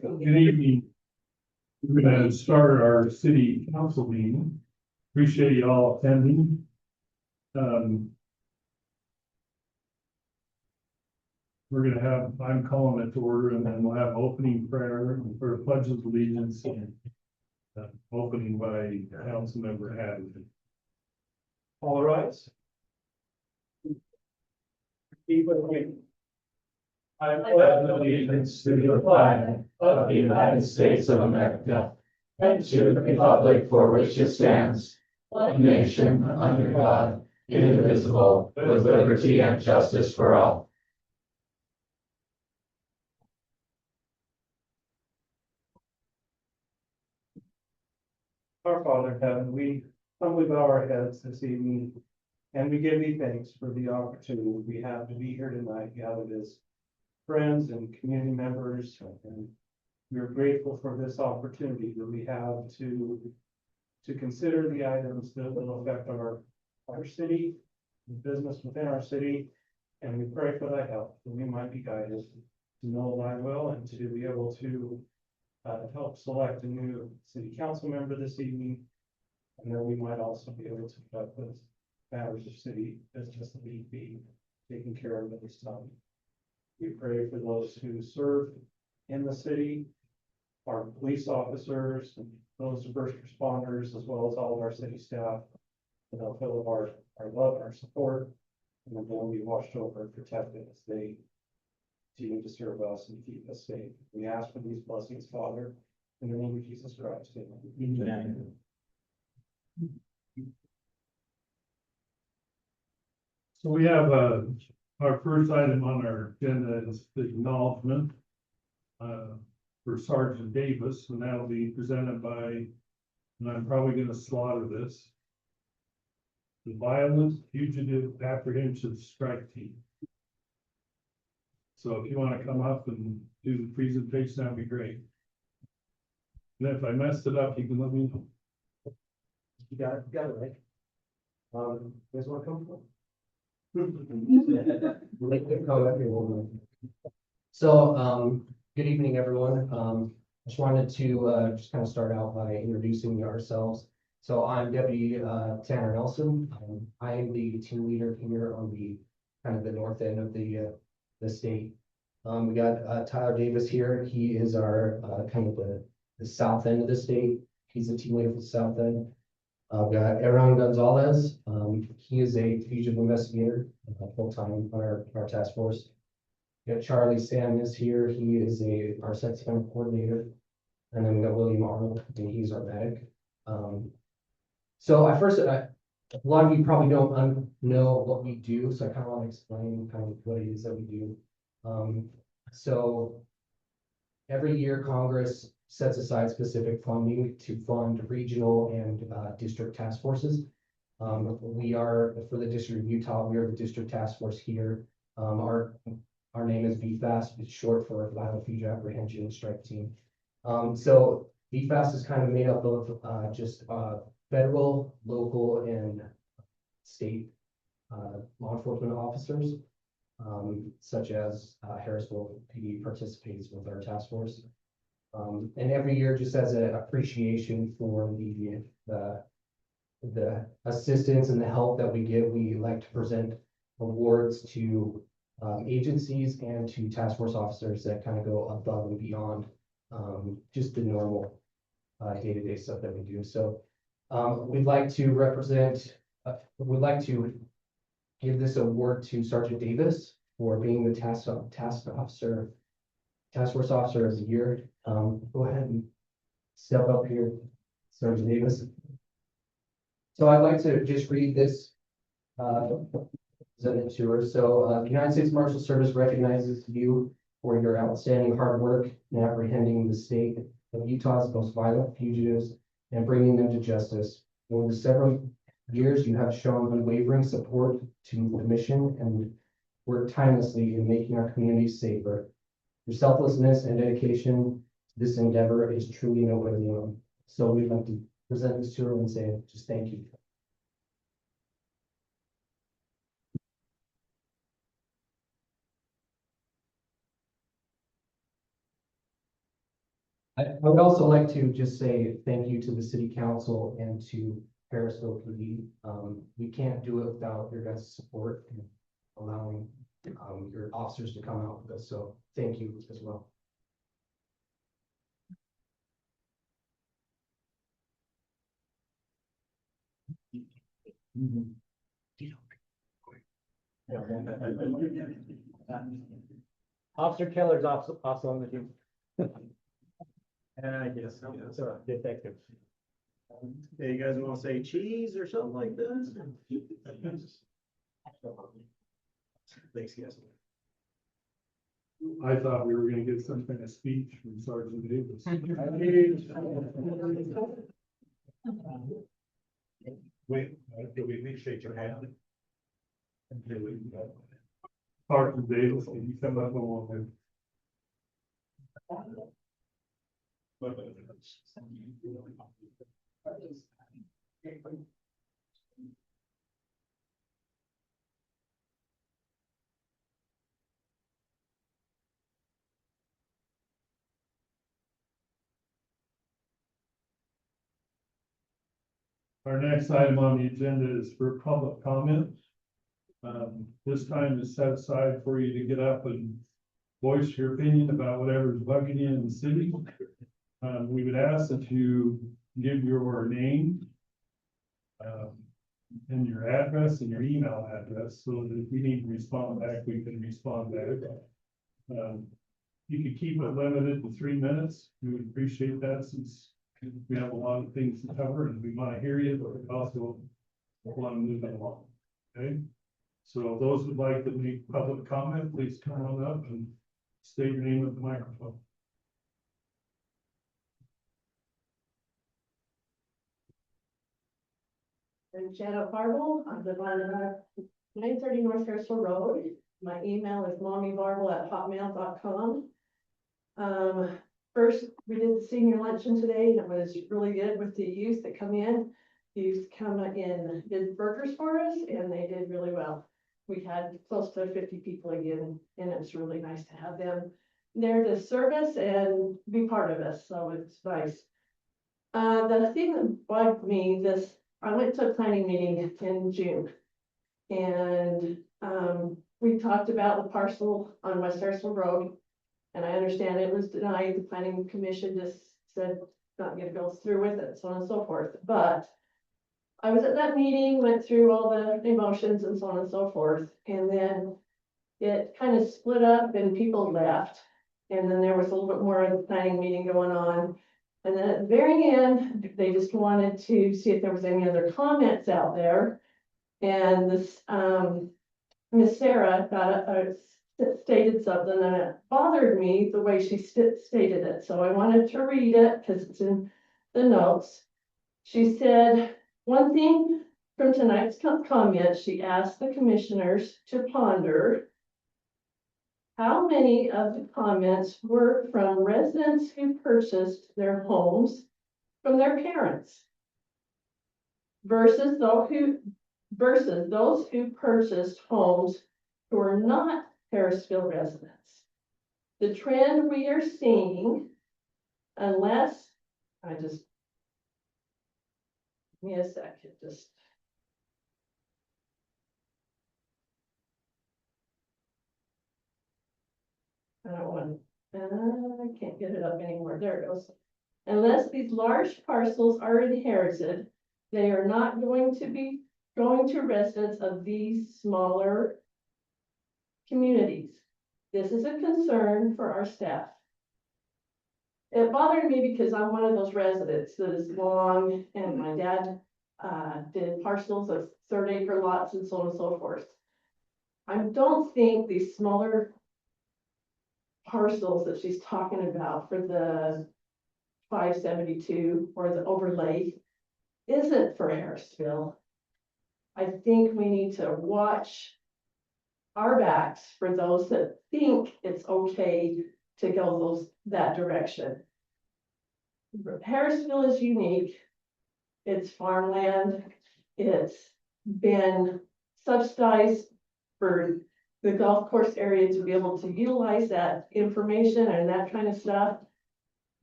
Good evening. We're going to start our city council meeting. Appreciate you all attending. We're going to have, I'm calling it to order, and then we'll have opening prayer for the pledge of allegiance and opening by Councilmember Hadley. All rise. Keep with me. I pledge allegiance to the flag of the United States of America and to the republic for which it stands, one nation under God, indivisible, with liberty and justice for all. Our Father in heaven, we humbly bow our heads this evening, and we give thee thanks for the opportunity we have to be here tonight, gathered as friends and community members, and we're grateful for this opportunity that we have to consider the items that will affect our city, the business within our city, and we pray for thy help, that we might be guided to know thy will and to be able to help select a new city council member this evening, and then we might also be able to conduct those matters of city business that need be taken care of at this time. We pray for those who serve in the city, our police officers, and those first responders, as well as all of our city staff, and they'll feel our love, our support, and then they'll be watched over and protected as they continue to serve us and keep us safe. We ask for these blessings, Father, in the name of Jesus Christ. Amen. So we have our first item on our agenda is the acknowledgement for Sergeant Davis, and that'll be presented by, and I'm probably going to slaughter this, the Violent Fugitive Apprehension Strike Team. So if you want to come up and do the presentation, that'd be great. And if I messed it up, you can let me know. You got it right. You guys want to come forward? So, good evening, everyone. Just wanted to just kind of start out by introducing ourselves. So I'm Deputy Tanner Nelson. I am the team leader here on the kind of the north end of the state. We got Tyler Davis here. He is our kind of the south end of the state. He's the team leader for the south end. I've got Aaron Gonzalez. He is a fugitive investigator, full-time on our task force. We got Charlie Sam is here. He is our sex offender coordinator. And then we got William Arnold, and he's our medic. So a lot of you probably don't know what we do, so I kind of want to explain kind of what it is that we do. So every year Congress sets aside specific funding to fund regional and district task forces. We are, for the District of Utah, we are the district task force here. Our name is VFAST, it's short for Violent Fugitive Apprehension Strike Team. So VFAST is kind of made up of just federal, local, and state law enforcement officers, such as Harrisville PD participates with our task force. And every year, just as an appreciation for the assistance and the help that we give, we like to present awards to agencies and to task force officers that kind of go above and beyond just the normal day-to-day stuff that we do. So we'd like to give this award to Sergeant Davis for being the task force officer of the year. Go ahead and step up here, Sergeant Davis. So I'd like to just read this presented to her. So the United States Marshal Service recognizes you for your outstanding hard work in apprehending the state of Utah's most violent fugitives and bringing them to justice. Over the several years, you have shown unwavering support to the mission and worked tirelessly in making our communities safer. Your selflessness and dedication to this endeavor is truly noteworthy. So we'd like to present this to her and say just thank you. I would also like to just say thank you to the city council and to Harrisville PD. We can't do it without your guys' support and allowing your officers to come out with us. So thank you as well. Officer Keller's also on the team. I guess, so detective. Hey, you guys wanna say cheese or something like that? Thanks, guys. I thought we were gonna get some kind of speech from Sergeant Davis. Wait, do we need to shake your hand? Sergeant Davis, can you come up and Our next item on the agenda is for public comment. This time is set aside for you to get up and voice your opinion about whatever's bugging you in the city. We would ask that you give your name, and your address and your email address, so that if we need to respond back, we can respond back. You could keep it limited to 3 minutes. We would appreciate that, since we have a lot of things to cover and we want to hear you, but we also want to move it along. Okay? So those who'd like to make public comment, please come on up and state your name at the microphone. I'm Janet Barble. I live on 930 North Harrisville Road. My email is mommybarble@hotmail.com. First, we did the senior luncheon today, and it was really good with the youth that come in. The youth come in, did burgers for us, and they did really well. We had close to 50 people again, and it's really nice to have them there to service and be part of us, so it's nice. The thing that bugged me I went to a planning meeting in June. And we talked about the parcel on West Harrisville Road. And I understand it was denied. The planning commission just said not gonna go through with it, so on and so forth. But I was at that meeting, went through all the emotions and so on and so forth. And then it kind of split up and people left. And then there was a little bit more of the planning meeting going on. And then at the very end, they just wanted to see if there was any other comments out there. And this, Miss Sarah stated something, and it bothered me the way she stated it. So I wanted to read it because it's in the notes. She said, one thing from tonight's comment, she asked the commissioners to ponder how many of the comments were from residents who purchased their homes from their parents versus those who purchased homes who are not Harrisville residents. The trend we are seeing, unless give me a second, I don't want, I can't get it up anymore. There it goes. Unless these large parcels are inherited, they are not going to be going to residents of these smaller communities. This is a concern for our staff. It bothered me because I'm one of those residents that is long, and my dad did parcels of 3rd-acre lots and so on and so forth. I don't think these smaller parcels that she's talking about for the 572 or the overlay isn't for Harrisville. I think we need to watch our backs for those that think it's okay to go that direction. Harrisville is unique. It's farmland. It's been subsidized for the golf course area to be able to utilize that information and that kind of stuff.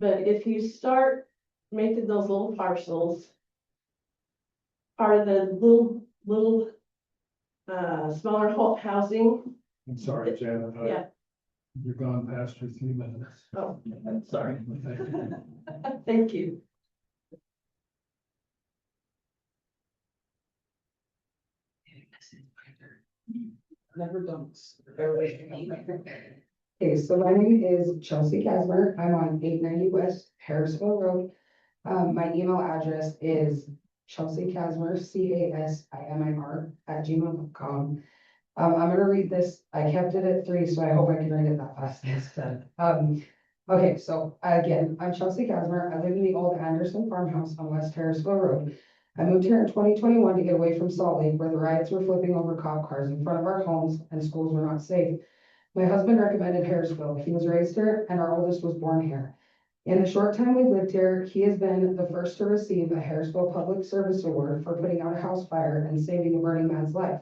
But if you start making those little parcels part of the little, smaller housing, I'm sorry, Janet, yeah, you're gone past your 3 minutes. oh, I'm sorry. Thank you. Never done. Okay, so my name is Chelsea Casmer. I'm on 890 West Harrisville Road. My email address is Chelsea Casmer, CASIMIR @gmail.com. I'm gonna read this. I kept it at 3, so I hope I can read it that fast instead. Okay, so again, I'm Chelsea Casmer. I live in the old Anderson farmhouse on West Harrisville Road. I moved here in 2021 to get away from Salt Lake, where the riots were flipping over cop cars in front of our homes and schools were not safe. My husband recommended Harrisville. He was raised here and our oldest was born here. In the short time we've lived here, he has been the first to receive a Harrisville Public Service Award for putting out a house fire and saving a burning man's life.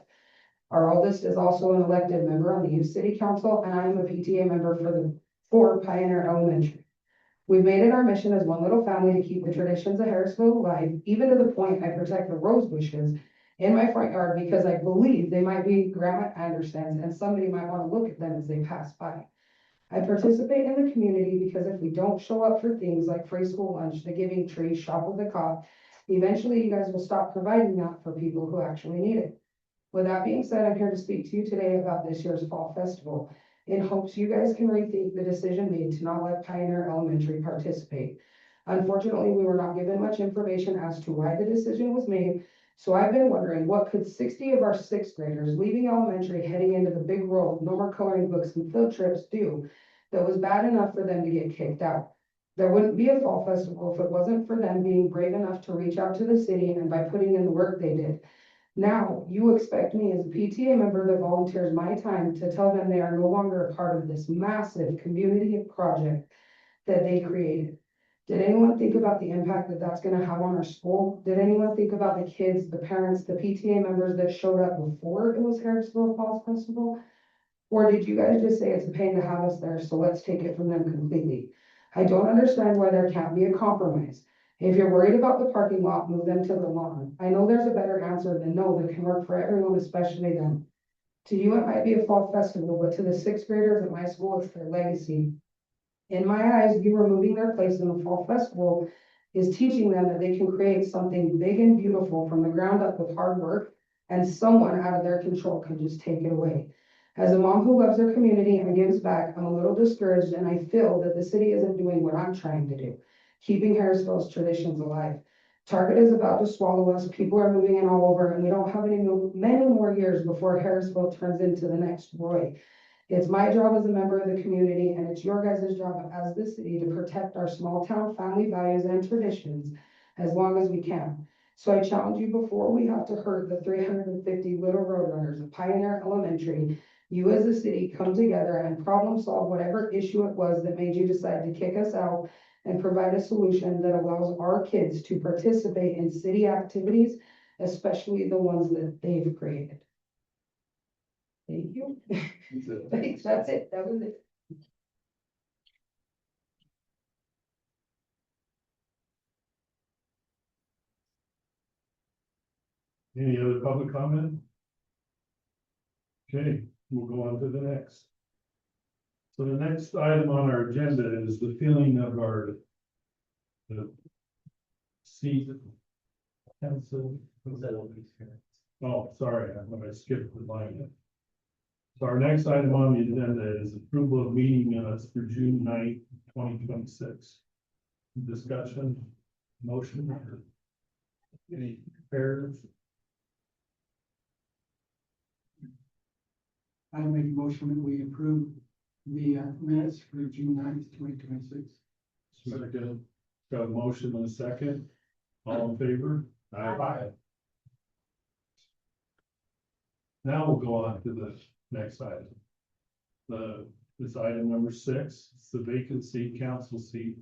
Our oldest is also an elected member on the youth city council, and I am a PTA member for Pioneer Elementary. We've made it our mission as one little family to keep the traditions of Harrisville alive, even to the point I protect the rose bushes in my front yard because I believe they might be Grandma Anderson's and somebody might want to look at them as they pass by. I participate in the community because if we don't show up for things like free school lunch, the giving tree, shop with the cop, eventually you guys will stop providing that for people who actually need it. With that being said, I'm here to speak to you today about this year's fall festival in hopes you guys can rethink the decision made to not let Pioneer Elementary participate. Unfortunately, we were not given much information as to why the decision was made, so I've been wondering what could 60 of our 6th graders leaving elementary heading into the big world, no more coloring books and field trips do that was bad enough for them to get kicked out. There wouldn't be a fall festival if it wasn't for them being brave enough to reach out to the city and by putting in the work they did. Now, you expect me as a PTA member that volunteers my time to tell them they are no longer a part of this massive community project that they created. Did anyone think about the impact that that's gonna have on our school? Did anyone think about the kids, the parents, the PTA members that showed up before it was Harrisville Falls Festival? Or did you guys just say it's a pain to have us there, so let's take it from them completely? I don't understand why there can't be a compromise. If you're worried about the parking lot, move them to the lawn. I know there's a better answer than no that can work for everyone, especially them. To you, it might be a fall festival, but to the 6th graders at my school, it's their legacy. In my eyes, you removing their place in the fall festival is teaching them that they can create something big and beautiful from the ground up with hard work, and someone out of their control can just take it away. As a mom who loves her community and gives back, I'm a little discouraged and I feel that the city isn't doing what I'm trying to do, keeping Harrisville's traditions alive. Target is about to swallow us. People are moving in all over and we don't have many more years before Harrisville turns into the next Roy. It's my job as a member of the community and it's your guys' job as the city to protect our small town family values and traditions as long as we can. So I challenge you before we have to hurt the 350 little roadrunners of Pioneer Elementary. You as a city come together and problem solve whatever issue it was that made you decide to kick us out and provide a solution that allows our kids to participate in city activities, especially the ones that they've created. Thank you. Thanks, that's it. That was it. Any other public comment? Okay, we'll go on to the next. So the next item on our agenda is the filling of the seat. Council. Oh, sorry, I skipped the line. So our next item on the agenda is approval of meeting minutes for June 9th, 2026. Discussion, motion, or any errors? I make a motion that we approve the minutes for June 9th, 2026. Second. Got a motion and a second. All in favor? Aye. Now we'll go on to the next item. This item number 6, it's the vacant seat, council seat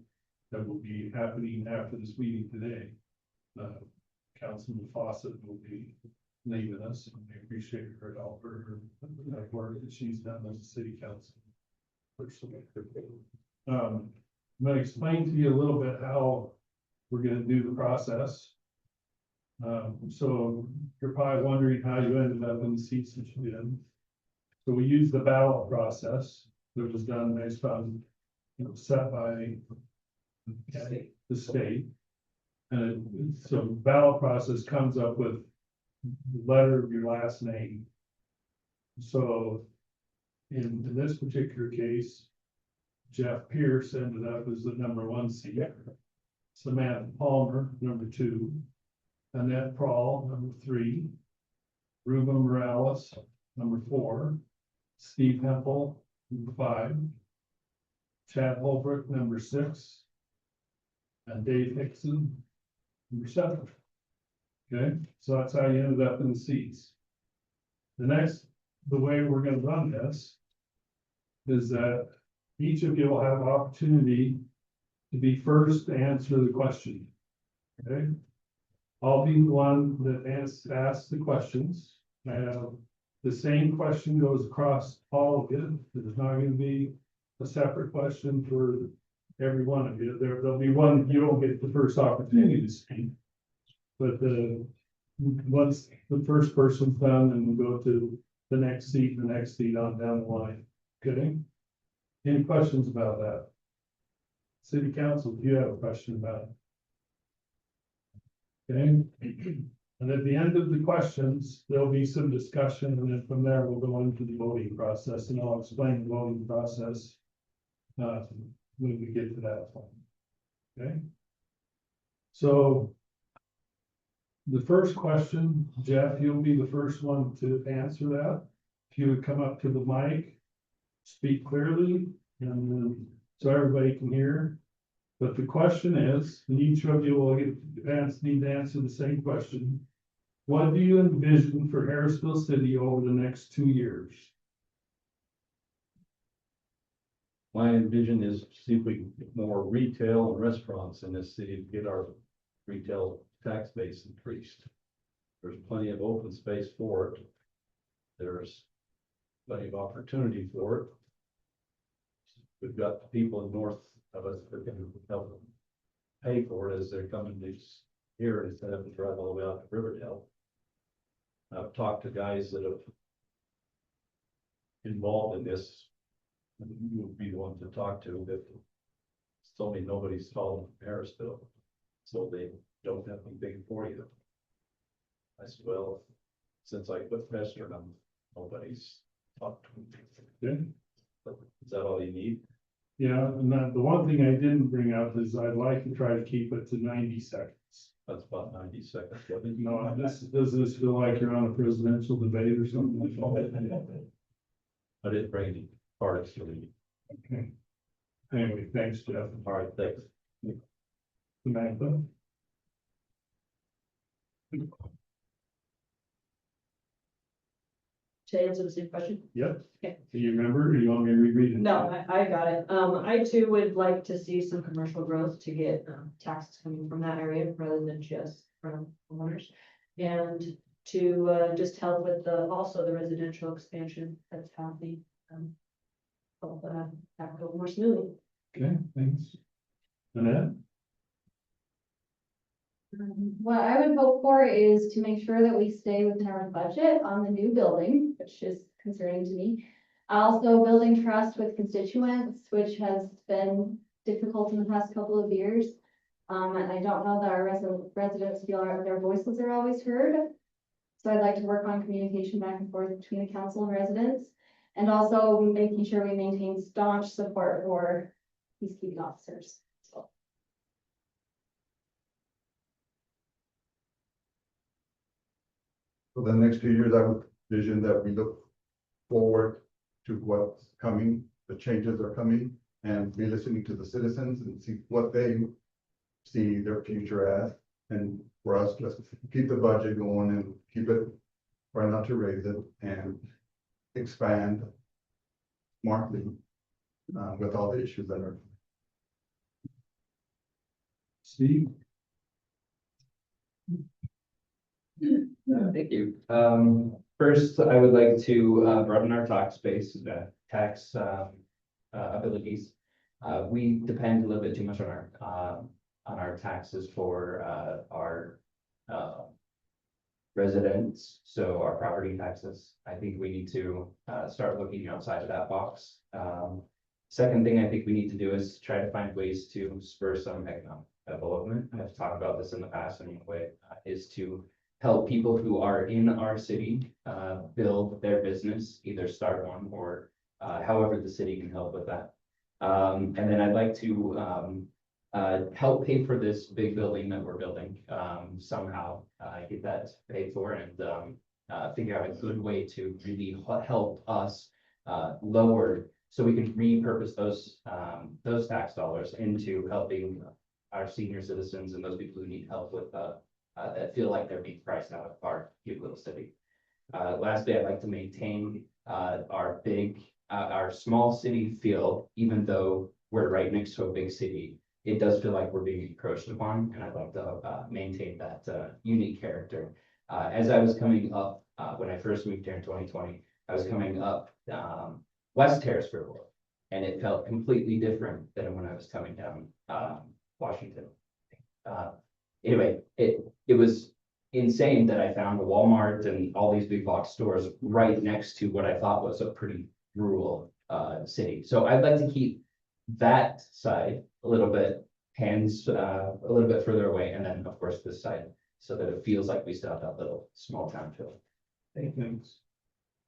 that will be happening after this meeting today. Councilman Fawcett will be leaving us, and we appreciate her help for her work that she's done as a city council. I'm gonna explain to you a little bit how we're gonna do the process. So you're probably wondering how you ended up in the seats that you did. So we used the ballot process that was done based on, set by the state. And so ballot process comes up with the letter of your last name. So in this particular case, Jeff Pierce ended up as the number 1 seat. Samantha Palmer, number 2. Annette Prawl, number 3. Ruben Morales, number 4. Steve Hempel, number 5. Chad Holbrook, number 6. And Dave Hickson, number 7. Okay, so that's how you ended up in the seats. The way we're gonna run this is that each of you will have opportunity to be first to answer the question. Okay? I'll be the one that asks the questions. The same question goes across all of you. There's not gonna be a separate question for every one of you. There'll be one, you don't get the first opportunity to speak. But once the first person's done, and we go to the next seat, on down the line. Okay? Any questions about that? City Council, do you have a question about it? Okay? And at the end of the questions, there'll be some discussion, and then from there, we'll go into the voting process, and I'll explain the voting process when we get to that point. Okay? So the first question, Jeff, you'll be the first one to answer that. If you would come up to the mic, speak clearly, and then so everybody can hear. But the question is, and each of you will need to answer the same question. What do you envision for Harrisville City over the next 2 years? My envision is to see if we can get more retail and restaurants in this city to get our retail tax base increased. There's plenty of open space for it. There's plenty of opportunity for it. We've got people north of us that can help them pay for it as they're coming to here instead of to drive all the way out to Riverdale. I've talked to guys that have involved in this. You would be the one to talk to that told me nobody's calling from Harrisville, so they don't have anything for you. I said, well, since I quit pestering them, nobody's talked to me. Good. Is that all you need? Yeah, and the one thing I didn't bring up is I'd like to try to keep it to 90 seconds. That's about 90 seconds. No, does this feel like you're on a presidential debate or something like that? I didn't bring any parts to me. Okay. Anyway, thanks, Jeff. All right, thanks. Samantha? To answer the same question? Yep. Okay. Do you remember, or you want me to reread it? No, I got it. I too would like to see some commercial growth to get taxes coming from that area rather than just from homeowners. And to just help with also the residential expansion that's happening. Help that go more smoothly. Okay, thanks. Annette? What I would hope for is to make sure that we stay within our budget on the new building, which is concerning to me. Also building trust with constituents, which has been difficult in the past couple of years. And I don't know that our residents feel their voices are always heard. So I'd like to work on communication back and forth between the council and residents. And also making sure we maintain staunch support for peacekeeping officers. So. For the next 2 years, I would vision that we look forward to what's coming, the changes are coming, and be listening to the citizens and see what they see their future as. And for us, just keep the budget going and keep it, try not to raise it, and expand smartly with all the issues that are. Steve? Thank you. First, I would like to broaden our tax base, tax abilities, We depend a little bit too much on our taxes for, our, residents, so our property taxes. I think we need to, start looking outside of that box. Second thing I think we need to do is try to find ways to spur some economic development. I've talked about this in the past, and one way is to help people who are in our city, build their business, either start one or, however the city can help with that. And then I'd like to, help pay for this big building that we're building, somehow, get that paid for and, figure out a good way to really help us, lower, so we can repurpose those tax dollars into helping our senior citizens and those people who need help with, that feel like they're being priced out of our cute little city. Lastly, I'd like to maintain, our small city feel, even though we're right next to a big city. It does feel like we're being encroached upon, and I'd love to, maintain that, unique character. As I was coming up, when I first moved here in 2020, I was coming up, West Harrisville, and it felt completely different than when I was coming down, Washington. Anyway, it was insane that I found a Walmart and all these big box stores right next to what I thought was a pretty rural, city. So I'd like to keep that side a little bit a little bit further away, and then of course this side, so that it feels like we still have that little small town feel. Thanks.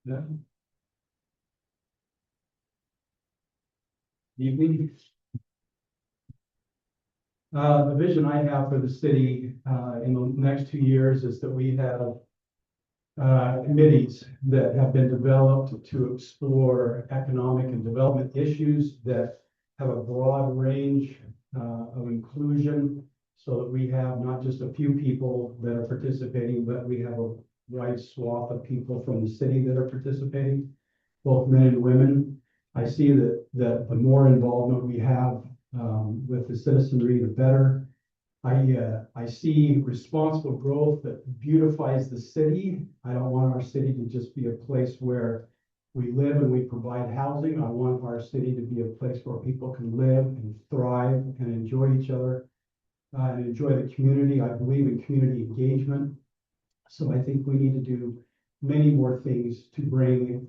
Yeah. Evening. The vision I have for the city, in the next 2 years is that we have committees that have been developed to explore economic and development issues that have a broad range of inclusion, so that we have not just a few people that are participating, but we have a wide swath of people from the city that are participating, both men and women. I see that the more involvement we have with the citizenry, the better. I see responsible growth that beautifies the city. I don't want our city to just be a place where we live and we provide housing. I want our city to be a place where people can live and thrive and enjoy each other, and enjoy the community. I believe in community engagement. So I think we need to do many more things to bring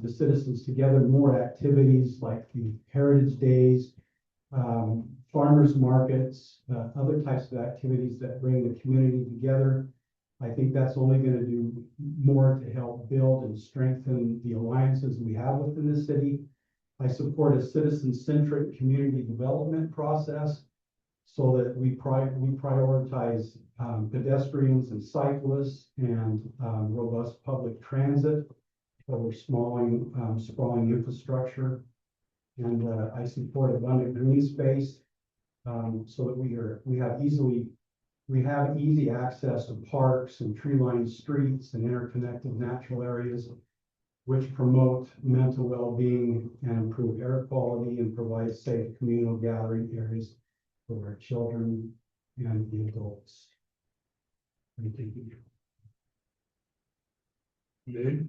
the citizens together, more activities like the Heritage Days, farmers markets, other types of activities that bring the community together. I think that's only going to do more to help build and strengthen the alliances we have within the city. I support a citizen-centric community development process so that we prioritize pedestrians and cyclists and robust public transit over sprawling infrastructure. And I support abundant green space so that we have easy access to parks and tree-lined streets and interconnected natural areas, which promote mental well-being and improve air quality and provide safe communal gathering areas for our children and the adults. Thank you. Dave?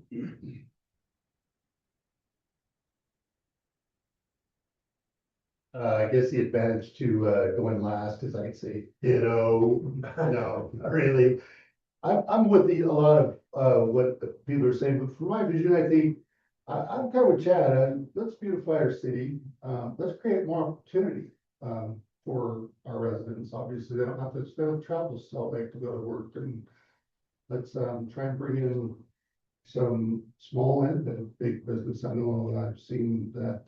I guess the advantage to going last is I can say, no, not really. I'm with a lot of what the people are saying, but for my vision, I think I'm kind of with Chad. Let's beautify our city. Let's create more opportunity for our residents. Obviously, they don't have to travel to Salt Lake to go to work, and let's try and bring in some small and big business. I know I've seen that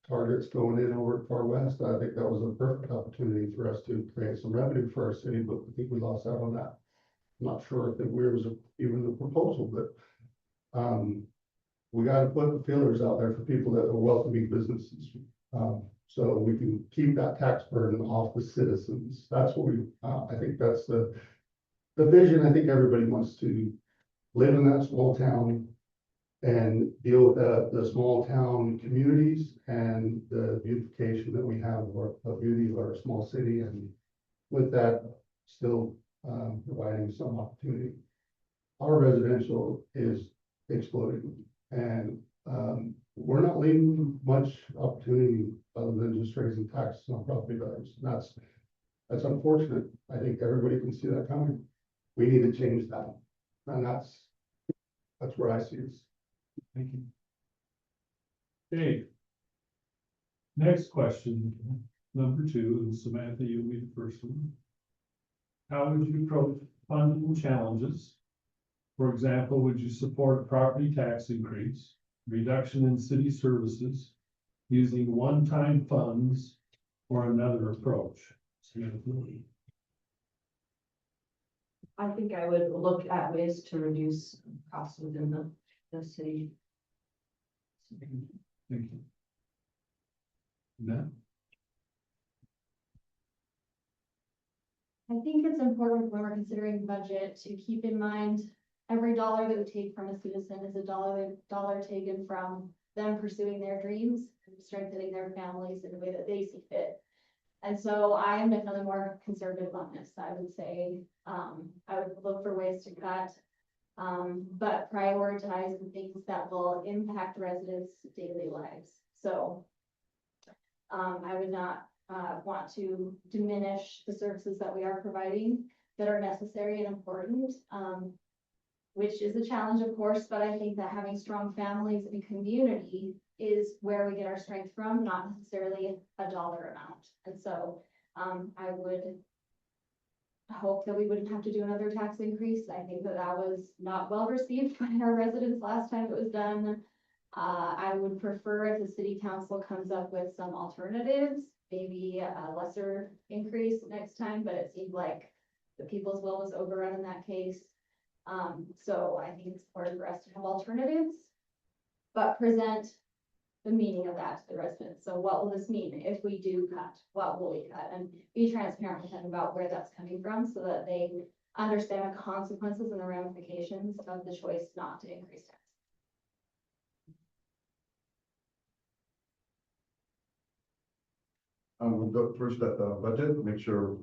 Target's going in over at Far West. I think that was a perfect opportunity for us to create some revenue for our city, but I think we lost out on that. I'm not sure if it was even a proposal, but we got to put the feelers out there for people that are welcoming businesses, so we can keep that tax burden off the citizens. That's what I think that's the vision. I think everybody wants to live in that small town and deal with the small town communities and the beautification that we have of the beauty of our small city, and with that still providing some opportunity. Our residential is exploding, and we're not leaving much opportunity other than just raising taxes on property values. That's unfortunate. I think everybody can see that coming. We need to change that. And that's where I see it. Thank you. Okay. Next question, number 2, and Samantha, you'll be the first one. How would you approach funding challenges? For example, would you support a property tax increase, reduction in city services, using one-time funds, or another approach? I think I would look at ways to reduce costs within the city. Thank you. No? I think it's important when we're considering budget to keep in mind every dollar that we take from a citizen is a dollar taken from them pursuing their dreams and strengthening their families in the way that they see fit. And so I am definitely more conservative on this. I would say, I would look for ways to cut, but prioritize the things that will impact residents' daily lives. So, I would not, want to diminish the services that we are providing that are necessary and important, which is a challenge, of course, but I think that having strong families and community is where we get our strength from, not necessarily a dollar amount. And so, I would hope that we wouldn't have to do another tax increase. I think that that was not well received by our residents last time it was done. I would prefer if the city council comes up with some alternatives, maybe a lesser increase next time, but it seemed like the people's will was overrun in that case. So I think it's important for us to have alternatives, but present the meaning of that to the residents. So what will this mean if we do cut? What will we cut? And be transparent with them about where that's coming from so that they understand the consequences and the ramifications of the choice not to increase tax. We'll go first at the budget, make sure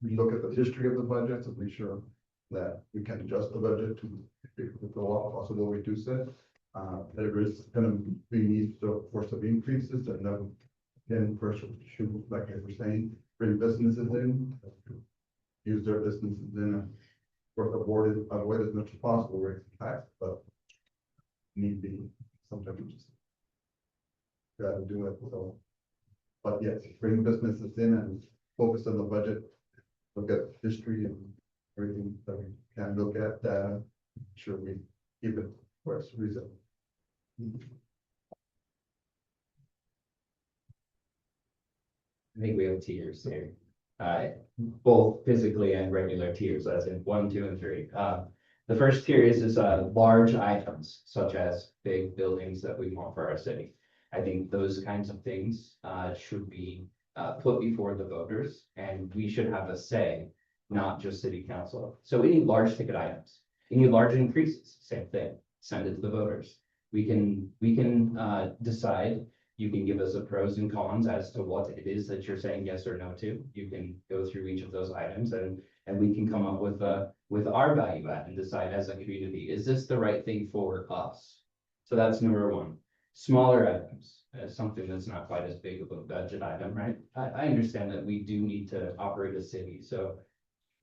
we look at the history of the budget to make sure that we can adjust the budget to, if the law possible, reduce it. There is gonna be needs for some increases, and then again, first should, like I was saying, bring businesses in, use their businesses in, work avoid as much as possible raise tax, but need be sometimes we just gotta do it. So, but yes, bring businesses in and focus on the budget, look at history and everything that we can look at, sure we keep it where it's reasonable. I think we have tiers here, both physically and regular tiers, as in 1, 2, and 3. The first tier is large items, such as big buildings that we want for our city. I think those kinds of things should be put before the voters, and we should have a say, not just city council. So we need large ticket items. We need large increases, same thing, send it to the voters. We can decide, you can give us a pros and cons as to what it is that you're saying yes or no to. You can go through each of those items and we can come up with our value add and decide as a community, is this the right thing for us? So that's number 1. Smaller items, something that's not quite as big of a budget item, right? I understand that we do need to operate a city, so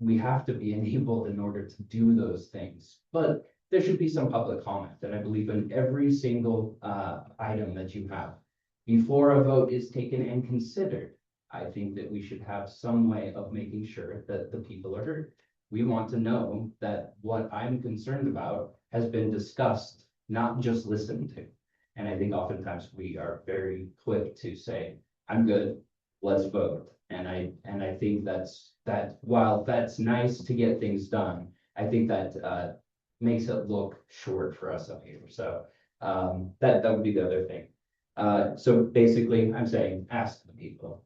we have to be enabled in order to do those things, but there should be some public comment, and I believe in every single item that you have. Before a vote is taken and considered, I think that we should have some way of making sure that the people are heard. We want to know that what I'm concerned about has been discussed, not just listened to. And I think oftentimes we are very quick to say, I'm good, let's vote. And I think that while that's nice to get things done, I think that makes it look short for us up here. So that would be the other thing. So basically, I'm saying, ask the people.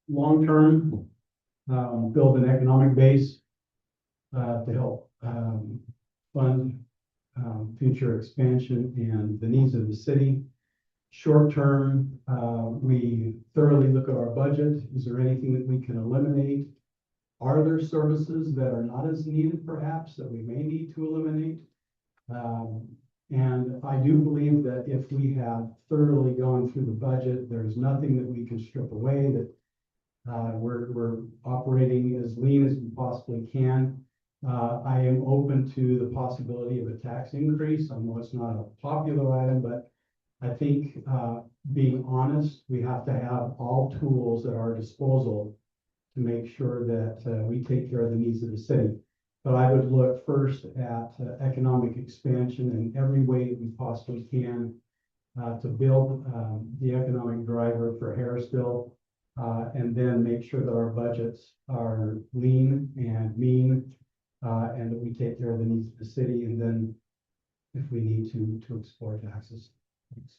Long-term, build an economic base to help fund future expansion and the needs of the city. Short-term, we thoroughly look at our budget. Is there anything that we can eliminate? Are there services that are not as needed perhaps that we may need to eliminate? And I do believe that if we have thoroughly gone through the budget, there's nothing that we can strip away, that we're operating as lean as we possibly can. I am open to the possibility of a tax increase. I know it's not a popular item, but I think, being honest, we have to have all tools at our disposal to make sure that we take care of the needs of the city. But I would look first at economic expansion in every way that we possibly can to build the economic driver for Harrisville, and then make sure that our budgets are lean and mean, and that we take care of the needs of the city, and then if we need to explore taxes. Thanks.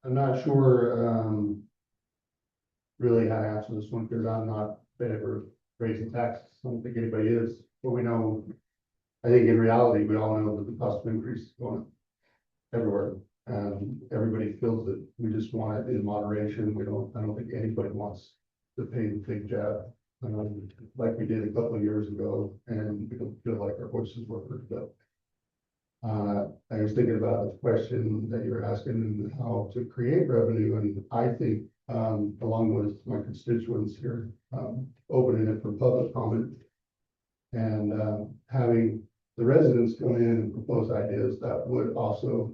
I'm not sure, really how to answer this one, because I'm not in favor of raising taxes. I don't think anybody is, but we know, I think in reality, we all know that the cost of increase is going up everywhere. Everybody feels it. We just want it in moderation. I don't think anybody wants to pay the big jab, like we did a couple of years ago, and we don't feel like our voices were heard. But I was thinking about the question that you were asking and how to create revenue, and I think, along with my constituents here, opening it for public comment and having the residents come in and propose ideas that would also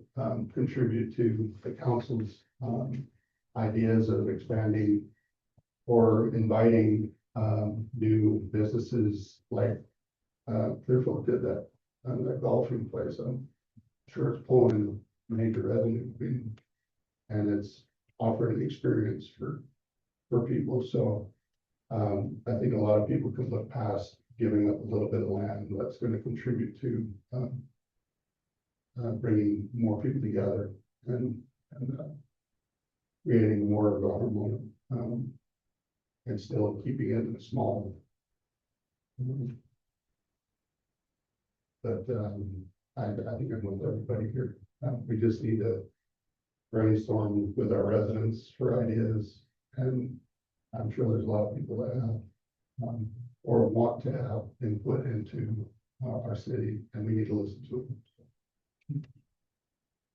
contribute to the council's ideas of expanding or inviting new businesses like Clearfield did that. That golfing place, I'm sure it's pulling major revenue and it's offering experience for people. So I think a lot of people could look past giving up a little bit of land that's going to contribute to bringing more people together and creating more of a harmony, and still keeping it in a small. But I think I'm with everybody here. We just need to brainstorm with our residents for ideas, and I'm sure there's a lot of people that have or want to have input into our city, and we need to listen to them.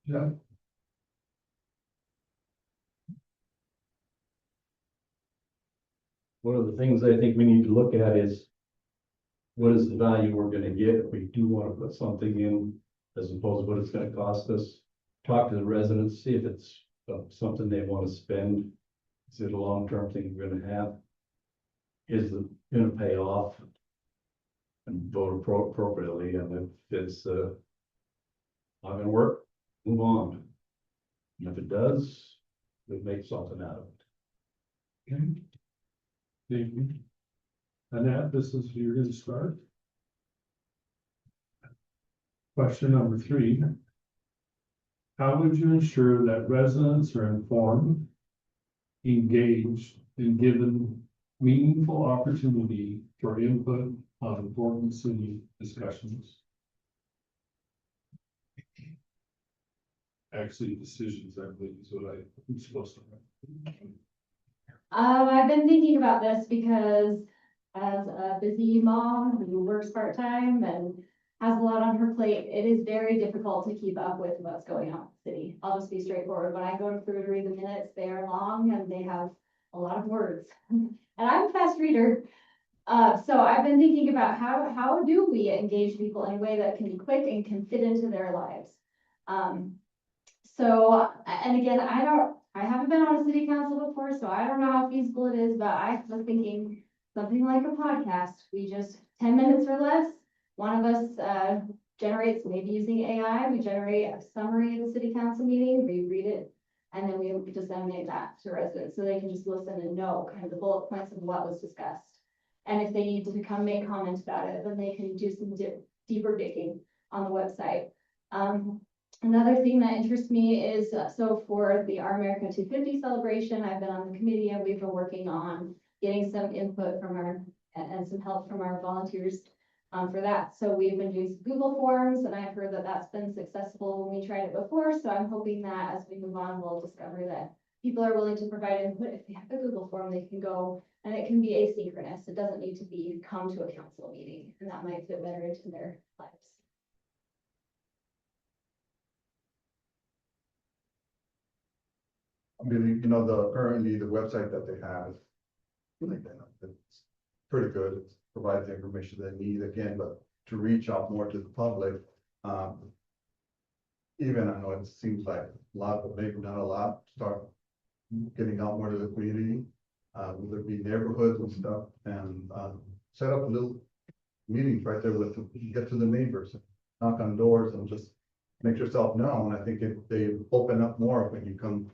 Yeah. One of the things I think we need to look at is what is the value we're gonna get if we do wanna put something in, as opposed to what it's gonna cost us. Talk to the residents, see if it's something they wanna spend. Is it a long-term thing we're gonna have? Is it gonna pay off? And vote appropriately, and if it's not gonna work, move on. And if it does, we'll make something out of it. Okay. Thank you. Annette, this is, you're gonna start. Question number 3. How would you ensure that residents are informed, engaged, and given meaningful opportunity for input on important city discussions? Actually, decisions, I believe, is what I'm supposed to write. I've been thinking about this because as a busy mom who works part-time and has a lot on her plate, it is very difficult to keep up with what's going on in the city. I'll just be straightforward. When I go through to read the minutes, they are long and they have a lot of words. And I'm a fast reader. So I've been thinking about how do we engage people in a way that can be quick and can fit into their lives. And again, I haven't been on a city council before, so I don't know how feasible it is, but I was thinking something like a podcast. We just 10 minutes or less. One of us generates, maybe using AI, we generate a summary of the city council meeting, we read it, and then we disseminate that to residents so they can just listen and know kind of the bullet points of what was discussed. And if they need to come make comments about it, then they can do some deeper digging on the website. Another thing that interests me is, so for the Our America 250 celebration, I've been on the committee and we've been working on getting some input from and some help from our volunteers for that. So we've been doing some Google Forms, and I've heard that that's been successful when we tried it before. So I'm hoping that as we move on, we'll discover that people are willing to provide input. If they have a Google form, they can go, and it can be asynchronous. It doesn't need to be come to a council meeting, and that might fit better into their lives. I mean, you know, currently the website that they have is like that. It's pretty good. It provides the information they need again, but to reach out more to the public, even I know it seems like a lot, but maybe not a lot, start getting out more to the community, whether it be neighborhoods and stuff, and set up a little meetings right there with, get to the neighbors, knock on doors and just make yourself known. I think they open up more when you come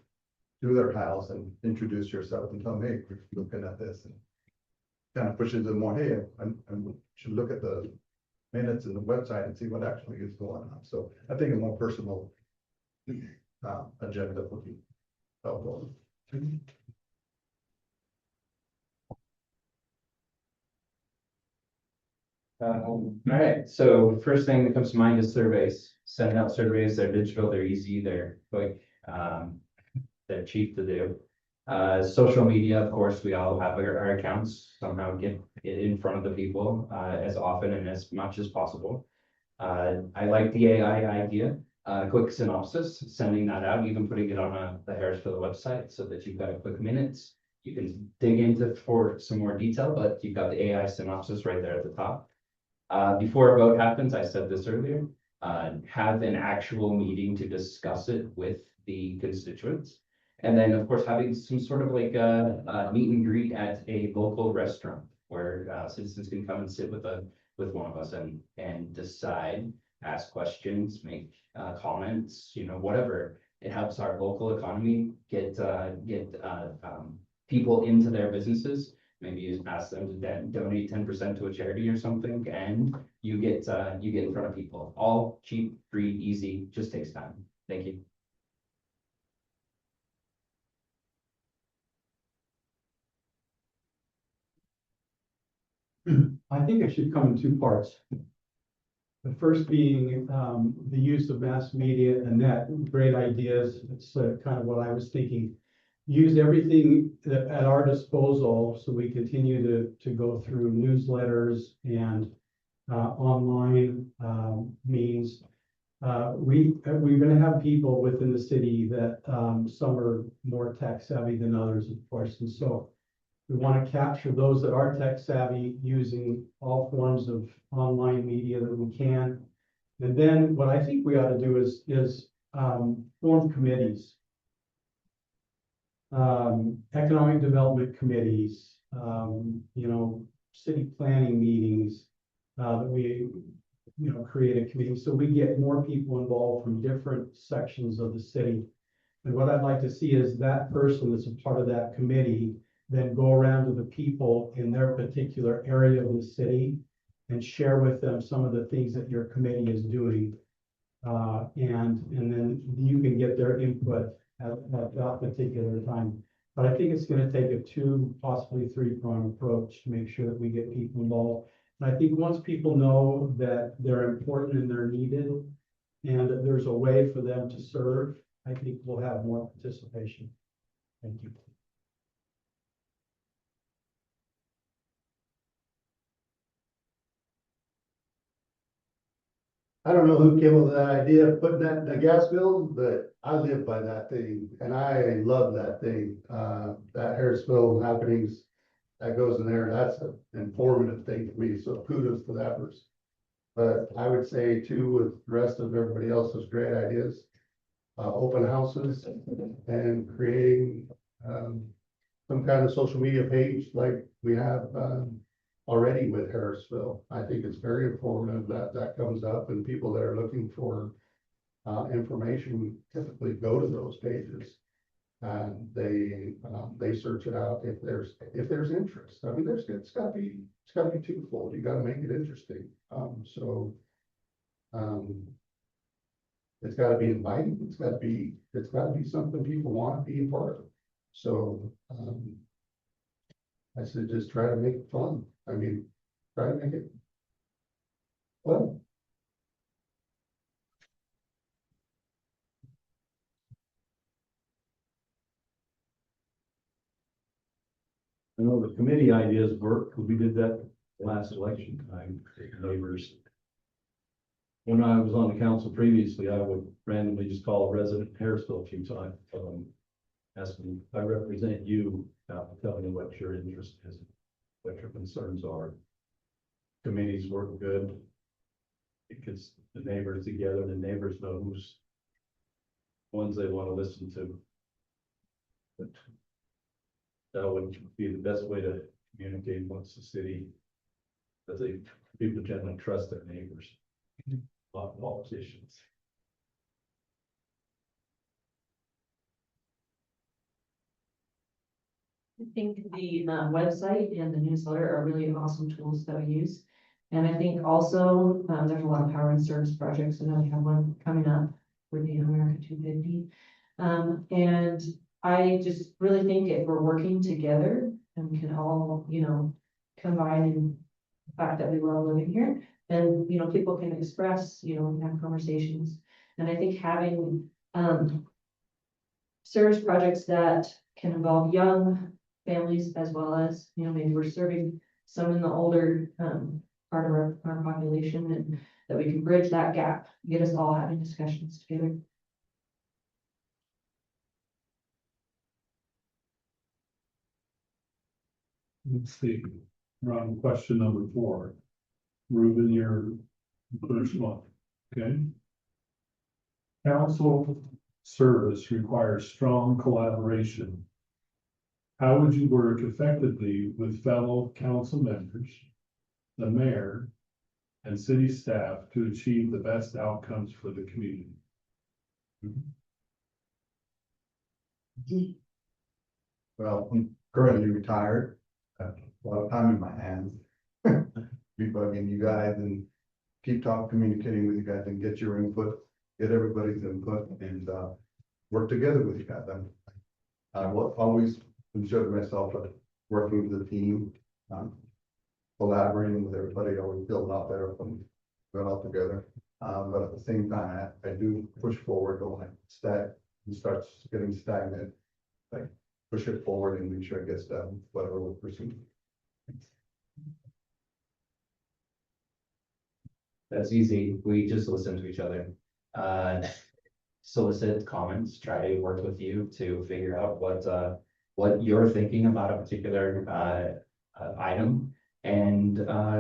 to their house and introduce yourself and tell them, hey, we're looking at this, and kind of pushes them more, hey, I should look at the minutes and the website and see what actually is going on. So I think a more personal agenda would be helpful. All right, so first thing that comes to mind is surveys. Sending out surveys, they're digital, they're easy, they're quick, they're cheap to do. Social media, of course, we all have our accounts, somehow get it in front of the people as often and as much as possible. I like the AI idea, quick synopsis, sending that out, even putting it on the Harrisville website so that you've got a quick minutes. You can dig into for some more detail, but you've got the AI synopsis right there at the top. Before a vote happens, I said this earlier, have an actual meeting to discuss it with the constituents. And then, of course, having some sort of like a meet and greet at a local restaurant where citizens can come and sit with one of us and decide, ask questions, make comments, you know, whatever. It helps our local economy get people into their businesses. Maybe you ask them to donate 10% to a charity or something, and you get in front of people. All cheap, free, easy, just takes time. Thank you. I think it should come in two parts. The first being the use of mass media and net, great ideas. It's kind of what I was thinking. Use everything at our disposal so we continue to go through newsletters and online means. We're going to have people within the city that some are more tech savvy than others, of course, and so we want to capture those that are tech savvy using all forms of online media that we can. And then what I think we ought to do is form committees. Economic development committees, you know, city planning meetings, that we, you know, create a committee so we get more people involved from different sections of the city. And what I'd like to see is that person that's a part of that committee then go around to the people in their particular area of the city and share with them some of the things that your committee is doing. And then you can get their input at that particular time. But I think it's going to take a 2, possibly 3-pronged approach to make sure that we get people involved. And I think once people know that they're important and they're needed and that there's a way for them to serve, I think we'll have more participation. Thank you. I don't know who came up with that idea of putting that in the gas bill, but I live by that thing and I love that thing. That Harrisville happenings that goes in there, that's an informative thing for me. So kudos to that person. But I would say too, with the rest of everybody else's great ideas, open houses and creating some kind of social media page like we have already with Harrisville. I think it's very informative that that comes up, and people that are looking for information typically go to those pages and they search it out if there's interest. I mean, it's got to be twofold. You got to make it interesting. It's got to be inviting. It's got to be something people want to be a part of. So I said, just try to make it fun. I mean, try to make it Well, I know the committee ideas work, because we did that last election time, neighbors. When I was on the council previously, I would randomly just call a resident in Harrisville a few times, ask them, I represent you, tell me what your interest is, what your concerns are. Committees work good. It gets the neighbors together, and the neighbors know who's ones they want to listen to. But that would be the best way to communicate amongst the city, that people generally trust their neighbors, not politicians. I think the website and the newsletter are really awesome tools that we use. And I think also, there's a lot of power and service projects, and we have one coming up for the America 250. And I just really think if we're working together and we can all, combine in the fact that we love living here, then, people can express, have conversations. And I think having, service projects that can involve young families as well as, maybe we're serving some in the older, part of our population, and that we can bridge that gap, get us all having discussions together. Let's see, we're on question number 4. Ruben, your first one, okay? Council service requires strong collaboration. How would you work effectively with fellow council members, the mayor, and city staff to achieve the best outcomes for the community? Well, I'm currently retired, have a lot of time in my hands. Be bugging you guys and keep communicating with you guys and get your input, get everybody's input, and work together with you guys. I will always consider myself working with the team, collaborating with everybody. I always feel a lot better when we're all together. But at the same time, I do push forward, don't like starts getting stagnant. Like push it forward and make sure it gets done, whatever we're pursuing. That's easy. We just listen to each other. Solicit comments, try to work with you to figure out what you're thinking about a particular item, and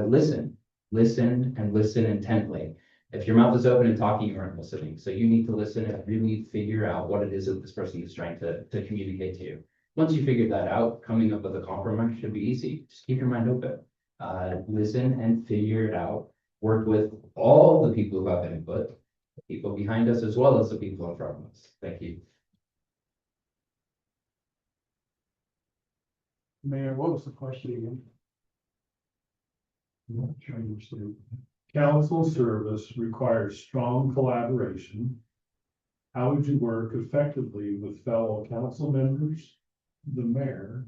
listen and listen intently. If your mouth is open and talking, you aren't listening. So you need to listen and really figure out what it is that this person is trying to communicate to you. Once you figure that out, coming up with a compromise should be easy. Just keep your mind open. Listen and figure it out. Work with all the people who have input, the people behind us as well as the people in front of us. Thank you. Mayor, what was the question again? I'm not trying to understand. Council service requires strong collaboration. How would you work effectively with fellow council members, the mayor,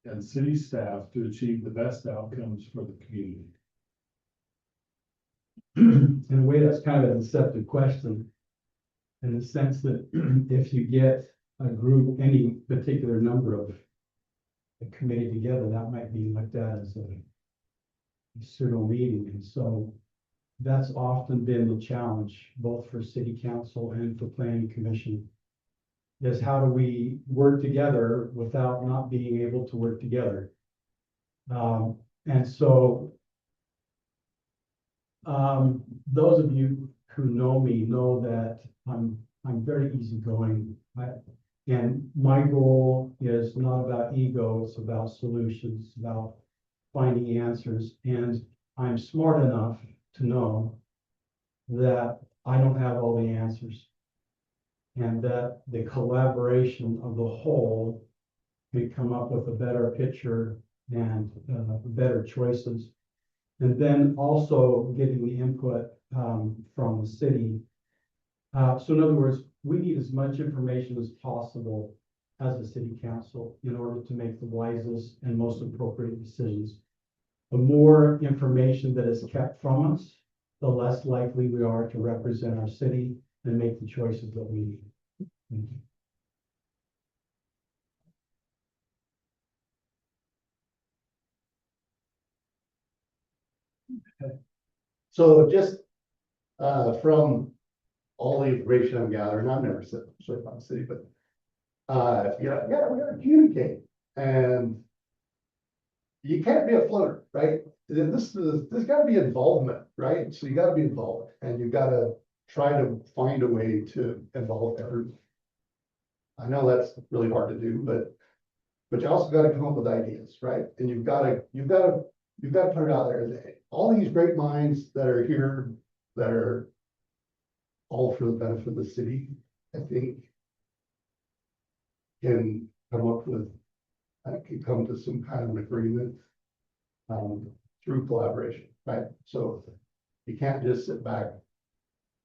and city staff to achieve the best outcomes for the community? In a way, that's kind of a deceptive question. In the sense that if you get a group, any particular number of a committee together, that might be looked at as a pseudo meeting. And so that's often been the challenge, both for city council and for planning commission, is how do we work together without not being able to work together? And so those of you who know me know that I'm very easygoing. And my goal is not about ego, it's about solutions, it's about finding answers. And I'm smart enough to know that I don't have all the answers, and that the collaboration of the whole may come up with a better picture and better choices. And then also getting the input from the city. So in other words, we need as much information as possible as a city council in order to make the wisest and most appropriate decisions. the more information that is kept from us, the less likely we are to represent our city and make the choices that we need. Thank you. So just, from all the information I'm gathering, I've never served on the city, but, yeah, we gotta communicate, and you can't be a floater, right? There's gotta be involvement, right? So you gotta be involved, and you gotta try to find a way to involve everyone. I know that's really hard to do, but you also gotta come up with ideas, right? And you've gotta put it out there. All these great minds that are here, that are all for the benefit of the city, I think can come up with, can come to some kind of an agreement through collaboration, right? So you can't just sit back.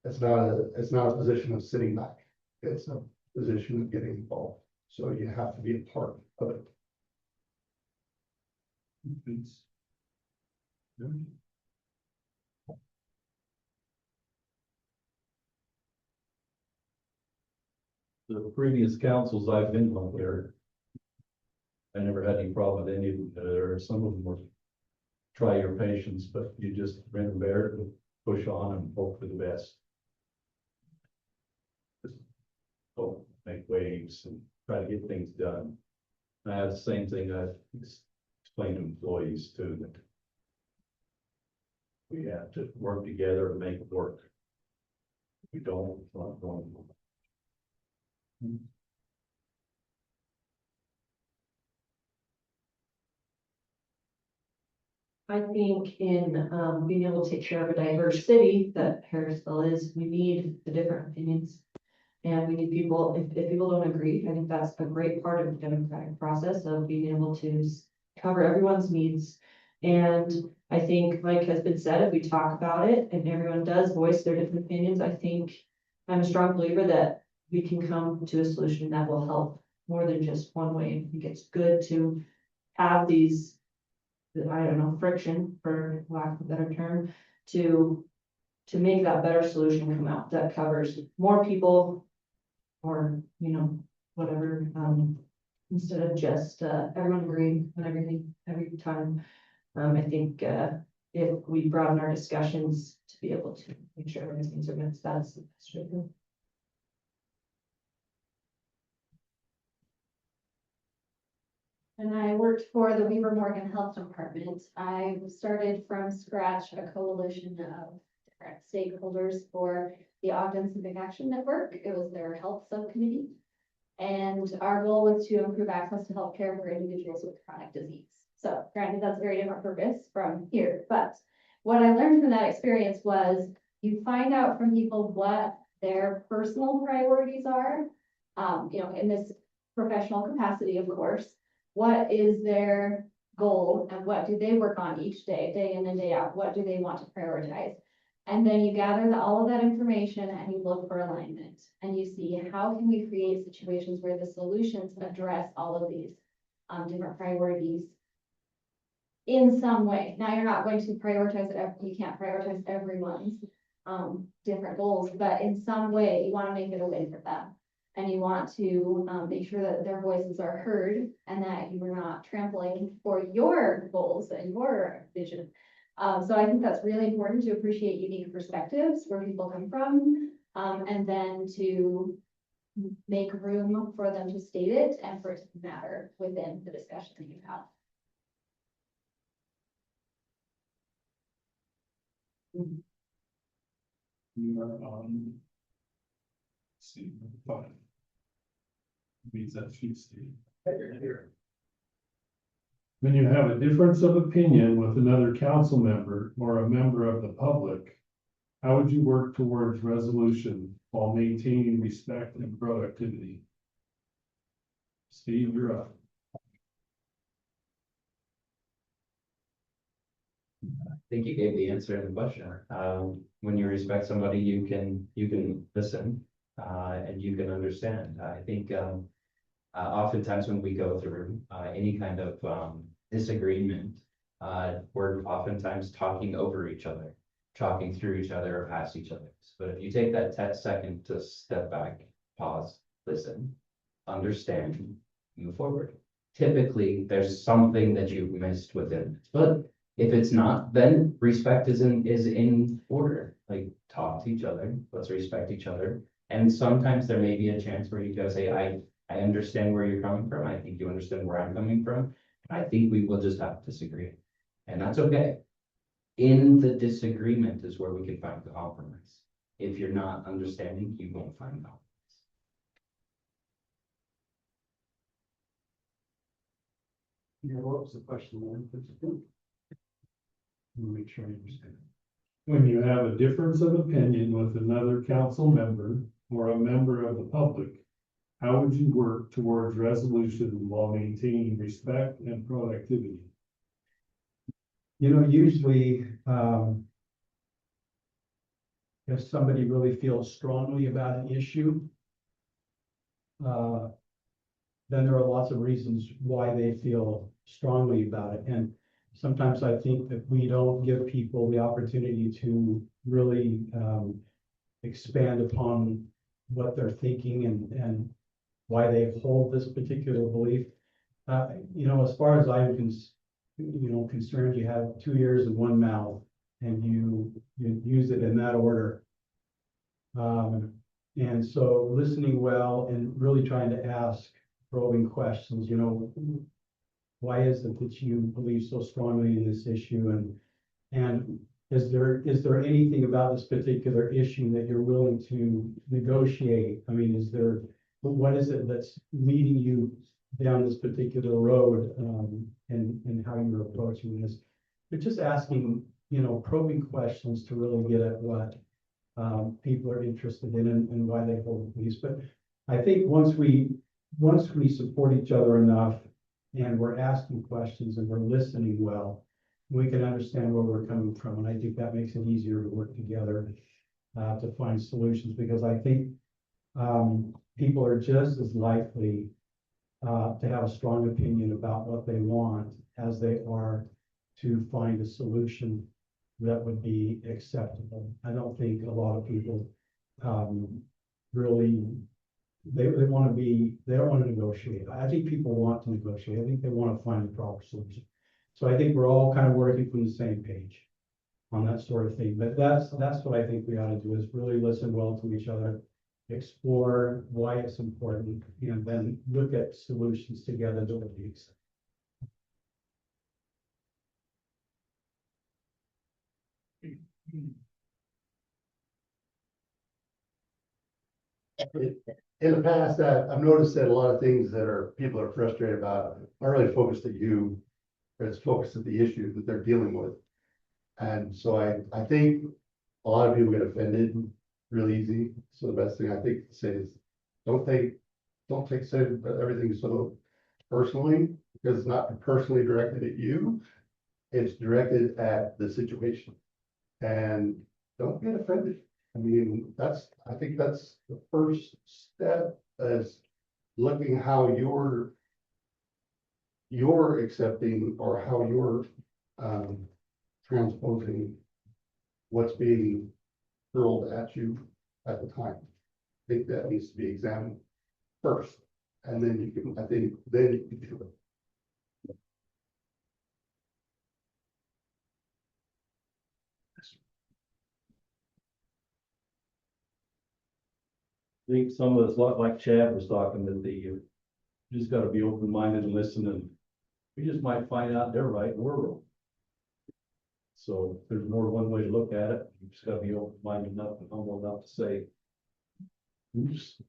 It's not a position of sitting back. It's a position of getting involved. So you have to be a part of it. The previous councils I've been on there, I never had any problem with any of them. There are some of them were try your patience, but you just grin and bear it and push on and hope for the best. Just don't make waves and try to get things done. I have the same thing I've explained to employees too, that we have to work together and make it work. We don't, it's not going. I think in being able to take care of a diverse city that Harrisville is, we need the different opinions. And we need people, if people don't agree, I think that's a great part of the democratic process of being able to cover everyone's needs. And I think, like has been said, if we talk about it and everyone does voice their different opinions, I think I'm a strong believer that we can come to a solution that will help more than just one way. I think it's good to have these, I don't know, friction, for lack of a better term, to make that better solution come out that covers more people, or, you know, whatever, instead of just, everyone agreeing on everything every time. I think, if we broaden our discussions to be able to make sure everything's against, that's the best way to go. And I worked for the Weber Morgan Health Department. I started from scratch a coalition of different stakeholders for the Ogden Civic Action Network. It was their health subcommittee. And our goal was to improve access to healthcare for individuals with chronic disease. So granted, that's a very different purpose from here, but what I learned from that experience was you find out from people what their personal priorities are, you know, in this professional capacity, of course. What is their goal and what do they work on each day, day in and day out? What do they want to prioritize? And then you gather all of that information and you look for alignment and you see how can we create situations where the solutions address all of these different priorities in some way. Now, you're not going to prioritize it, you can't prioritize everyone's different goals, but in some way you want to make it a win for them. And you want to make sure that their voices are heard and that you are not trampling for your goals and your vision. So I think that's really important to appreciate unique perspectives where people come from, and then to make room for them to state it and for it to matter within the discussion that you have. You are on. See, fine. Means that she's here. When you have a difference of opinion with another council member or a member of the public, how would you work towards resolution while maintaining respect and productivity? Steve, you're up. I think you gave the answer in the question. When you respect somebody, you can listen, and you can understand. I think, oftentimes when we go through, any kind of, disagreement, We're oftentimes talking over each other, talking through each other or past each other. But if you take that 10 second to step back, pause, listen, understand, move forward. Typically, there's something that you've missed within it, but if it's not, then respect is in order. Like, talk to each other, let's respect each other. And sometimes there may be a chance where you gotta say, I understand where you're coming from. I think you understand where I'm coming from. I think we will just have to disagree. And that's okay. In the disagreement is where we can find the compromise. If you're not understanding, you won't find compromise. Yeah, what was the question then? Make sure I understand. When you have a difference of opinion with another council member or a member of the public, how would you work towards resolution while maintaining respect and productivity? You know, usually, if somebody really feels strongly about an issue, then there are lots of reasons why they feel strongly about it. And sometimes I think that we don't give people the opportunity to really expand upon what they're thinking and why they hold this particular belief. You know, as far as I'm concerned, you have 2 ears and 1 mouth, and you use it in that order. And so listening well and really trying to ask probing questions, you know, why is it that you believe so strongly in this issue? And is there anything about this particular issue that you're willing to negotiate? I mean, what is it that's leading you down this particular road, and how you're approaching this? But just asking, you know, probing questions to really get at what people are interested in and why they hold beliefs. But I think once we support each other enough and we're asking questions and we're listening well, we can understand where we're coming from. And I think that makes it easier to work together to find solutions, because I think people are just as likely to have a strong opinion about what they want as they are to find a solution that would be acceptable. I don't think a lot of people really, they don't want to negotiate. I think people want to negotiate. I think they want to find a proper solution. So I think we're all kind of working from the same page on that sort of thing. But that's what I think we ought to do, is really listen well to each other, explore why it's important, and then look at solutions together that would be acceptable. In the past, I've noticed that a lot of things that people are frustrated about are really focused at you, or it's focused at the issue that they're dealing with. And so I think a lot of people get offended real easy. So the best thing I think to say is don't take everything so personally, because it's not personally directed at you. It's directed at the situation. And don't get offended. I mean, I think that's the first step, is looking how you're accepting, or how you're transposing what's being hurled at you at the time. I think that needs to be examined first, and then you can do it. I think some of it's like Chad was talking, that you just gotta be open-minded and listen, and we just might find out they're right and we're wrong. So there's more than one way to look at it. You just gotta be open-minded enough and humble enough to say, oops.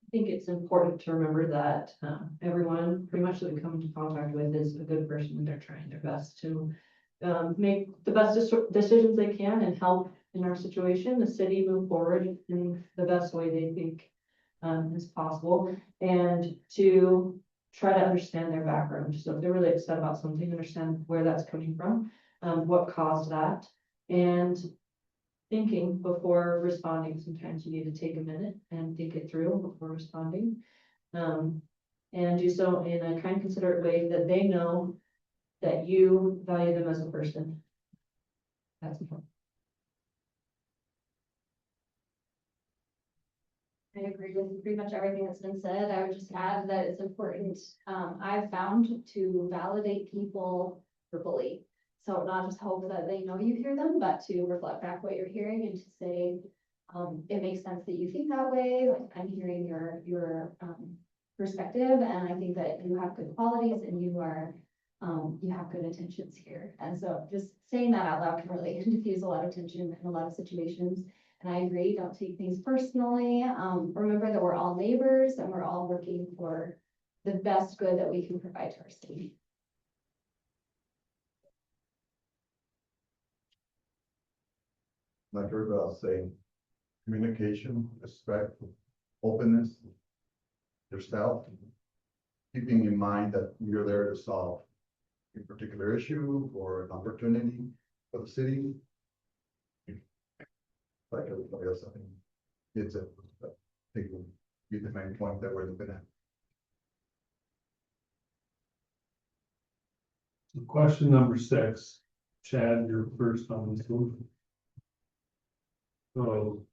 I think it's important to remember that everyone pretty much that we come into contact with is a good person, and they're trying their best to make the best decisions they can and help in our situation, the city move forward in the best way they think is possible, and to try to understand their background. So if they're really upset about something, understand where that's coming from, what caused that, and thinking before responding. Sometimes you need to take a minute and think it through before responding. And do so in a kind, considerate way that they know that you value them as a person. That's important. I agree with pretty much everything that's been said. I would just add that it's important, I've found to validate people verbally. So not just hope that they know you hear them, but to reflect back what you're hearing and to say, it makes sense that you think that way, like I'm hearing your perspective, and I think that you have good qualities and you are, you have good intentions here. And so just saying that out loud can really diffuse a lot of tension in a lot of situations. And I agree, don't take things personally. Remember that we're all neighbors and we're all working for the best good that we can provide to our city. Like everybody else saying, communication, respect, openness, yourself, keeping in mind that you're there to solve a particular issue or an opportunity for the city. Like everybody else, I think it's a, I think will be the main point that we're looking at. So question number 6, Chad, you're first on this one. So,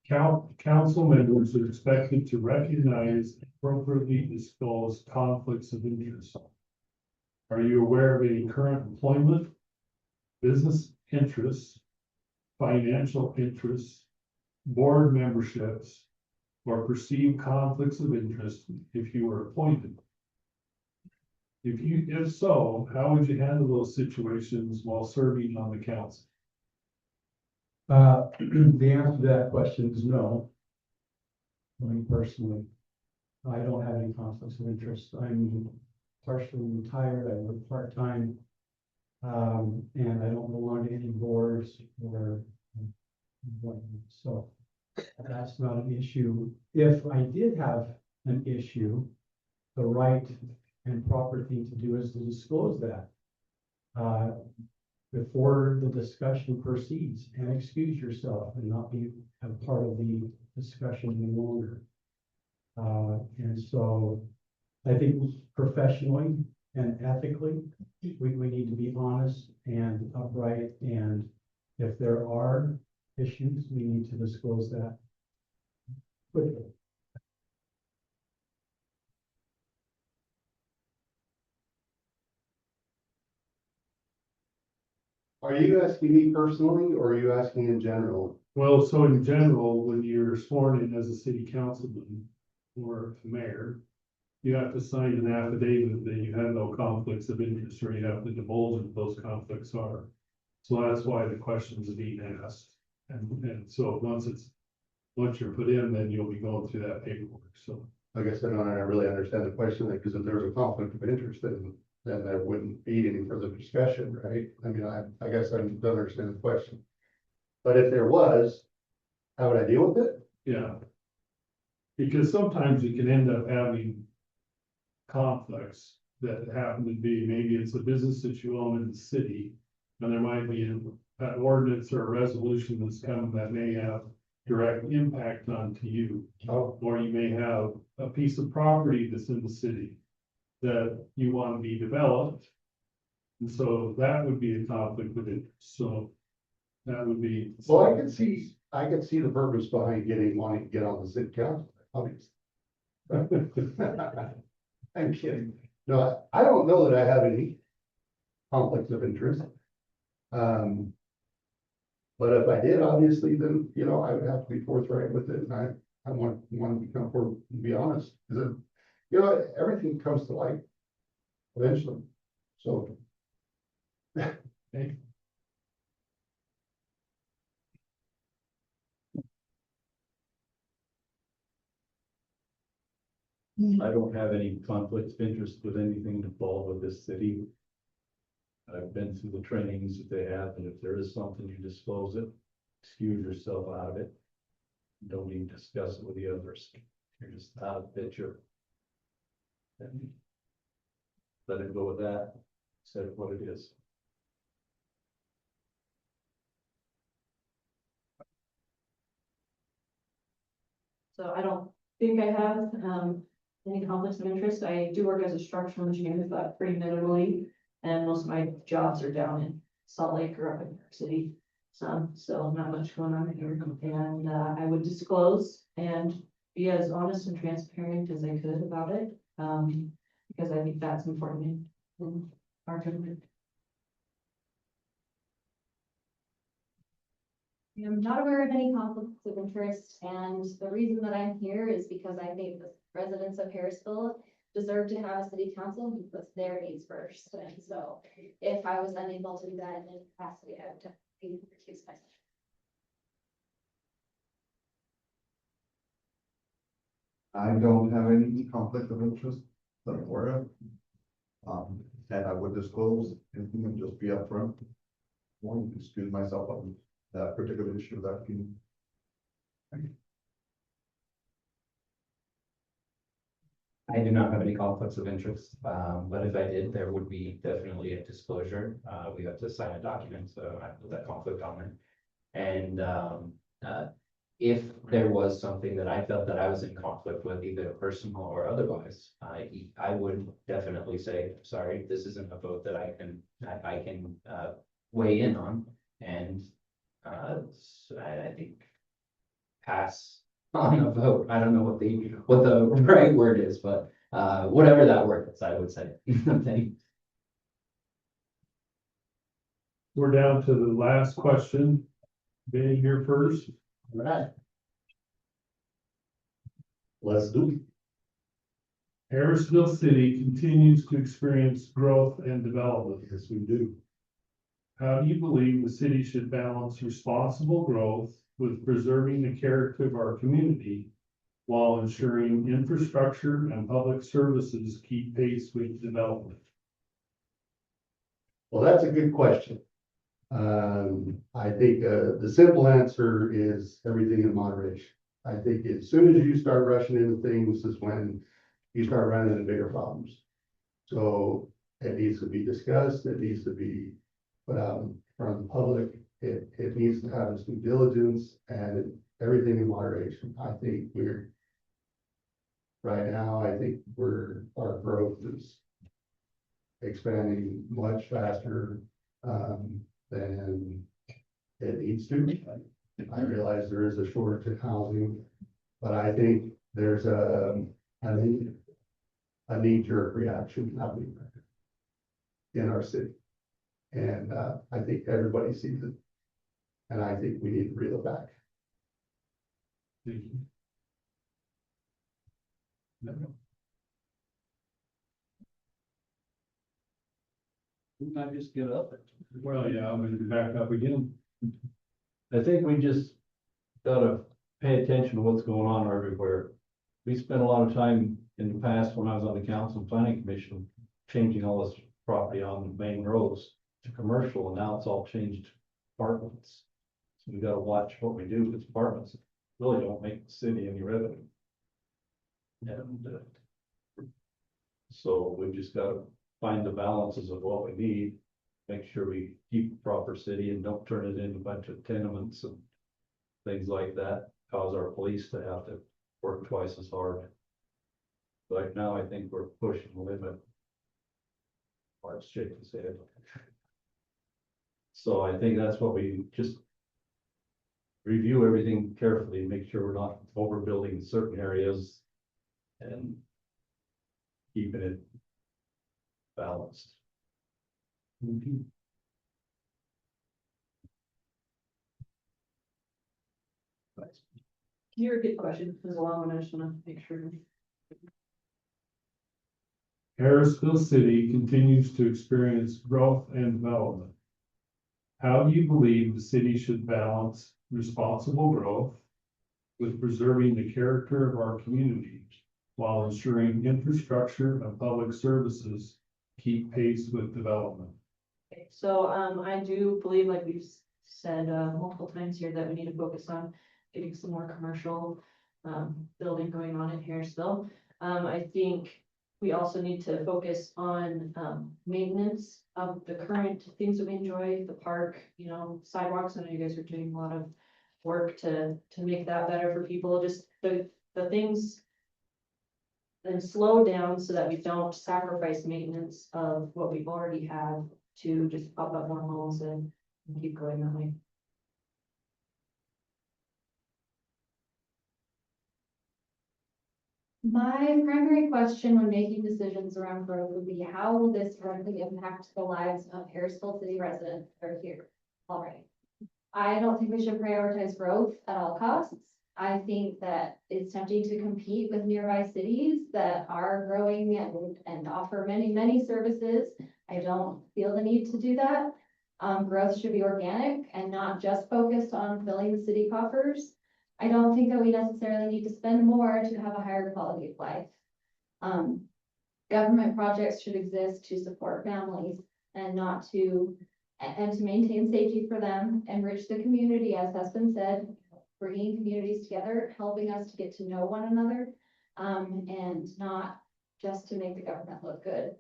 council members are expected to recognize and appropriately disclose conflicts of interest. Are you aware of any current employment, business interests, financial interests, board memberships, or perceived conflicts of interest if you were appointed? If so, how would you handle those situations while serving on the council? The answer to that question is no. I mean, personally, I don't have any conflicts of interest. I'm partially retired. I work part-time. And I don't belong to any boards or whatnot. So that's not an issue. If I did have an issue, the right and proper thing to do is to disclose that before the discussion proceeds, and excuse yourself and not be a part of the discussion any longer. And so I think professionally and ethically, we need to be honest and upright, and if there are issues, we need to disclose that quickly. Are you asking me personally, or are you asking in general? Well, so in general, when you're sworn in as a city councilman or a mayor, you have to sign an affidavit that you have no conflicts of interest, or you have to divulge what those conflicts are. So that's why the questions are being asked. And so once you're put in, then you'll be going through that paperwork, so. I guess I don't really understand the question, because if there's a conflict of interest, then there wouldn't be any further discussion, right? I mean, I guess I don't understand the question. But if there was, how would I deal with it? Yeah. Because sometimes you can end up having conflicts that happen to be, maybe it's a business that you own in the city, and there might be an ordinance or a resolution that's coming that may have direct impact onto you. Oh, Or you may have a piece of property that's in the city that you want to be developed. And so that would be a conflict with it, so that would be. well, I could see the purpose behind wanting to get on the city council, obviously. I'm kidding. No, I don't know that I have any conflicts of interest. But if I did, obviously, then, I would have to be forthright with it, and I want to become forward and be honest, because, everything comes to light eventually, so. Okay. I don't have any conflicts of interest with anything involved with this city. I've been through the trainings that they have, and if there is something, you disclose it, excuse yourself out of it. Don't even discuss it with the others. You're just out of the picture. And let it go with that, say what it is. So I don't think I have, any conflicts of interest. I do work as a structural engineer, but pretty minimally. And most of my jobs are down in Salt Lake or up in New York City. So not much going on here. And, I would disclose and be as honest and transparent as I could about it. Because I think that's important in our government. I'm not aware of any conflicts of interest, and the reason that I'm here is because I think the residents of Harrisville deserve to have a city council who puts their needs first. And so if I was unable to do that in any capacity, I would definitely recuse myself. I don't have any conflict of interest that I'm aware of. And I would disclose anything and just be upfront. Won't excuse myself on that particular issue that can. I do not have any conflicts of interest, but if I did, there would be definitely a disclosure. We have to sign a document, so I put that conflict on there. And if there was something that I felt that I was in conflict with, either personal or otherwise, I would definitely say, sorry, this isn't a vote that I can weigh in on. And so I think pass on a vote. I don't know what the right word is, but whatever that word is, I would say. Thanks. We're down to the last question. Being here first. All right. Let's do it. Harrisville City continues to experience growth and development. Yes, we do. How do you believe the city should balance responsible growth with preserving the character of our community while ensuring infrastructure and public services keep pace with development? Well, that's a good question. I think, the simple answer is everything in moderation. I think as soon as you start rushing into things is when you start running into bigger problems. So it needs to be discussed, it needs to be put out in front of the public, it needs to have its due diligence and everything in moderation. I think right now, I think our growth is expanding much faster, than it needs to. I realize there is a shortage of housing, but I think there's a knee-jerk reaction happening in our city. And I think everybody sees it. And I think we need to reel it back. Thank you. Didn't I just get up? Well, yeah, I'm gonna be back up again. I think we just gotta pay attention to what's going on everywhere. We spent a lot of time in the past when I was on the council and planning commission, changing all this property on the main roads to commercial, and now it's all changed to apartments. So we gotta watch what we do with apartments. Really don't make the city any revenue. And so we just gotta find the balances of what we need, make sure we keep a proper city and don't turn it into a bunch of tenements and things like that, cause our police to have to work twice as hard. Right now, I think we're pushing the limit. Mark's shaking his head. So I think that's what we just review everything carefully, make sure we're not overbuilding certain areas and keeping it balanced. Can you repeat the question? It was a long one. I just want to make sure. Harrisville City continues to experience growth and development. How do you believe the city should balance responsible growth with preserving the character of our community while ensuring infrastructure and public services keep pace with development? Okay, so I do believe, like we've said multiple times here, that we need to focus on getting some more commercial building going on in Harrisville. I think we also need to focus on maintenance of the current things that we enjoy, the park, you know, sidewalks. I know you guys are doing a lot of work to make that better for people. Just the the things and slow down so that we don't sacrifice maintenance of what we've already had to just pop up more homes and keep going that way. My primary question when making decisions around growth would be, how will this directly impact the lives of Harrisville city residents that are here already? I don't think we should prioritize growth at all costs. I think that it's tempting to compete with nearby cities that are growing and offer many, many services. I don't feel the need to do that. Growth should be organic and not just focused on filling the city coffers. I don't think that we necessarily need to spend more to have a higher quality of life. Government projects should exist to support families and not to, and to maintain safety for them, enrich the community, as has been said, bringing communities together, helping us to get to know one another, and not just to make the government look good.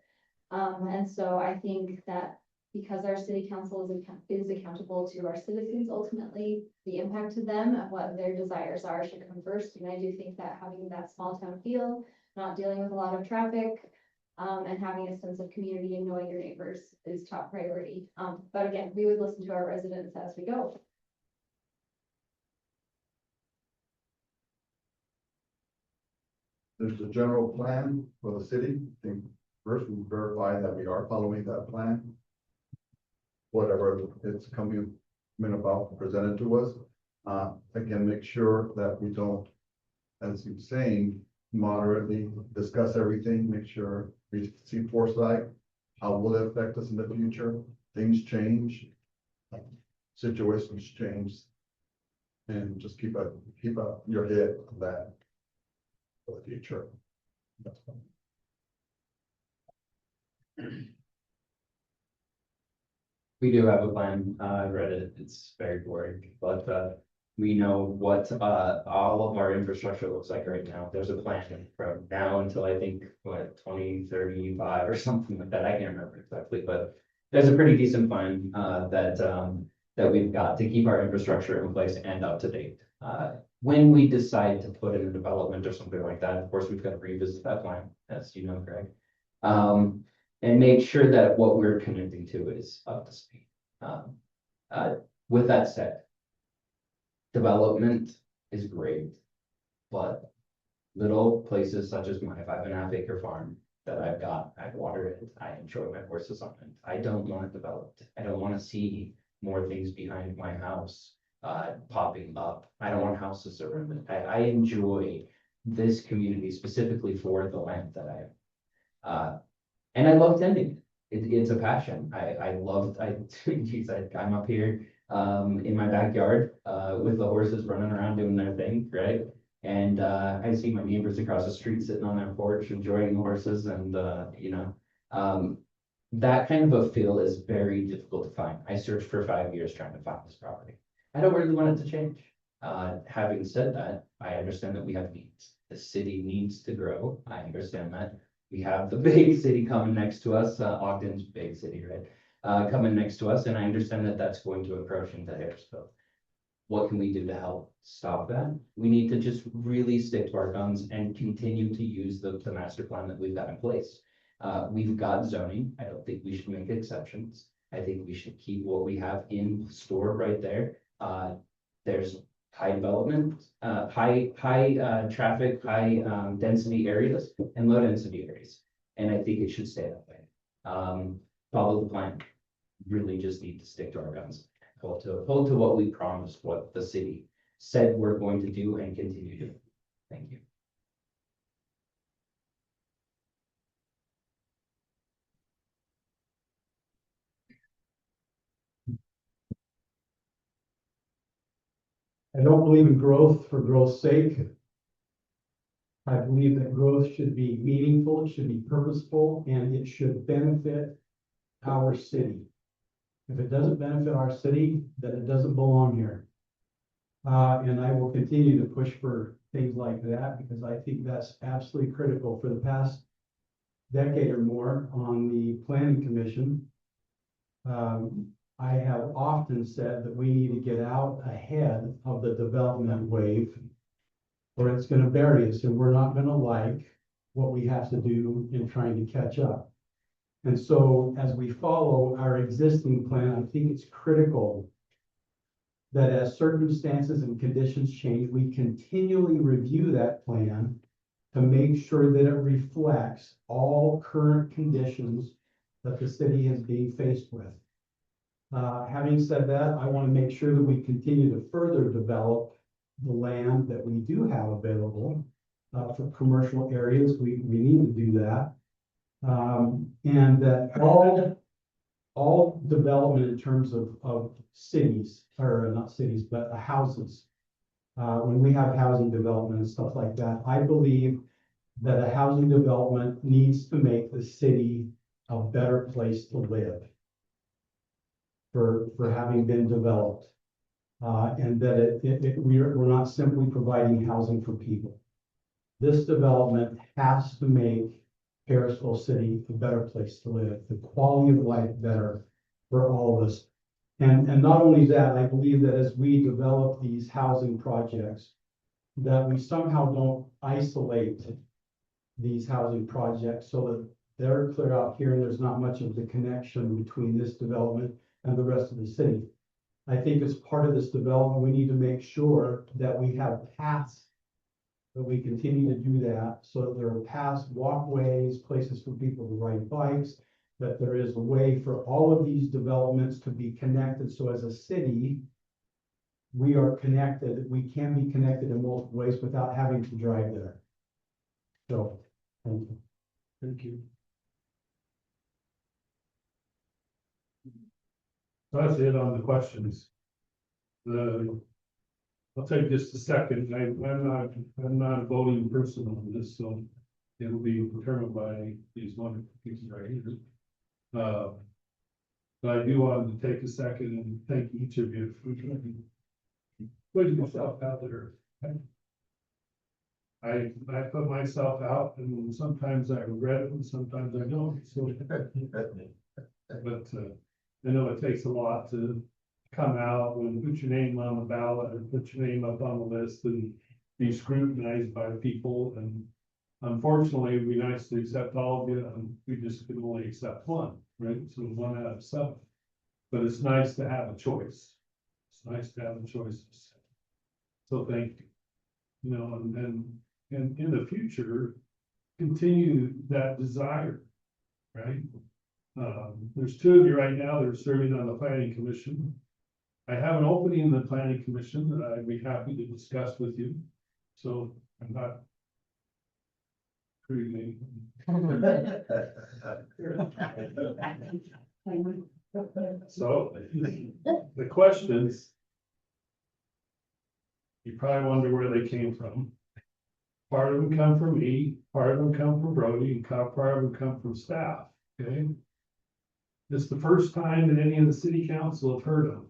And so I think that because our city council is accountable to our citizens, ultimately, the impact to them and what their desires are should come first. And I do think that having that small town feel, not dealing with a lot of traffic, and having a sense of community and knowing your neighbors is top priority. But again, we would listen to our residents as we go. There's a general plan for the city. I think first we verify that we are following that plan. Whatever it's coming about presented to us. Again, make sure that we don't, as you're saying, moderately discuss everything, make sure we see foresight. How will it affect us in the future? Things change, situations change. And just keep your head on that for the future. That's fine. We do have a plan. I've read it. It's very boring, but we know what all of our infrastructure looks like right now. There's a plan from now until I think what 2035 or something like that. I can't remember exactly, but there's a pretty decent plan that we've got to keep our infrastructure in place and up to date. When we decide to put in a development or something like that, of course, we've got to revisit that plan, as you know, Greg. And make sure that what we're connecting to is up to speed. With that said, development is great, but little places such as my 5.5 acre farm that I've got, I water it, I enjoy my horses on it. I don't want it developed. I don't want to see more things behind my house popping up. I don't want houses around it. I enjoy this community specifically for the land that I have. And I love tending it. It's a passion. I'm up here in my backyard with the horses running around doing their thing, right? And I see my neighbors across the street sitting on their porch enjoying the horses, and that kind of a feel is very difficult to find. I searched for 5 years trying to find this property. I don't really want it to change. Having said that, I understand that we have needs. The city needs to grow. I understand that. We have the big city coming next to us, Ogden's big city, right? Coming next to us, and I understand that that's going to approach into Harrisville. What can we do to help stop that? We need to just really stick to our guns and continue to use the master plan that we've got in place. We've got zoning. I don't think we should make exceptions. I think we should keep what we have in store right there. There's high development, high traffic, high density areas and low density areas. And I think it should stay that way. Follow the plan. Really just need to stick to our guns. Hold to what we promised, what the city said we're going to do and continue doing. Thank you. I don't believe in growth for growth's sake. I believe that growth should be meaningful, it should be purposeful, and it should benefit our city. If it doesn't benefit our city, then it doesn't belong here. And I will continue to push for things like that because I think that's absolutely critical. For the past decade or more on the planning commission, I have often said that we need to get out ahead of the development wave or it's gonna bury us, and we're not gonna like what we have to do in trying to catch up. And so as we follow our existing plan, I think it's critical that as circumstances and conditions change, we continually review that plan to make sure that it reflects all current conditions that the city is being faced with. Having said that, I want to make sure that we continue to further develop the land that we do have available for commercial areas. We need to do that. And that all development in terms of cities, or not cities, but houses. When we have housing development and stuff like that, I believe that a housing development needs to make the city a better place to live for having been developed. And that we're not simply providing housing for people. This development has to make Harrisville City a better place to live, the quality of life better for all of us. And not only that, I believe that as we develop these housing projects, that we somehow don't isolate these housing projects so that they're clear out here and there's not much of the connection between this development and the rest of the city. I think as part of this development, we need to make sure that we have paths, that we continue to do that, so that there are paths, walkways, places for people to ride bikes, that there is a way for all of these developments to be connected. So as a city, we are connected, we can be connected in multiple ways without having to drive there. So, thank you. Thank you. That's it on the questions. I'll take just a second. I'm not a voting person on this, so it'll be determined by these wonderful people right here. But I do want to take a second and thank each of you for putting yourself out there. I put myself out, and sometimes I regret it and sometimes I don't, so. But I know it takes a lot to come out and put your name on the ballot or put your name up on the list and be scrutinized by people. And unfortunately, it'd be nice to accept all of you, and we just can only accept one, right? So 1 out of 7. But it's nice to have a choice. It's nice to have a choice. So thank you. You know, and in the future, continue that desire, right? There's 2 of you right now that are serving on the planning commission. I have an opening in the planning commission that I'd be happy to discuss with you. So I'm not. So the questions, you probably wonder where they came from. Part of them come from me, part of them come from Brody, and part of them come from staff, okay? This is the first time that any of the city council have heard of.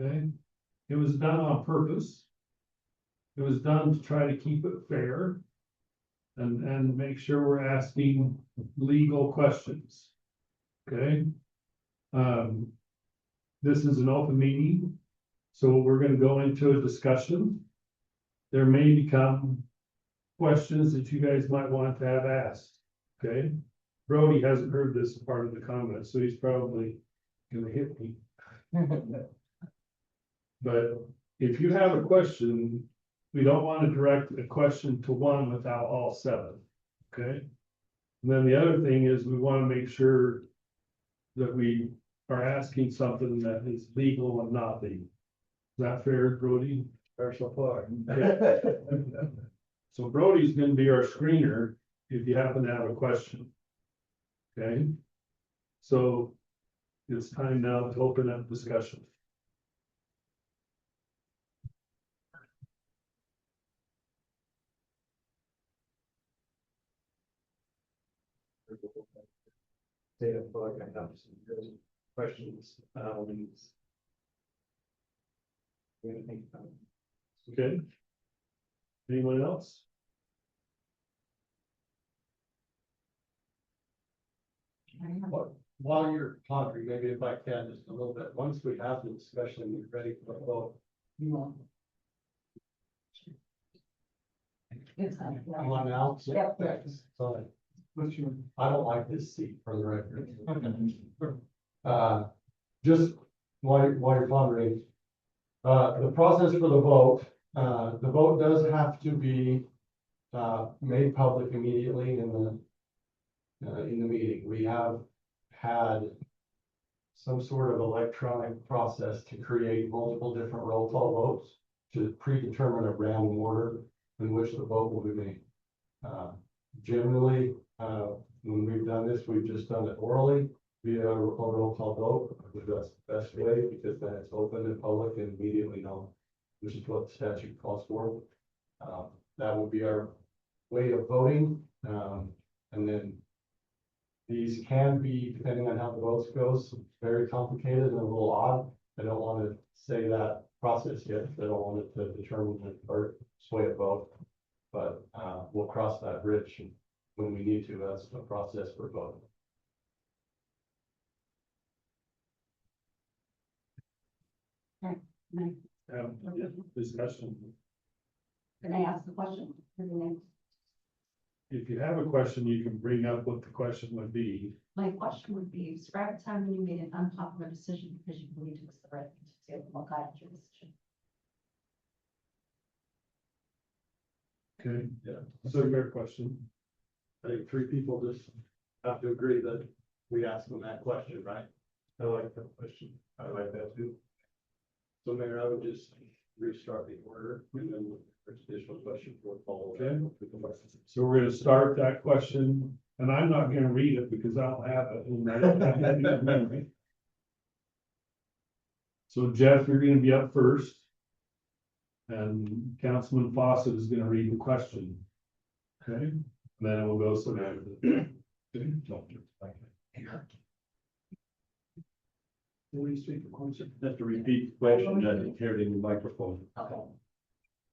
Okay, it was done on purpose. It was done to try to keep it fair and make sure we're asking legal questions. Okay. This is an open meeting, so we're going to go into a discussion. There may become questions that you guys might want to have asked. Okay. Brody hasn't heard this part of the comment, so he's probably going to hit me. But if you have a question, we don't want to direct a question to one without all 7, okay? And then the other thing is we want to make sure that we are asking something that is legal and not legal. Is that fair, Brody? Fair so far. Okay. So Brody's going to be our screener if you happen to have a question. Okay? So it's time now to open up discussion. Data book, I have some good questions. Okay. Anyone else? While you're pondering, maybe if I can, just a little bit, once we have the discussion, we're ready for a vote. I'm on now. Yep. Sorry. I don't like this seat for the record. Just while you're pondering, the process for the vote does have to be made public immediately in the meeting. We have had some sort of electronic process to create multiple different roll call votes to predetermine a random order in which the vote will be made. Generally, when we've done this, we've just done it orally via a roll call vote. I believe that's the best way because then it's open and public and immediately known, which is what the statute calls for. That would be our way of voting. And then these can be, depending on how the votes goes, very complicated and a little odd. I don't want to say that process yet. I don't want it to determine or sway a vote. But we'll cross that bridge when we need to. That's the process for voting. Discussion. Can I ask the question? If you have a question, you can bring up what the question would be. My question would be, describe a time when you made an unpopular decision because you believed it was the right thing to do, what guided your decision? Okay, yeah, so your question. I think three people just have to agree that we ask them that question, right? I like that question. I like that too. So Mayor, I would just restart the order and then there's additional questions will follow. Okay. So we're gonna start that question, and I'm not gonna read it because I'll have it in my memory. So Jeff, you're gonna be up first. And Councilman Fawcett is gonna read the question. Okay, and then we'll go so now. Have to repeat the question, I didn't hear it in the microphone. Okay.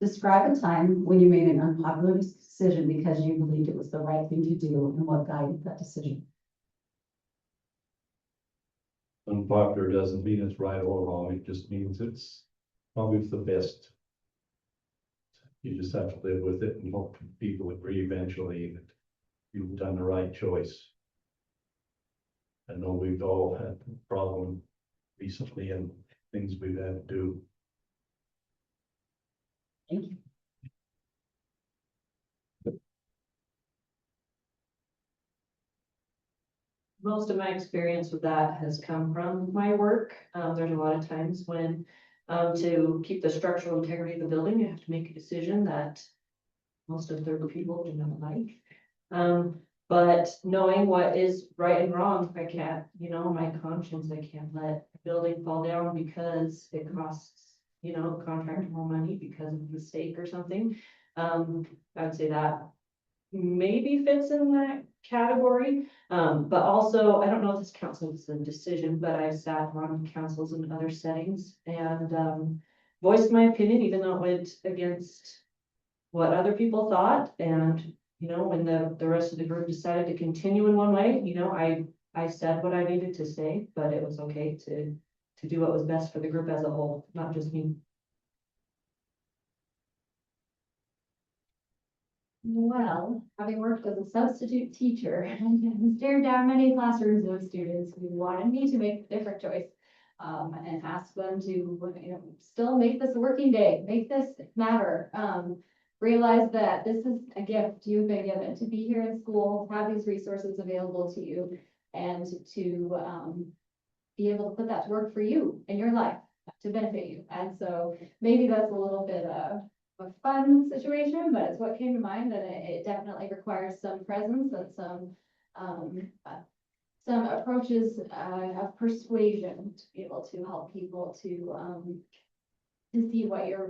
Describe a time when you made an unpopular decision because you believed it was the right thing to do and what guided that decision. Unpopular doesn't mean it's right or wrong, it just means it's probably the best. You just have to live with it and hope people agree eventually that you've done the right choice. I know we've all had a problem recently and things we've had to do. Thank you. Most of my experience with that has come from my work. There's a lot of times when, to keep the structural integrity of the building, you have to make a decision that most of the people do not like. But knowing what is right and wrong, I can't, my conscience, I can't let a building fall down because it costs, contractor more money because of a mistake or something. I would say that maybe fits in that category. But also, I don't know if this counts as a decision, but I've sat on councils in other settings and voiced my opinion, even though it went against what other people thought. And, when the rest of the group decided to continue in one way, I said what I needed to say, but it was okay to do what was best for the group as a whole, not just me. Well, having worked as a substitute teacher and stared down many classrooms of students who wanted me to make a different choice. And ask them to, still make this a working day, make this matter. Realize that this is a gift you've been given to be here in school, have these resources available to you, and to be able to put that to work for you in your life to benefit you. And so maybe that's a little bit of a fun situation, but it's what came to mind, and it definitely requires some presence and some approaches of persuasion to be able to help people to see what your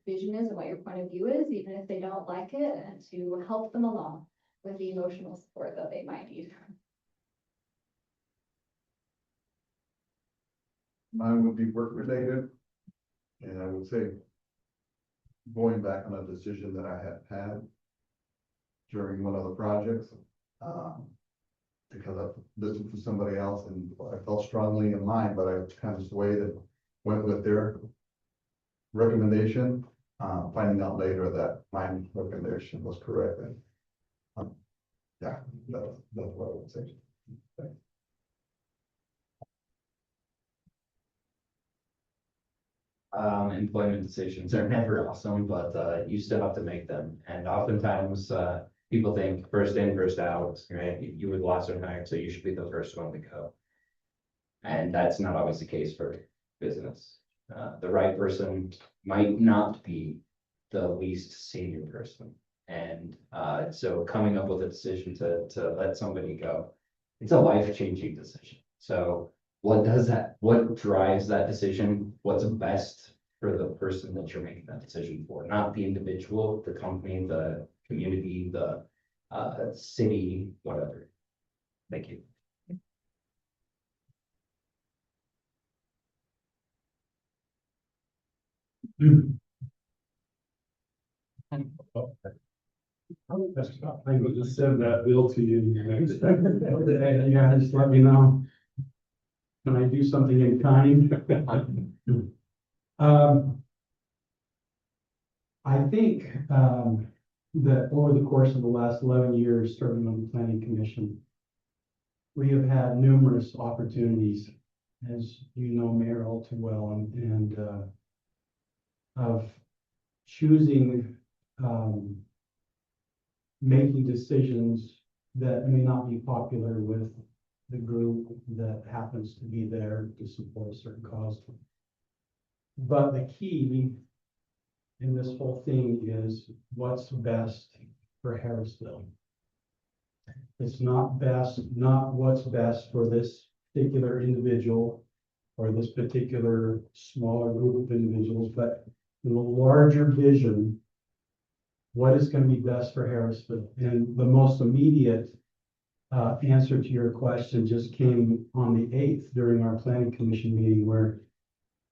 vision is and what your point of view is, even if they don't like it, and to help them along with the emotional support that they might need. Mine would be work related. And I would say, going back on a decision that I had during one of the projects, because I've listened to somebody else and I felt strongly in mine, but I kind of swayed and went with their recommendation. finding out later that my recommendation was correct. And, yeah, that's what I would say. Employment decisions are never awesome, but you still have to make them. And oftentimes, people think first in, first out, right? You were the last one hired, so you should be the first one to go. And that's not always the case for business. The right person might not be the least senior person. And so coming up with a decision to let somebody go, it's a life-changing decision. So what drives that decision? What's best for the person that you're making that decision for? Not the individual, the company, the community, the city, whatever. Thank you. I will just send that bill to you next. Yeah, just let me know. Can I do something in kind? I think, that over the course of the last 11 years serving on the planning commission, we have had numerous opportunities, as you know, Mayor, all too well, and of choosing, making decisions that may not be popular with the group that happens to be there to support a certain cause. But the key in this whole thing is what's best for Harrisville. It's not what's best for this particular individual or this particular smaller group of individuals, but in the larger vision, what is going to be best for Harrisville? And the most immediate answer to your question just came on the 8th during our planning commission meeting, where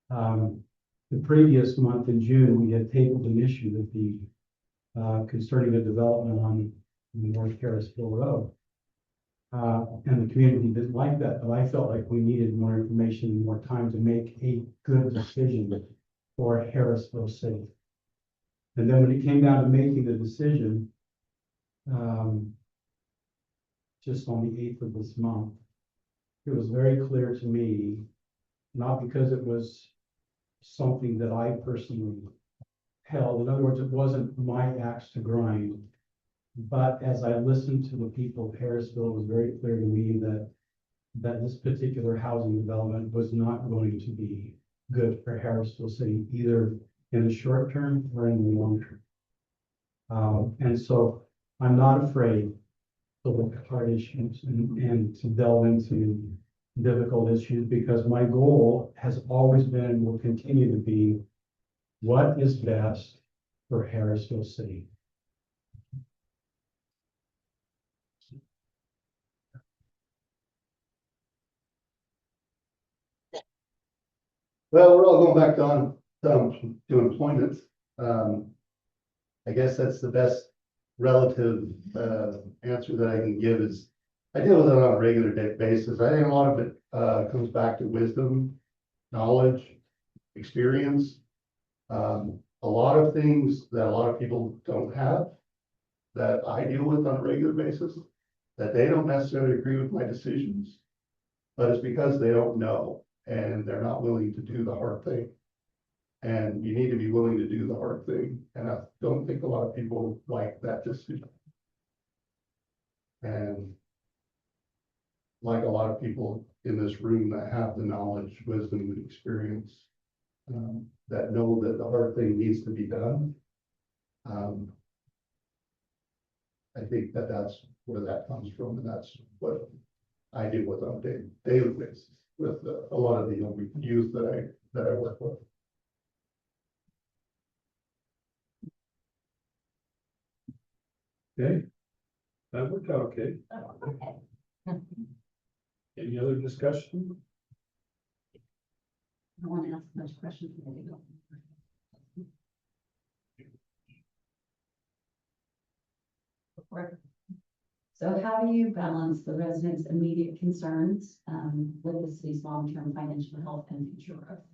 the previous month in June, we had tabled an issue that the concerning a development on North Harrisville Road. And the community didn't like that, but I felt like we needed more information and more time to make a good decision for Harrisville City. And then when it came down to making the decision, just on the 8th of this month, it was very clear to me, not because it was something that I personally held. In other words, it wasn't my axe to grind. But as I listened to the people of Harrisville, it was very clear to me that this particular housing development was not going to be good for Harrisville City, either in the short term or in the long term. And so I'm not afraid to look at hard issues and to delve into difficult issues, because my goal has always been and will continue to be what is best for Harrisville City. Well, we're all going back to employment. I guess that's the best relative answer that I can give is I deal with it on a regular basis. I think a lot of it comes back to wisdom, knowledge, experience. A lot of things that a lot of people don't have that I deal with on a regular basis, that they don't necessarily agree with my decisions, but it's because they don't know and they're not willing to do the hard thing. And you need to be willing to do the hard thing. And I don't think a lot of people like that decision. And like a lot of people in this room that have the knowledge, wisdom, and experience, that know that the hard thing needs to be done. I think that that's where that comes from, and that's what I do with on a daily basis with a lot of the young youth that I work with. Okay, that worked out okay. Any other discussion? I want to ask much questions. So how do you balance the residents' immediate concerns with the city's long-term financial health and future growth?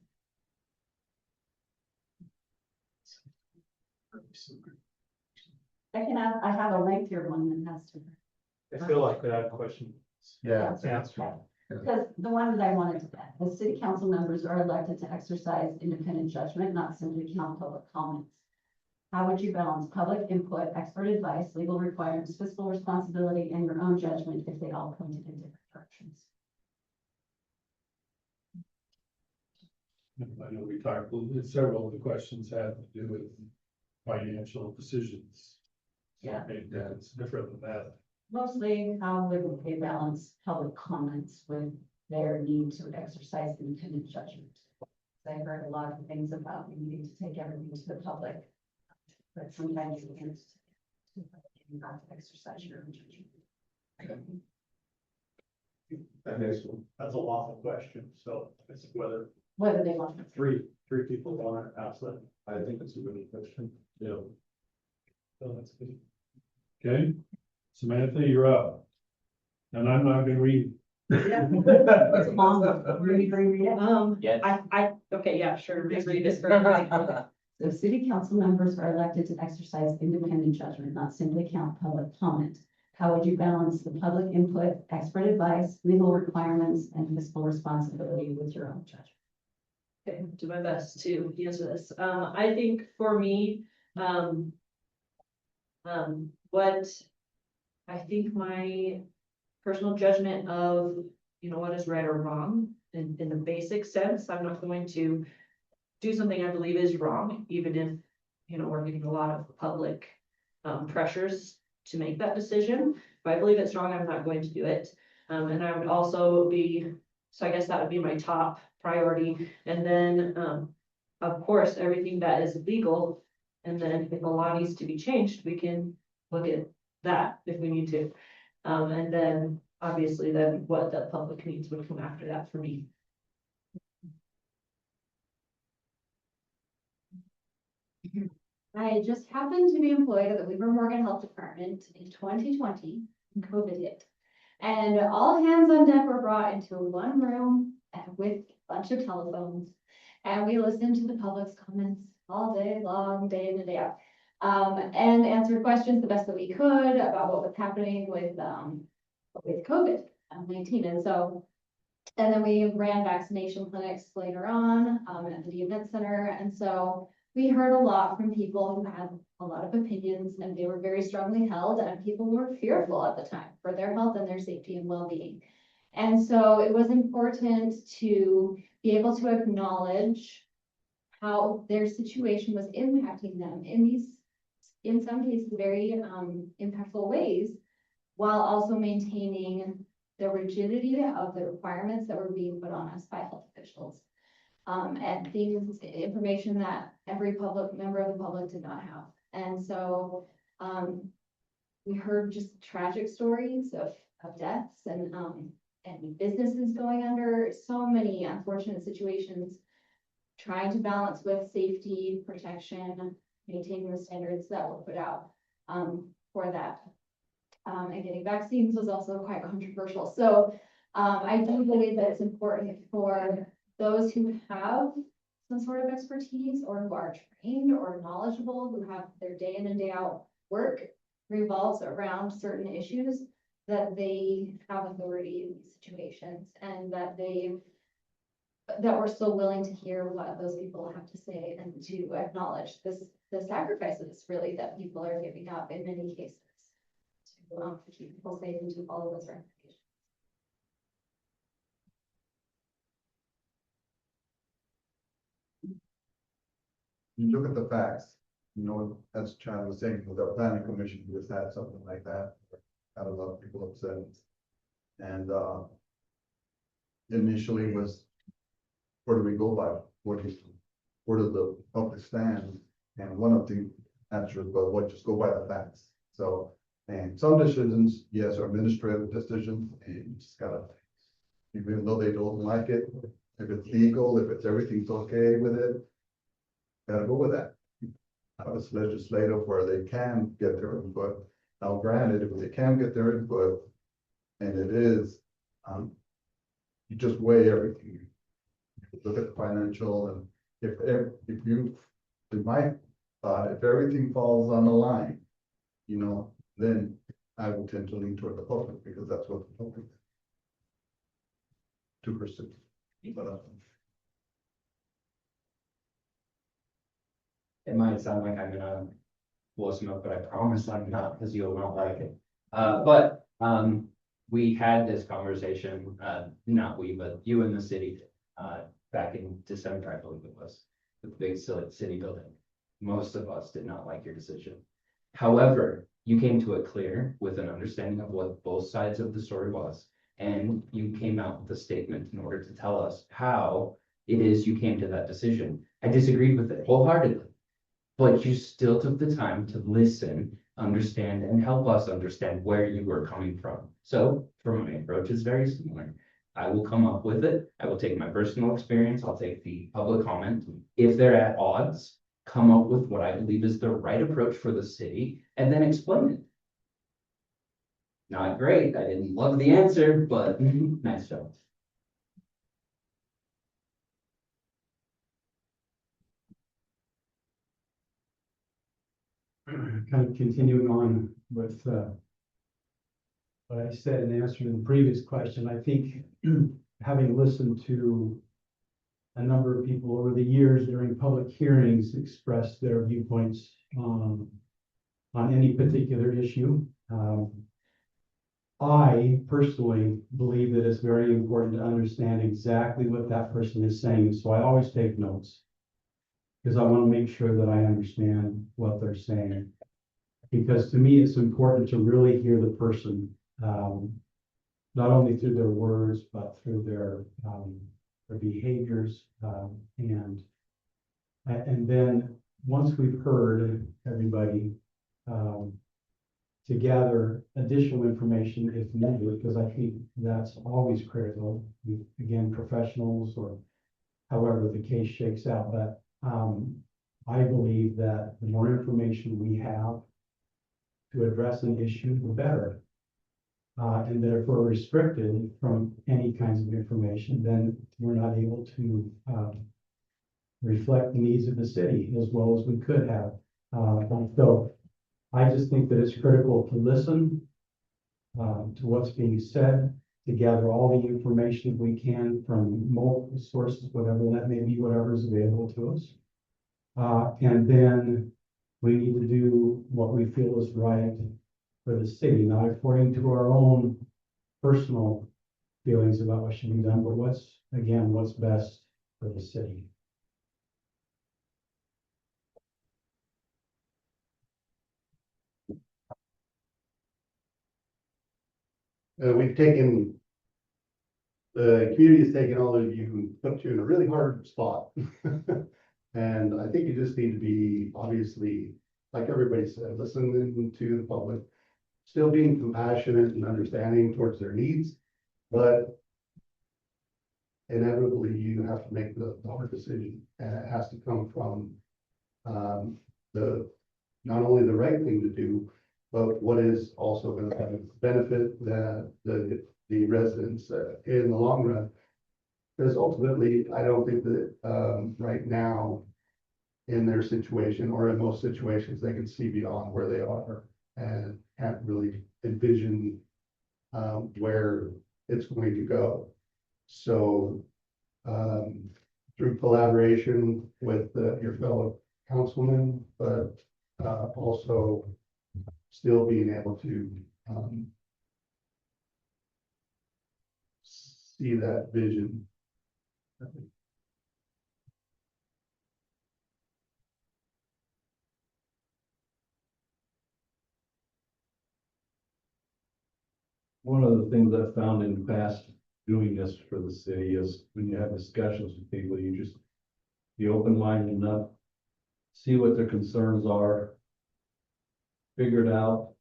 I have a lengthier one that has to. I feel like that question. Yeah. Because the one that I wanted to get, the city council members are elected to exercise independent judgment, not simply count public comments. How would you balance public input, expert advice, legal requirements, fiscal responsibility, and your own judgment if they all pointed in different directions? I know we talked, several of the questions had to do with financial decisions. Yeah. And it's different than that. Mostly, how would they balance public comments with their need to exercise independent judgment? I heard a lot of things about needing to take everything to the public, but sometimes you can't. You have to exercise your own judgment. That's a lawful question, so it's whether Whether they want. three people want to ask that. I think it's a good question. Yeah. So that's good. Okay, Samantha, you're up. And I'm not gonna read. It's long, read it. Yes. Okay, yeah, sure, just read this for everybody. So city council members are elected to exercise independent judgment, not simply count public comment. How would you balance the public input, expert advice, legal requirements, and fiscal responsibility with your own judgment? Okay, do my best to answer this. I think for me, what I think my personal judgment of, what is right or wrong in the basic sense, I'm not going to do something I believe is wrong, even if, we're getting a lot of public pressures to make that decision. If I believe it's wrong, I'm not going to do it. And I would also so I guess that would be my top priority. And then, of course, everything that is legal. And then if a law needs to be changed, we can look at that if we need to. And then obviously then what the public needs would come after that for me. I just happened to be employed at the Weber Health Department in 2020, and COVID hit. And all hands on deck were brought into one room with a bunch of telephones. And we listened to the public's comments all day long, day in and day out. And answered questions the best that we could about what was happening with COVID-19. And then we ran vaccination clinics later on, at the event center. And so we heard a lot from people who had a lot of opinions, and they were very strongly held, and people were fearful at the time for their health and their safety and well-being. And so it was important to be able to acknowledge how their situation was impacting them in some cases, very impactful ways, while also maintaining the rigidity of the requirements that were being put on us by health officials. And information that every member of the public did not have. And so we heard just tragic stories of deaths and businesses going under, so many unfortunate situations, trying to balance with safety, protection, maintaining the standards that were put out for that. And getting vaccines was also quite controversial. So I do believe that it's important for those who have some sort of expertise or who are trained or knowledgeable, who have their day in and day out work revolves around certain issues, that they have authority in these situations, and that we're still willing to hear what those people have to say and to acknowledge the sacrifices really that people are giving up in many cases to keep people safe and to follow those recommendations. You look at the facts, as Chad was saying, with our planning commission, we just had something like that. Had a lot of people upset. And initially was, where do we go by? Where does the public stand? And one of the answers was, just go by the facts. So, and some decisions, yes, are administrative decisions, and you just gotta, even though they don't like it, if it's legal, if everything's okay with it, gotta go with that. Now it's legislative where they can get their input. Now granted, if they can get their input, and it is, you just weigh everything. Look at the financial, and if you, in my If everything falls on the line, you know, then I would tend to lean toward the public, because that's what the public to pursue. But, It might sound like I'm gonna blow smoke, but I promise I'm not, because you'll not like it. We had this conversation, not we, but you and the city, back in December, I believe it was, the big city building. Most of us did not like your decision. However, you came to it clear with an understanding of what both sides of the story was. And you came out with a statement in order to tell us how it is you came to that decision. I disagreed with it wholeheartedly. But you still took the time to listen, understand, and help us understand where you were coming from. So for my approach is very similar. I will come up with it. I will take my personal experience. I'll take the public comment. If they're at odds, come up with what I believe is the right approach for the city and then explain it. Not great. I didn't love the answer, but nice job. Kind of continuing on with what I said in answer to the previous question, I think having listened to a number of people over the years during public hearings express their viewpoints on any particular issue. I personally believe that it's very important to understand exactly what that person is saying, so I always take notes, because I want to make sure that I understand what they're saying. Because to me, it's important to really hear the person, not only through their words, but through their behaviors. And then once we've heard everybody, to gather additional information if needed, because I think that's always critical. Again, professionals or however the case shakes out, but I believe that the more information we have to address an issue, the better. And that if we're restricted from any kinds of information, then we're not able to reflect the needs of the city as well as we could have. So I just think that it's critical to listen to what's being said, to gather all the information we can from multiple sources, whatever that may be, whatever is available to us. And then we need to do what we feel is right for the city, not according to our own personal feelings about what should be done, but what's best for the city. We've taken, the community has taken all of you and put you in a really hard spot. And I think you just need to be, obviously, like everybody said, listening to the public, still being compassionate and understanding towards their needs, but inevitably you have to make the hard decision, and it has to come from not only the right thing to do, but what is also going to benefit the residents in the long run. Because ultimately, I don't think that right now in their situation, or in most situations, they can see beyond where they are and can't really envision where it's going to go. So through collaboration with your fellow councilmen, but also still being able to see that vision. One of the things I've found in the past doing this for the city is when you have discussions with people, you just be open-minded enough, see what their concerns are, figure it out,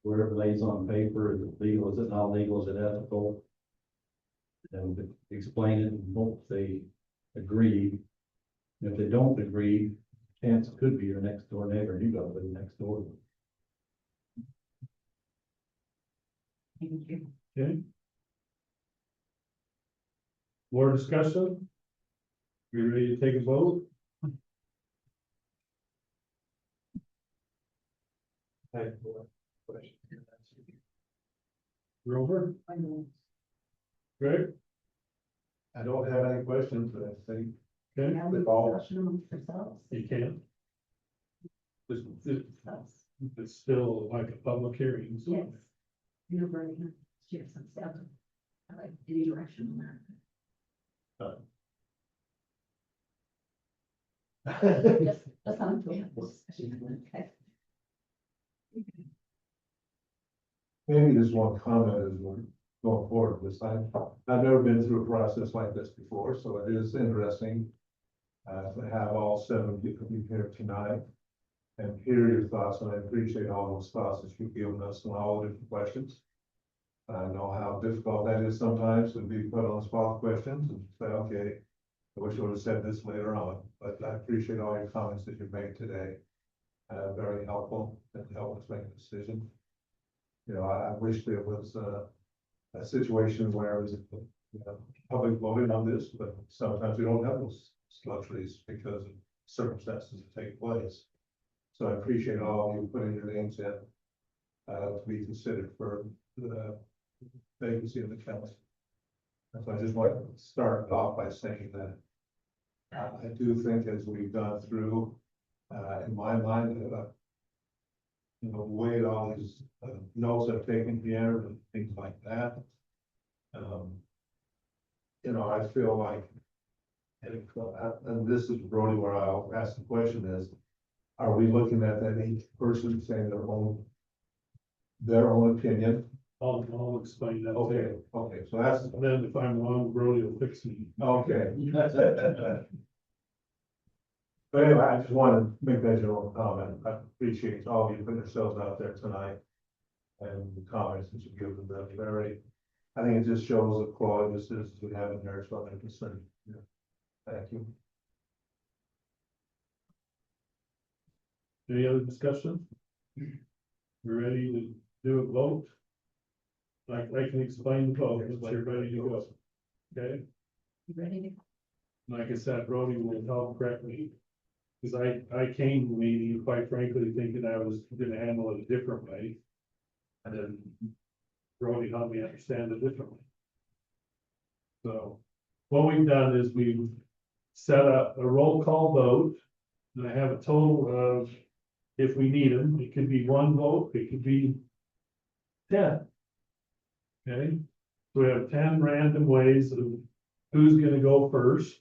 wherever it lays on paper. Is it legal? Is it not legal? Is it ethical? And explain it and hope they agree. And if they don't agree, chance could be your next door neighbor. You got to live next door. Thank you. Okay. More discussion? We ready to take a vote? Grover? Greg? I don't have any questions, but I think Okay, with all, you can. It's still like a public hearing. so- Yes. You're very, she has some stuff. I like any direction on that. That's not. Okay. maybe just one comment as we're going forward this time. I've never been through a process like this before, so it is interesting. To have all 7 people here tonight and hear your thoughts, and I appreciate all those thoughts that you've given us and all the different questions. I know how difficult that is sometimes to be put on the spot questions and say, okay, I wish I would have said this later on, but I appreciate all your comments that you've made today. Very helpful and help us make a decision. You know, I wish there was a situation where it was, you know, public voting on this, but sometimes we don't have those luxuries because of circumstances that take place. So I appreciate all you putting your names in to be considered for the vacancy in the council. So I just want to start off by saying that I do think as we've gone through, in my mind, you know, weighed all these notes I've taken here and things like that. You know, I feel like, and this is really where I'll ask the question is, are we looking at that each person saying their own opinion? I'll explain that. Okay, so that's, And then if I'm wrong, Brody will fix me. okay. But anyway, I just wanted to make that general comment. I appreciate all of you putting yourselves out there tonight. And the comments that you've given them, very, I think it just shows the quality of the citizens we have in there as well. I'm concerned. Yeah. Thank you. Any other discussion? We're ready to do a vote? I can explain the vote, once you're ready to go. Okay, You ready to? like I said, Brody will help correct me. Cause I came to the meeting, quite frankly, thinking I was gonna handle it a different way. And then Brody helped me understand it differently. So what we've done is we've set up a roll call vote. And I have a total of, if we need them, it could be 1 vote, it could be 10. Okay, so we have 10 random ways of who's gonna go first.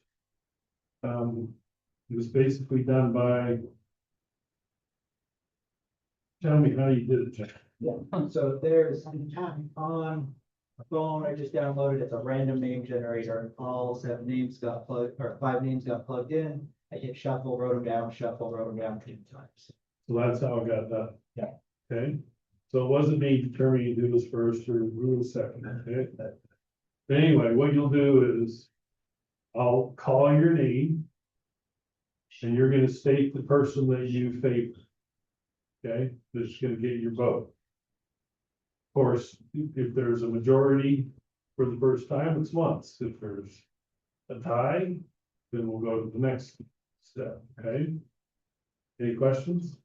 It was basically done by. Tell me how you did it, Jack. Yeah, so there's on a phone, I just downloaded, it's a random name generator, all 7 names got plugged, or 5 names got plugged in. I hit shuffle, wrote them down, 10 times. So that's how it got done. Yeah. Okay, so it wasn't me determining who was first or who was second, okay? But anyway, what you'll do is, I'll call your name. And you're gonna state the person that you favor. Okay, that's gonna get your vote. Of course, if there's a majority for the first time, it's once. If there's a tie, then we'll go to the next step, okay? Any questions?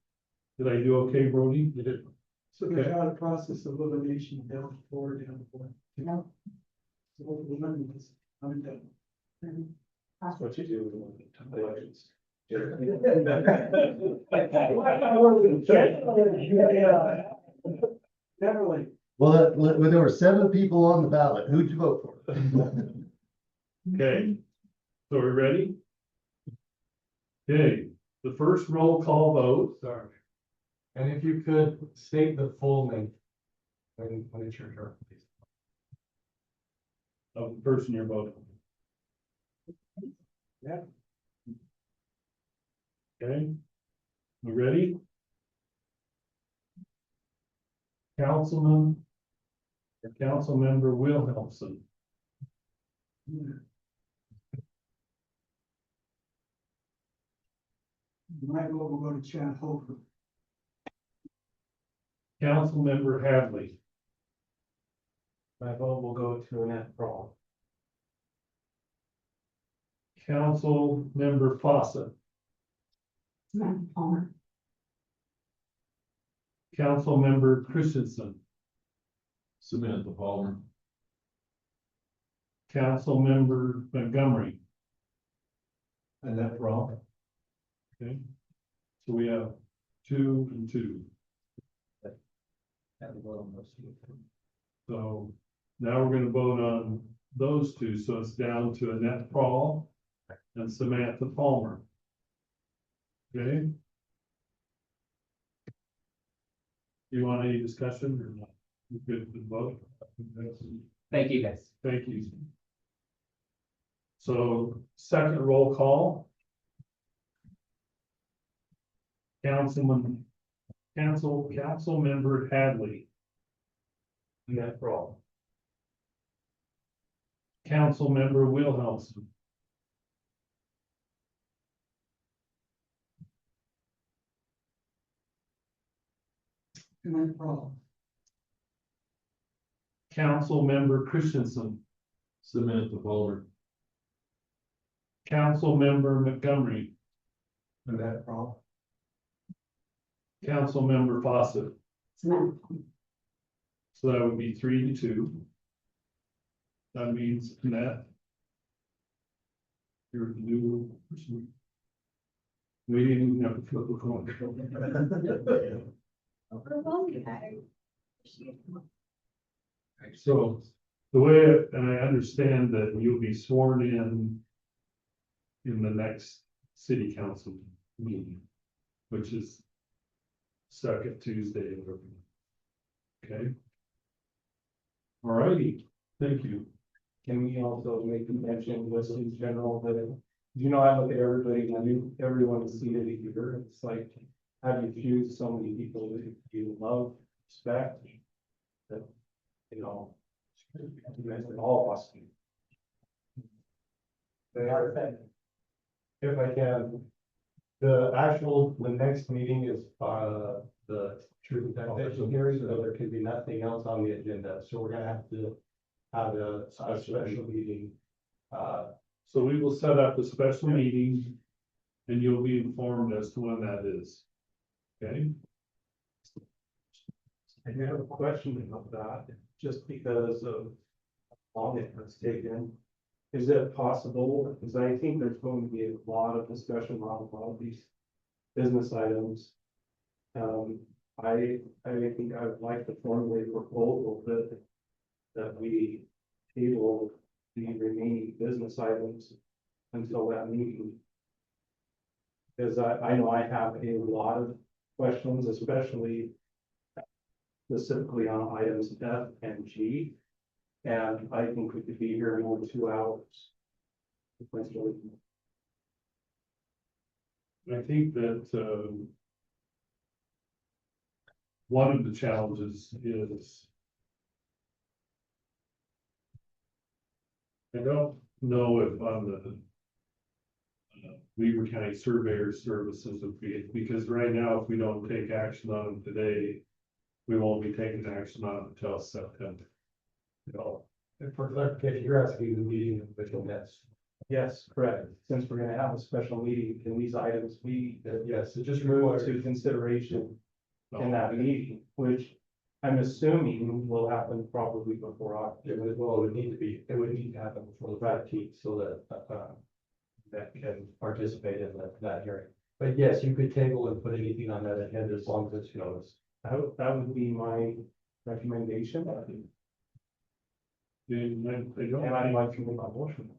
Did I do okay, Brody? Did it? So there's not a process of elimination down four. No. That's what you do with elections. Generally. Well, there were 7 people on the ballot. Who'd you vote for? Okay, so we're ready? Okay, the first roll call vote. Sorry. And if you could state the full name. When it's your turn, please. Of the person you're voting. Yeah. Okay, we ready? Councilman. Or Councilmember Wilhelmsen. My vote will go to Chad Hofer. Councilmember Hadley. My vote will go to Annette Brawl. Councilmember Fawcett. Palmer. Councilmember Christensen, Samantha Palmer. Councilmember Montgomery. And that's wrong. Okay, so we have 2 and 2. So now we're gonna vote on those 2, so it's down to Annette Paul and Samantha Palmer. Okay? You want any discussion or not? You good with the vote? Thank you, guys. Thank you. So second roll call. Councilmember Hadley. Annette Paul. Councilmember Wilhelmsen. Annette Paul. Councilmember Christensen. Samantha Palmer. Councilmember Montgomery. Annette Paul. Councilmember Fawcett. Samantha. So that would be 3 to 2. That means Annette. You're the new person. We didn't even have to flip a coin. So the way, and I understand that you'll be sworn in the next city council meeting, which is second Tuesday. Okay. All righty, thank you. Can we also make a mention just in general that, you know, I look at everybody, I mean, everyone is seated here, it's like, how do you choose so many people that you love, respect? That, you know, all of us. If I can, the next meeting is, the truth and taxation hearing, so there can be nothing else on the agenda, so we're gonna have to have a special meeting. So we will set up a special meeting and you'll be informed as to when that is. Okay? I do have a question about that, just because of long it has taken. Is it possible, because I think there's going to be a lot of discussion around a lot of these business items. I think I would like to formulate a proposal that we table the remaining business items until that meeting. Because I know I have a lot of questions, especially specifically on items F and G. And I think we could be here in only 2 hours. I think that, one of the challenges is I don't know if on the Weber County Surveyor Services, because right now, if we don't take action on them today, we won't be taking action on it until September. And for clarification, you're asking the meeting of official minutes. Yes, correct. Since we're gonna have a special meeting, can these items be Yes, it just moved requires. to consideration in that meeting, which I'm assuming will happen probably before October. It would need to happen before the 15th, so that can participate in that hearing. But yes, you could table and put anything on that agenda as long as it's noticed. That would be my recommendation. And I don't And I'd think, like to make a motion.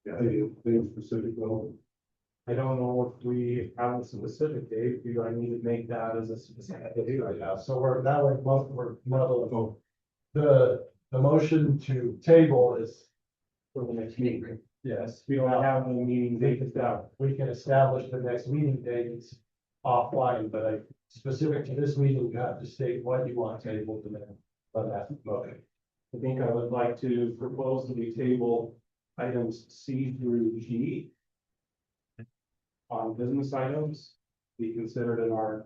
Yeah, they specific goal. I don't know if we have a specific date, do I need to make that as a specific date? Yeah, so we're muddled. The motion to table is, For the next meeting. yes, We don't have the meeting date established. we can establish the next meeting date offline, but specific to this meeting, you have to state what you want tabled and then that's the motion. I think I would like to propose that we table items C through G on business items, be considered in our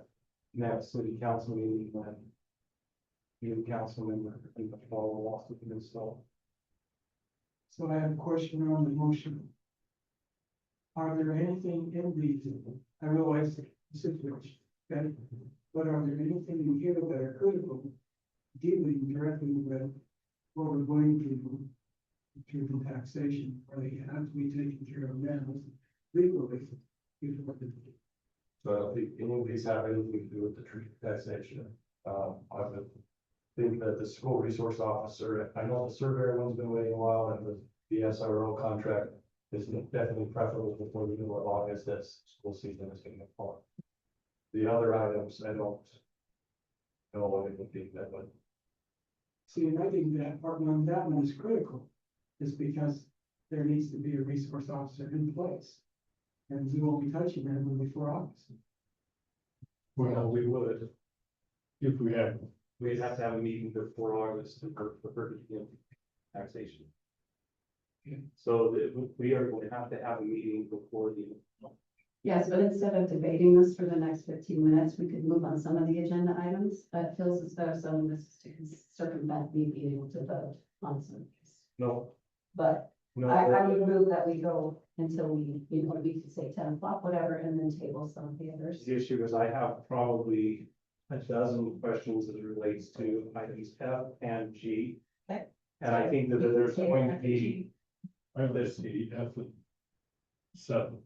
next city council meeting when new council member and the fall will also be installed. So I have a question on the motion. Are there anything in these, I realize taxation, or they have to be taken care of now legally. So I don't think any of these have anything to do with the tree taxation. I would think that the school resource officer, I know the surveyor one's been waiting a while, and the SRO contract is definitely preferable before the middle of August, as school season is getting upon. The other items, I don't know what it would be, that would. See, and I think that part one, that one is critical, is because there needs to be a resource officer in place. And we won't be touching that before August. Well, we would, If we have, we'd have to have a meeting before August for her to begin taxation. So we are going to have a meeting before the. Yes, but instead of debating this for the next 15 minutes, we could move on some of the agenda items. It feels as though some of this is to circumvent me being able to vote on some of these. No. But No. I would move that we go until we could say 10 o'clock, whatever, and then table some of the others. The issue is I have probably a dozen questions as it relates to items F and G. Okay. And I think that there's going to be, let's see, F and 7.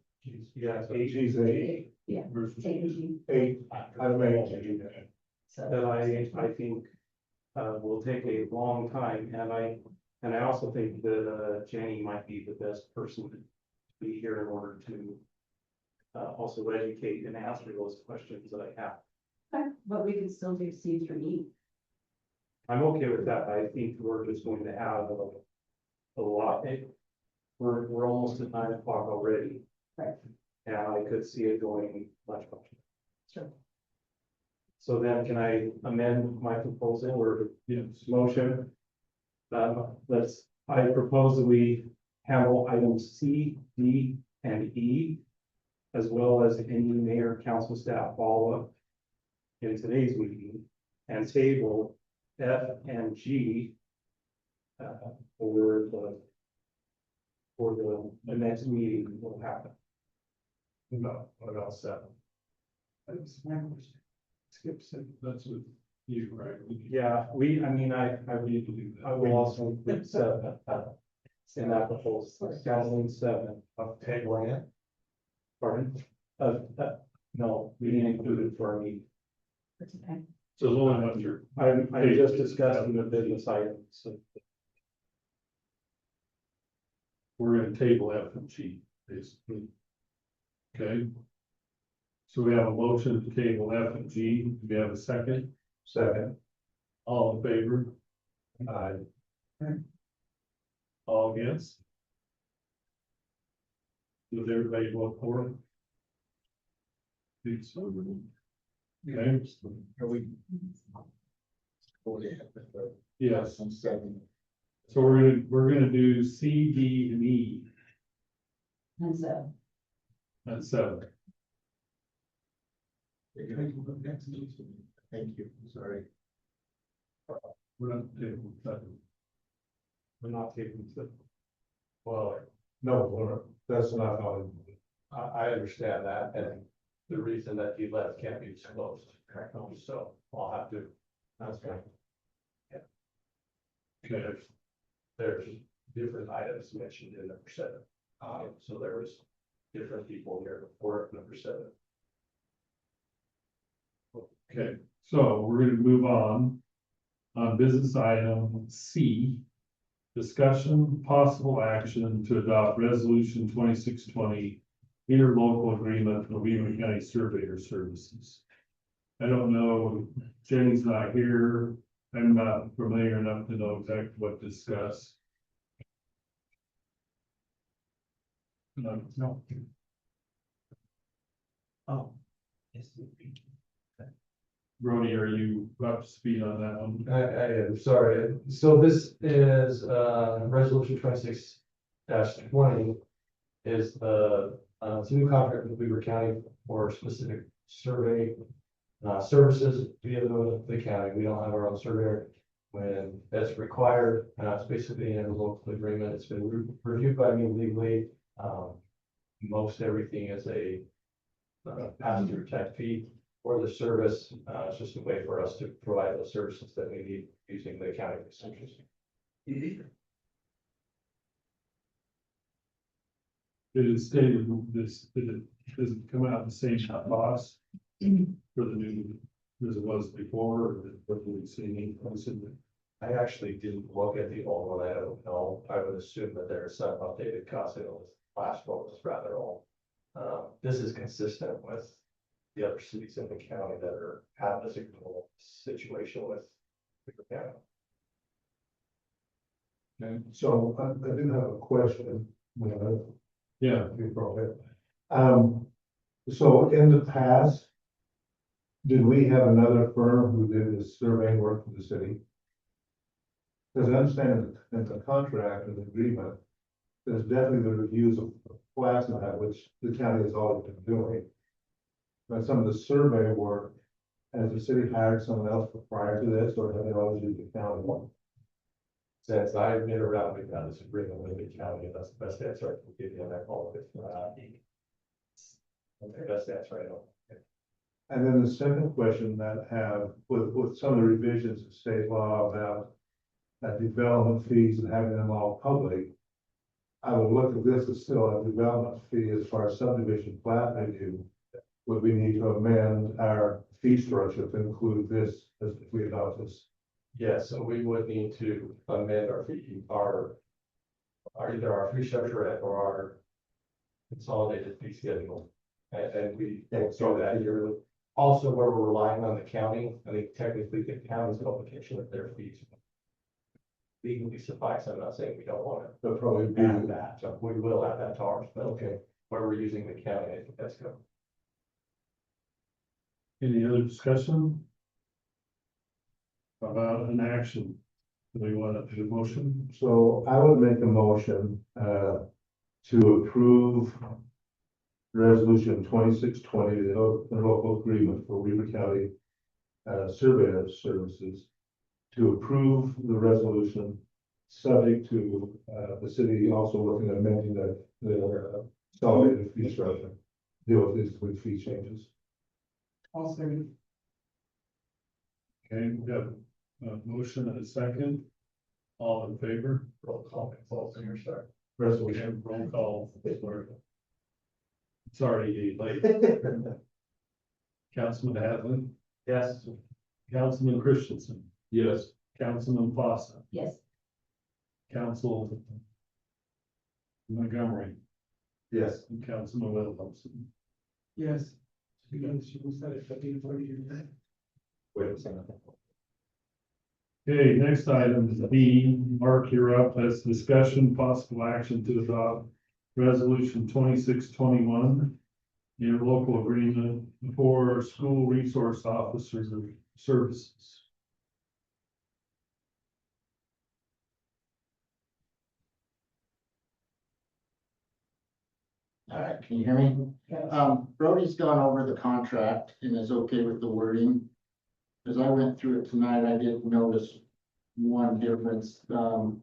yeah, H, A, Yeah. Versus. A and G. So. that I think will take a long time, and I also think that Jennie might be the best person to be here in order to also educate and answer those questions that I have. Okay, but we can still do C through E. I'm okay with that. I think we're just going to have a lot. We're almost at 9 o'clock already. Right. And I could see it going much. Sure. So then can I amend my proposal or Yes. motion? I propose that we handle items C, D, and E, as well as any mayor, council staff follow-up in today's meeting, and table F and G for the next meeting will happen. No, what else? That's my question. Skip said. That's what you, right? Yeah, I need to do that. I will also include 7 in that proposal, counseling 7 of tabling it. Pardon? No, we didn't include it for our meeting. That's okay. So the only one you're. I'm just discussing the business items. So We're gonna table F and G, basically. Okay. So we have a motion to table F and G. Do we have a second? second, All in favor? All against? Does everybody vote for it? Think so. Okay. Are we? Yes. So we're gonna do C, D, and E And so, at 7. Thank you, sorry. We're not tabling 7. we're not taking 7. Well, no, that's not how, I understand that, and the reason that you left can't be disclosed. So I'll have to, that's fine. Okay. There's different items mentioned in number 7. So there was different people here for number 7. Okay, so we're gonna move on. On business item C. Discussion, possible action to adopt resolution 2620. Interlocal agreement with Weber County Surveyor Services. I don't know, Jenny's not here. I'm not familiar enough to know exactly what to discuss. No. Oh. Yes. Brody, are you up to speed on that one? I am sorry. So this is resolution 26-20 is the it's a new contract with Weber County for specific survey services via the county. We don't have our own surveyor when that's required. It's basically a local agreement. It's been reviewed by me legally. Most everything is a passenger type fee for the service. It's just a way for us to provide those services that we need using the county resources. It is stated this, it doesn't come out the same cost for the new, as it was before, or what do we see any price in there? I actually didn't look at the old one, I don't know, I would assume that there's some updated cost, it was, last one was rather old. This is consistent with the other cities in the county that are having a similar situation with Weber County. And so I do have a question. Yeah, You brought it. So in the past, did we have another firm who did the surveying work for the city? Because I understand in the contract and the agreement, there's definitely the reviews of plats and that, which the county has always been doing. But some of the survey work, has the city hired someone else prior to this, or have they always used the county one? Since I've been around, we've got this agreement with the county, and that's the best answer I can give you on that call. Okay, best answer I know. And then the second question that I have, with some of the revisions of state law about development fees and having them all public, I would look at this as still a development fee as far as subdivision plat review. Would we need to amend our fee structure to include this as if we adopt this? Yes, so we would need to amend our fee, our either our fee structure or our consolidated fee schedule. And we will throw that yearly. Also, where we're relying on the county, I think technically the county's publication of their fees legally suffice. I'm not saying we don't want to But probably be, add that, so we will add that to ours, but okay. where we're using the county, I think that's good. any other discussion? About an action? Do we want to do a motion? So I would make a motion, to approve resolution 2620, the local agreement for Weber County, Surveyor Services, to approve the resolution, subject to, the city also looking at amending the consolidated fee structure, deal with these with fee changes. I'll second. Okay, we have a motion and a second. All in favor? Roll call, close your start. Resolution. Roll call. It's already late. Councilman Hadley, Yes. Councilman Christensen, Yes. Councilman Fossa, Yes. Council Montgomery, Yes. and Councilman Williamson. Yes. You guys, you said it, but you already did that. Wait a second. Okay, next item is B. Mark, you're up. That's discussion, possible action to adopt resolution 2621. Interlocal agreement for school resource officer services. All right, can you hear me? Brody's gone over the contract and is okay with the wording. As I went through it tonight, I did notice one difference, and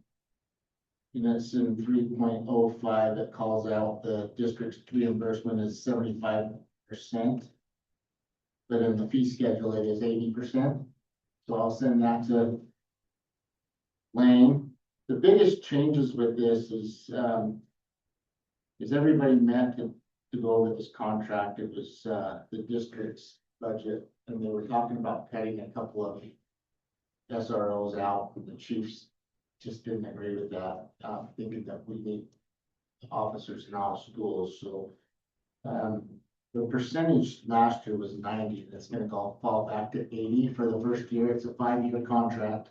it's in 3.05 that calls out the district's reimbursement is 75%. But in the fee schedule, it is 80%. So I'll send that to Lane. The biggest changes with this is everybody met to go over this contract. It was the district's budget, and they were talking about cutting a couple of SROs out. The chiefs just didn't agree with that, thinking that we need officers in all schools. So the percentage last year was 90. That's going to fall back to 80 for the first year. It's a 5-year contract,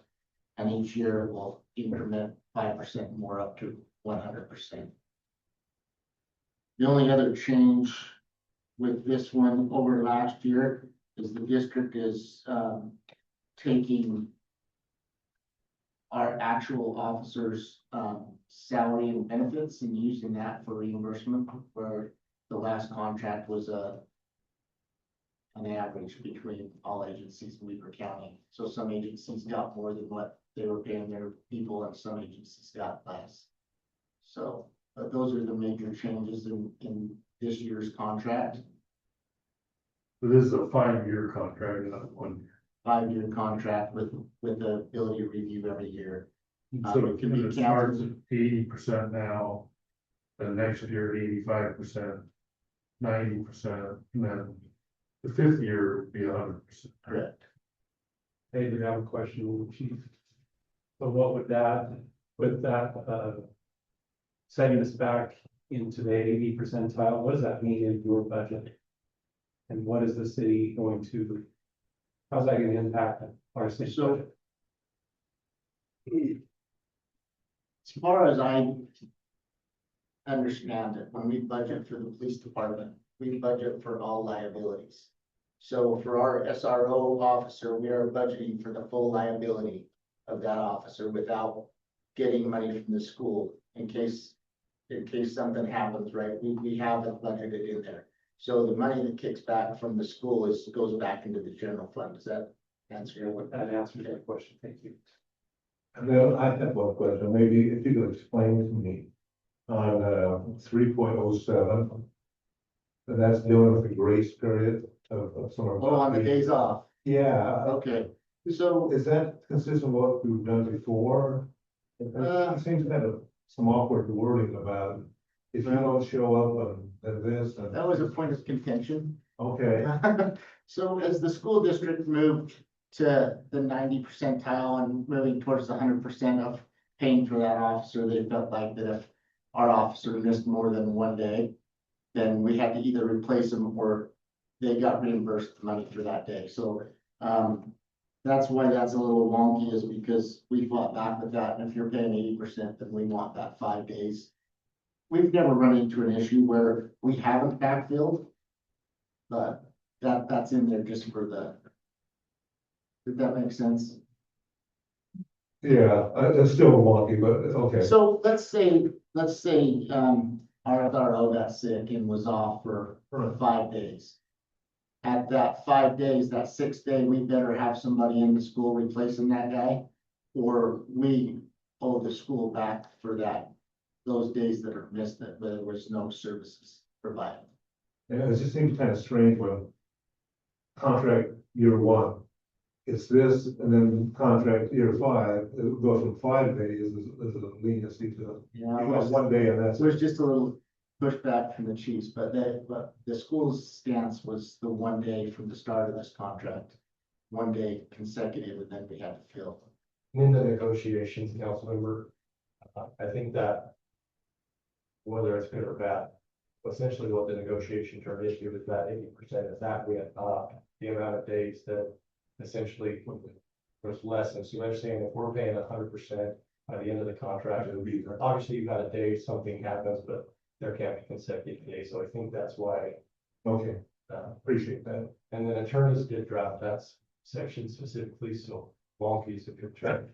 and each year will increment 5% more up to 100%. The only other change with this one over last year is the district is taking our actual officers' salary and benefits and using that for reimbursement, where the last contract was an average between all agencies in Weber County. So some agencies got more than what they were paying their people, and some agencies got less. So but those are the major changes in this year's contract. So this is a 5-year contract, not 1 year. 5-year contract with the ability to review every year. So It can be it starts at 80% now, the next year 85%, 90%, and then the fifth year would be 100%. Correct. David, I have a question, Chief. So what would that, setting us back into the 80th percentile, what does that mean in your budget? And what is the city going to, how's that gonna impact our city So- budget? As far as I understand it, when we budget for the police department, we budget for all liabilities. So for our SRO officer, we are budgeting for the full liability of that officer without getting money from the school in case something happens, right? We have it budgeted in there. So the money that kicks back from the school goes back into the general fund. Does that answer your what? That answers my question, thank you. And then I have one question, maybe if you could explain to me on 3.07. And that's dealing with the grace period of some of. Oh, on the days off. Yeah, Okay, so is that consistent with what we've done before? It seems to have some awkward wording about if you don't show up and this and. that was a point of contention. Okay, So as the school district moved to the 90 percentile and moving towards the 100% of paying for that officer, they felt like that if our officer missed more than one day, then we had to either replace them or they got reimbursed the money for that day. So that's why that's a little wonky, is because we fought back with that. And if you're paying 80%, then we want that 5 days. We've never run into an issue where we haven't backfilled. But that's in there just for the. Did that make sense? yeah, it's still wonky, but okay. So let's say, our SRO got sick and was off for 5 days. At that 5 days, that 6th day, we better have somebody in the school replacing that guy. Or we owe the school back for those days that are missed, that there was no services provided. Yeah, it just seems kind of strange when contract year one, it's this, and then contract year 5, it goes from 5 days as a leniency to, Yeah, you got 1 day and that's. There's just a little pushback from the chiefs, but the school's stance was the 1 day from the start of this contract. 1 day consecutive, and then we had to fill. In the negotiations, council member, I think that whether it's good or bad, essentially what the negotiation term issue is that 80% is that we have the amount of days that essentially there's less. And so they're saying if we're paying 100% by the end of the contract, it'll be, obviously you've got a day, something happens, but there can't be consecutive days. So I think that's why. Okay, appreciate that. And then attorneys did draft that section specifically, so wonky's a good term.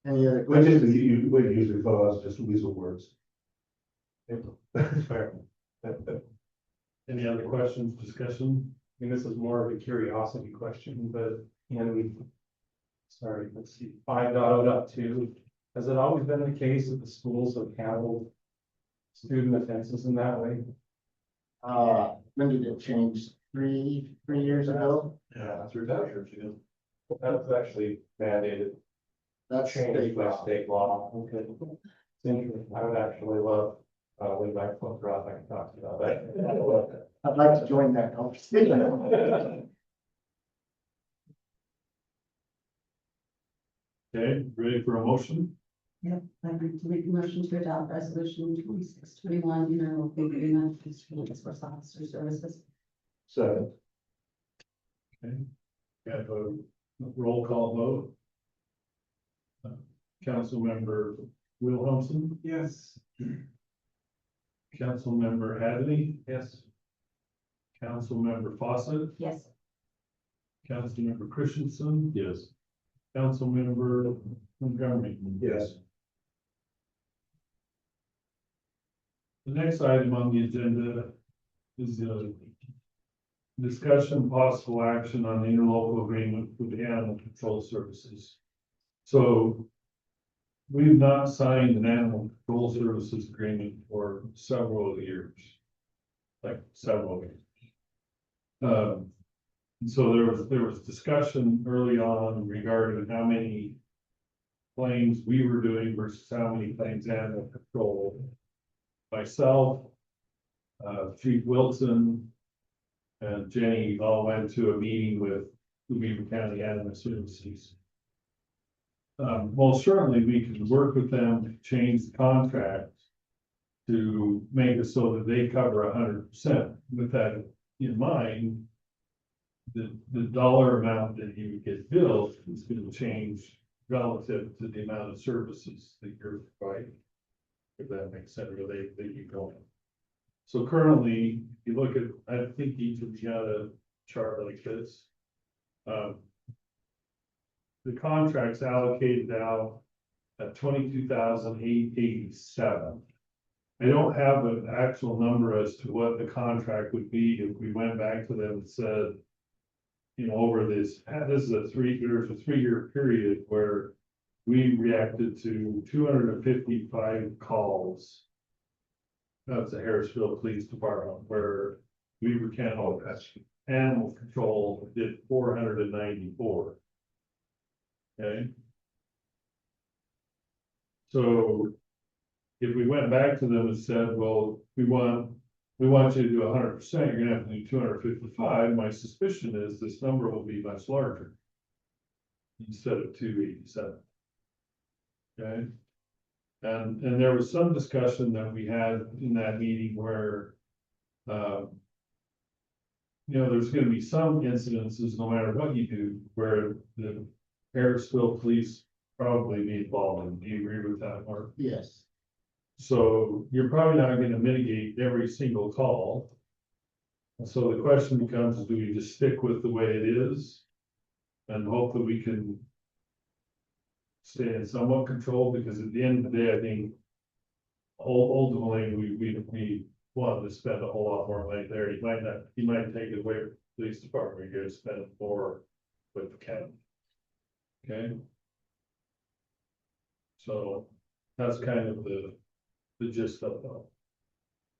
Any other Which is, questions? you would usually call us just weasel words. Fair. Any other questions, discussion? I mean, this is more of a curiosity question, but sorry, let's see, 5.0.2, has it always been the case that the schools have handled student offenses in that way? When did it change? Three years ago? Yeah, 3 years ago. That's actually mandated, That's changed state by law. state law. Okay. It's interesting. I would actually love, when my phone drops, I can talk to you about that. I'd like to join that conversation. Okay, ready for a motion? Yep, I agree to make a motion to adopt resolution 2621, interlocal agreement with school resource officer services. Second, Got a roll call vote. Councilmember Wilhelmsen, Yes. Councilmember Hadley, Yes. Councilmember Fawcett, Yes. Councilmember Christensen, Yes. Councilmember Montgomery. yes. The next item on the agenda is a discussion possible action on the interlocal agreement with the Animal Control Services. So we've not signed an Animal Control Services agreement for several years. Like several years. And so there was discussion early on regarding how many claims we were doing versus how many claims animal control. Myself, Chief Wilson, and Jenny all went to a meeting with the Weber County Animal Services. Most certainly, we can work with them to change the contract to make it so that they cover 100%. With that in mind, the dollar amount that you would get billed is going to change relative to the amount of services that you're providing. If that makes sense, or they keep going. So currently, if you look at, I think each of you had a chart like this. The contract's allocated now at 22,887. I don't have an actual number as to what the contract would be if we went back to them and said, you know, over this is a three-year period where we reacted to 255 calls. That's the Harrisville Police Department, where Weber County Animal Control did 494. Okay. So if we went back to them and said, well, we want you to do 100%, you're gonna have to do 255. My suspicion is this number will be much larger instead of 287. Okay. And there was some discussion that we had in that meeting where, you know, there's going to be some incidences, no matter what you do, where the Harrisville police probably be involved in. Do you agree with that, Mark? Yes. So you're probably not going to mitigate every single call. And so the question becomes, do we just stick with the way it is and hope that we can stay in somewhat control? Because at the end of the day, I think ultimately we want to spend a whole lot more money there. You might take it away from the police department, you're going to spend more with the county. Okay. So that's kind of the gist of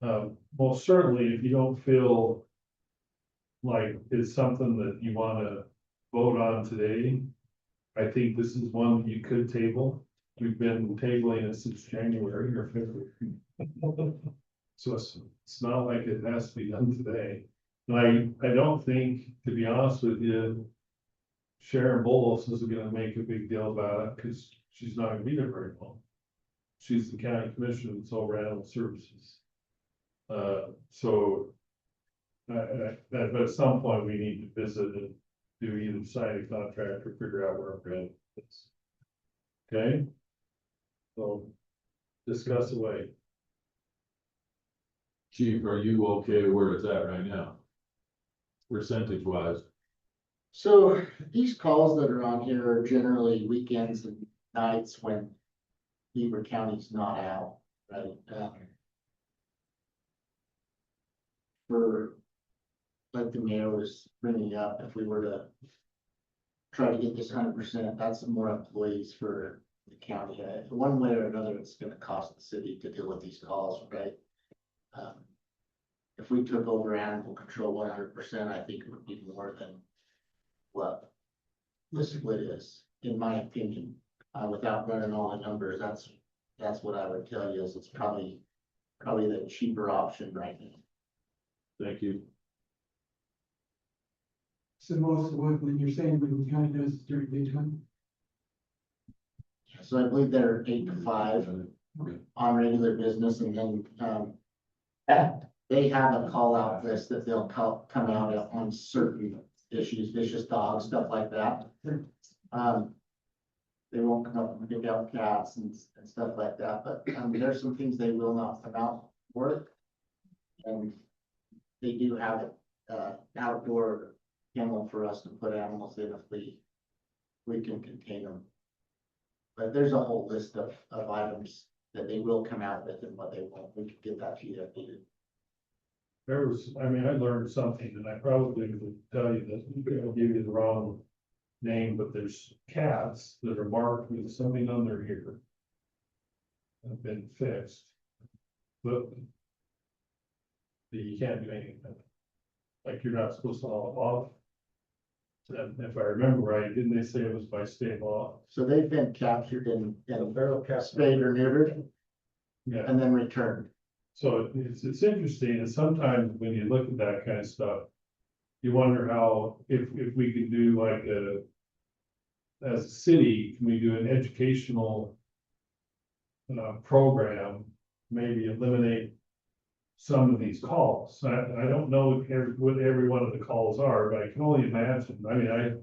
it. Most certainly, if you don't feel like it's something that you want to vote on today, I think this is one that you could table. We've been tabling it since January or February. So it's not like it has to be done today. And I don't think, to be honest with you, Sharon Bowles isn't gonna make a big deal about it because she's not gonna be there very long. She's the county commissioner that's over animal services. So at some point, we need to visit and do either sign a contract or figure out where we're going. Okay? So discuss away. Chief, are you okay where it's at right now? Percentage wise? So these calls that are on here are generally weekends and nights when Weber County's not out, right? For, like the mayor was bringing up, if we were to try to get this 100%, that's more employees for the county. One way or another, it's gonna cost the city to deal with these calls, right? If we took over animal control 100%, I think it would be more than what the split is, in my opinion. Without running all the numbers, that's what I would tell you, is it's probably the cheaper option right now. Thank you. So most of what, when you're saying Weber County does is during daytime? So I believe they're 8 to 5 on regular business, and then they have a call out list that they'll come out on certain issues, vicious dogs, stuff like that. They won't come up and pick out cats and stuff like that, but there's some things they will not come out for. And they do have outdoor kennel for us to put animals in if we can contain them. But there's a whole list of items that they will come out with and what they won't. We could get that to you if needed. I learned something, and I probably would tell you that I'll give you the wrong name, but there's cats that are marked with something on their ear. Have been fixed. But you can't do anything. Like you're not supposed to haul them off. And if I remember right, didn't they say it was by state law? So they've been captured and Feral cat. spayed or neutered Yeah. and then returned. So it's interesting, and sometimes when you look at that kind of stuff, you wonder how, if we could do like as a city, can we do an educational program, maybe eliminate some of these calls? I don't know what every one of the calls are, but I can only imagine. I mean,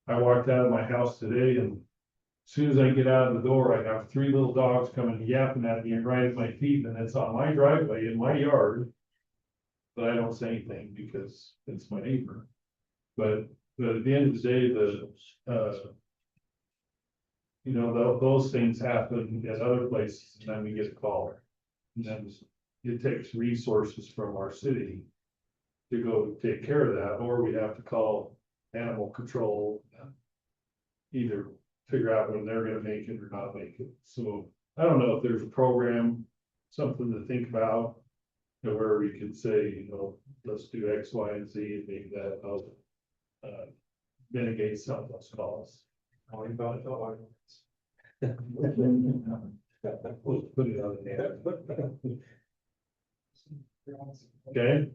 I walked out of my house today, and as soon as I get out of the door, I have 3 little dogs coming yapping at me and right at my feet, and it's on my driveway in my yard. But I don't say anything because it's my neighbor. But at the end of the day, those things happen at other places, and then we get a call. And then it takes resources from our city to go take care of that, or we have to call animal control. Either figure out when they're gonna make it or not make it. So I don't know if there's a program, something to think about. Where we could say, let's do X, Y, and Z, and maybe that help mitigate some of those calls. How about the audience? We'll put it on the Okay,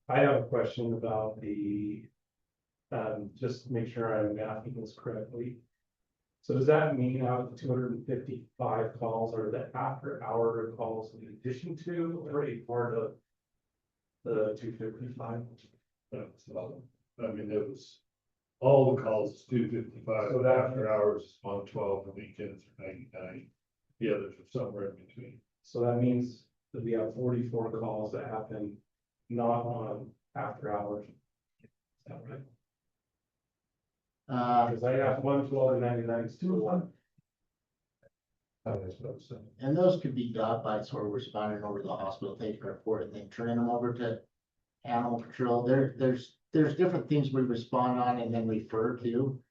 I have a question about just to make sure I'm mapping this correctly. So does that mean out of the 255 calls, are the after hour calls in addition to, or a part of the 255? I mean, it was all the calls, 255, So that- after hours, 112, and weekends are 99. The others are somewhere in between. So that means that we have 44 calls that happen not on after hours. Is that right? Because I have 112 and 99 is 201. And those could be dog bites where we're responding over to the hospital, taking a report and then turning them over to animal control. There's different things we respond on and then refer to.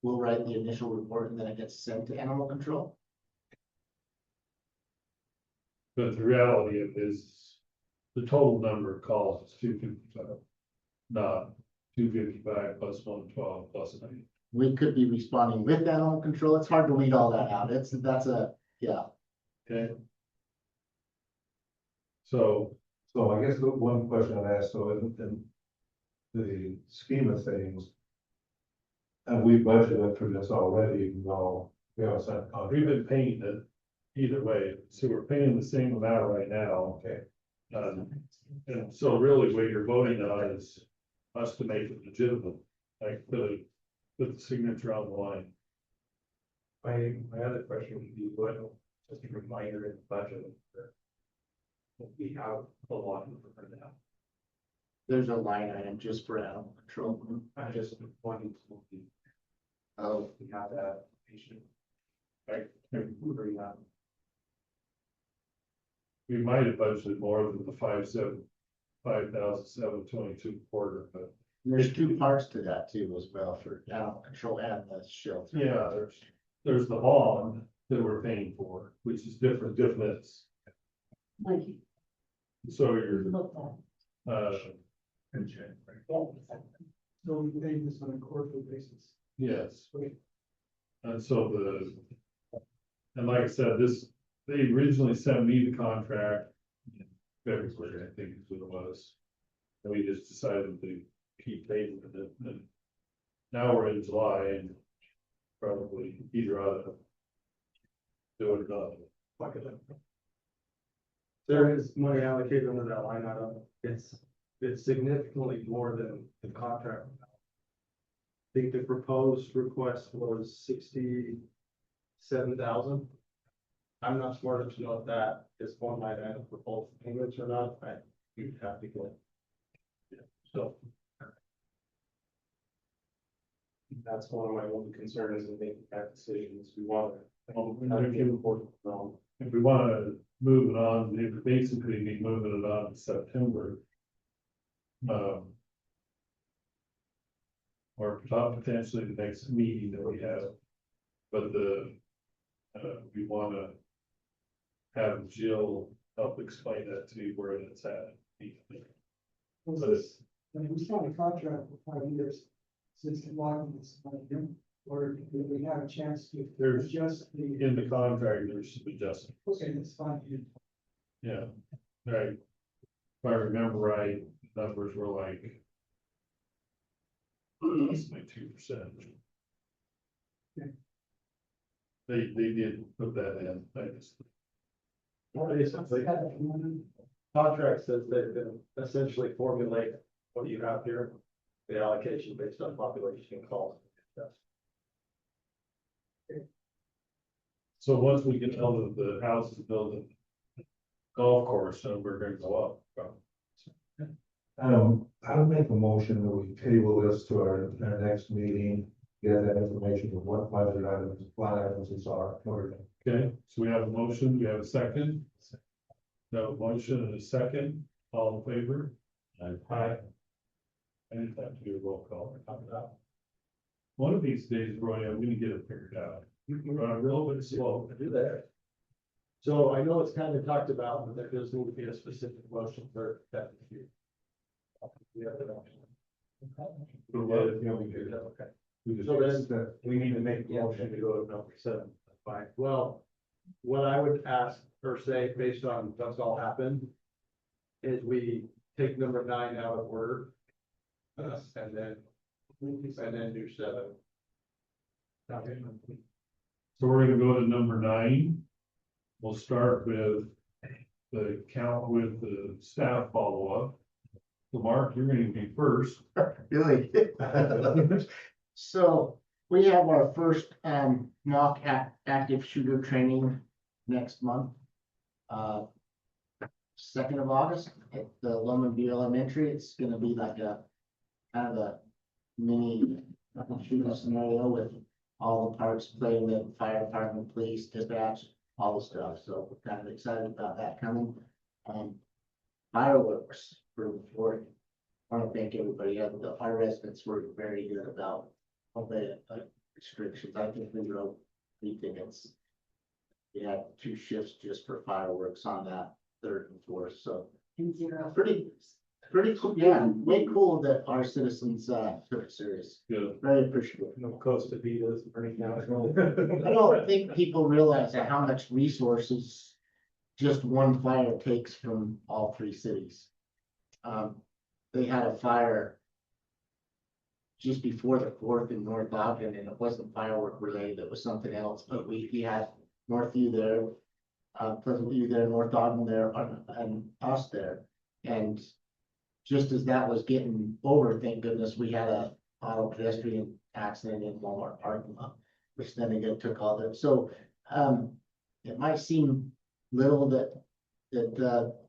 We'll write the initial report and then it gets sent to animal control. But the reality of it is, the total number of calls is 255, not 255 plus 112 plus 90. We could be responding with animal control. It's hard to weed all that out. Yeah. Okay. So I guess the one question I'd ask, so in the scheme of things, and we budgeted for this already, even though we haven't signed a we've contract. been paying it either way, so we're paying the same amount right now. Okay. And so really what you're voting on is us to make it legitimate, like put the signature on the line. My other question would be, what, just a reminder in the budget that we have a lot for now. There's a line item just for animal control. I just wanted to, Oh, we have that patient. Right? Bring that. We might have budgeted more than the 5,722 quarter, but there's 2 parts to that too as well for animal control and the shelter. yeah, there's the bond that we're paying for, which is different. Like, So you're, look at. So we pay this on a quarterly basis. yes. And so and like I said, they originally sent me the contract in February, I think is what it was. And we just decided to keep paying with it, and now we're in July and probably either ought to do it or not. There is money allocated under that line item. It's significantly more than the contract. I think the proposed request was 67,000. I'm not smart enough to know if that is one line item for both payments or not. You'd have to go. So. That's one of my only concerns in making that decision is we want to. If we want to move it on, it would basically be moving it on in September. Or potentially the next meeting that we have. But we want to have Jill help explain that to you where it's at. But I mean, we signed a contract for 5 years since the locking this, or do we have a chance to There's, adjust the? in the contract, there's some adjustments. Okay, that's fine. Yeah, right. If I remember right, the numbers were like. It's like 2%. They did put that in, I just. Basically, contract says they can essentially formulate what you have here, the allocation based on population and calls. So once we get out of the houses building golf course, then we're gonna go up. I'll make a motion that we table this to our next meeting, get that information of what budget items, line items are. Okay, so we have a motion, we have a second. We have a motion and a second, all in favor? Aye. I didn't have to do a roll call. One of these days, Roy, I'm gonna get it figured out. We're on a little bit slow. Do that. So I know it's kind of talked about, but there does need to be a specific motion for that. Yeah. Okay. So then we need to make a motion to go to number 7. Fine. Well, what I would ask or say, based on what's all happened, is we take number 9 out of order. And then do 7. Okay. So we're gonna go to number 9. We'll start with the count with the staff follow-up. So Mark, you're gonna be first. Really? So we have our first knock active shooter training next month. 2nd of August at the Lomanview Elementary. It's gonna be like a kind of a mini shooting scenario with all the parts playing, the fire department, police, dispatch, all the stuff. So we're kind of excited about that coming. Fireworks for I want to thank everybody. Our residents were very good about all the restrictions. I think we wrote 3 tickets. We had 2 shifts just for fireworks on that 3rd and 4th. So And 0. pretty cool. Yeah, way cool that our citizens took it serious. Good. Very appreciative. No Costa Vitas burning out. I don't think people realize how much resources just one fire takes from all 3 cities. They had a fire just before the 4th in North Ogden, and it wasn't firework related, it was something else, but we had Northview there, Pleasant View there, North Ogden there, and us there. And just as that was getting over, thank goodness, we had a auto pedestrian accident in Walmart parking lot, which then again took all that. So, it might seem little that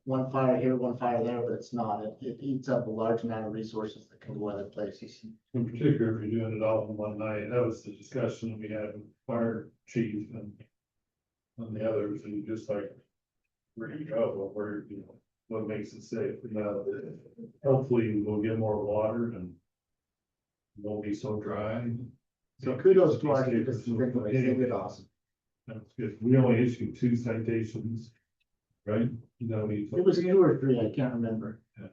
one fire here, one fire there, but it's not. It eats up a large amount of resources that can go other places. In particular, if you're doing it all in one night, that was the discussion we had with fire chief and the others, and just like, where do you go? Well, where, you know, what makes it safe? Hopefully we'll get more water and it won't be so dry. So kudos to our citizens. They did awesome. That's good. We only issued 2 citations, right? You know, It was 2 or 3, I can't remember. Yeah.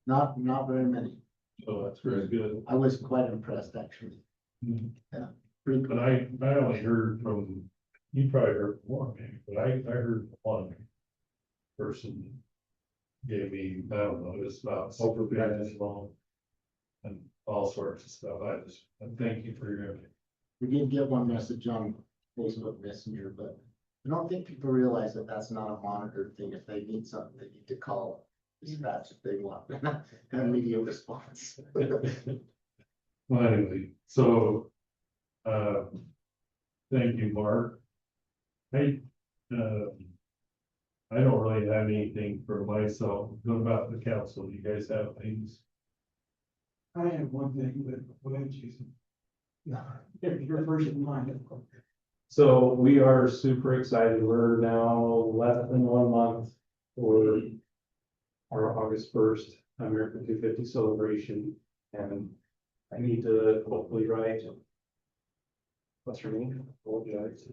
Not very many. so that's very good. I was quite impressed, actually. Yeah. Pretty But cool. I only heard from, you probably heard from one, maybe, but I heard one person gave me, I don't know, it was about over long and all sorts of stuff. I thank you for your. We did get one message on Facebook Messenger, but I don't think people realize that that's not a monitored thing. If they need something, they need to call dispatch if they want an immediate response. Well, anyway, so, thank you, Mark. Hey, I don't really have anything for myself. What about the council? Do you guys have things? I have one thing, but go ahead, Jason. If you're first in line, of course. So we are super excited. We're now less than 1 month for our August 1st American 250 celebration. And I need to hopefully write. What's her name? Apologize.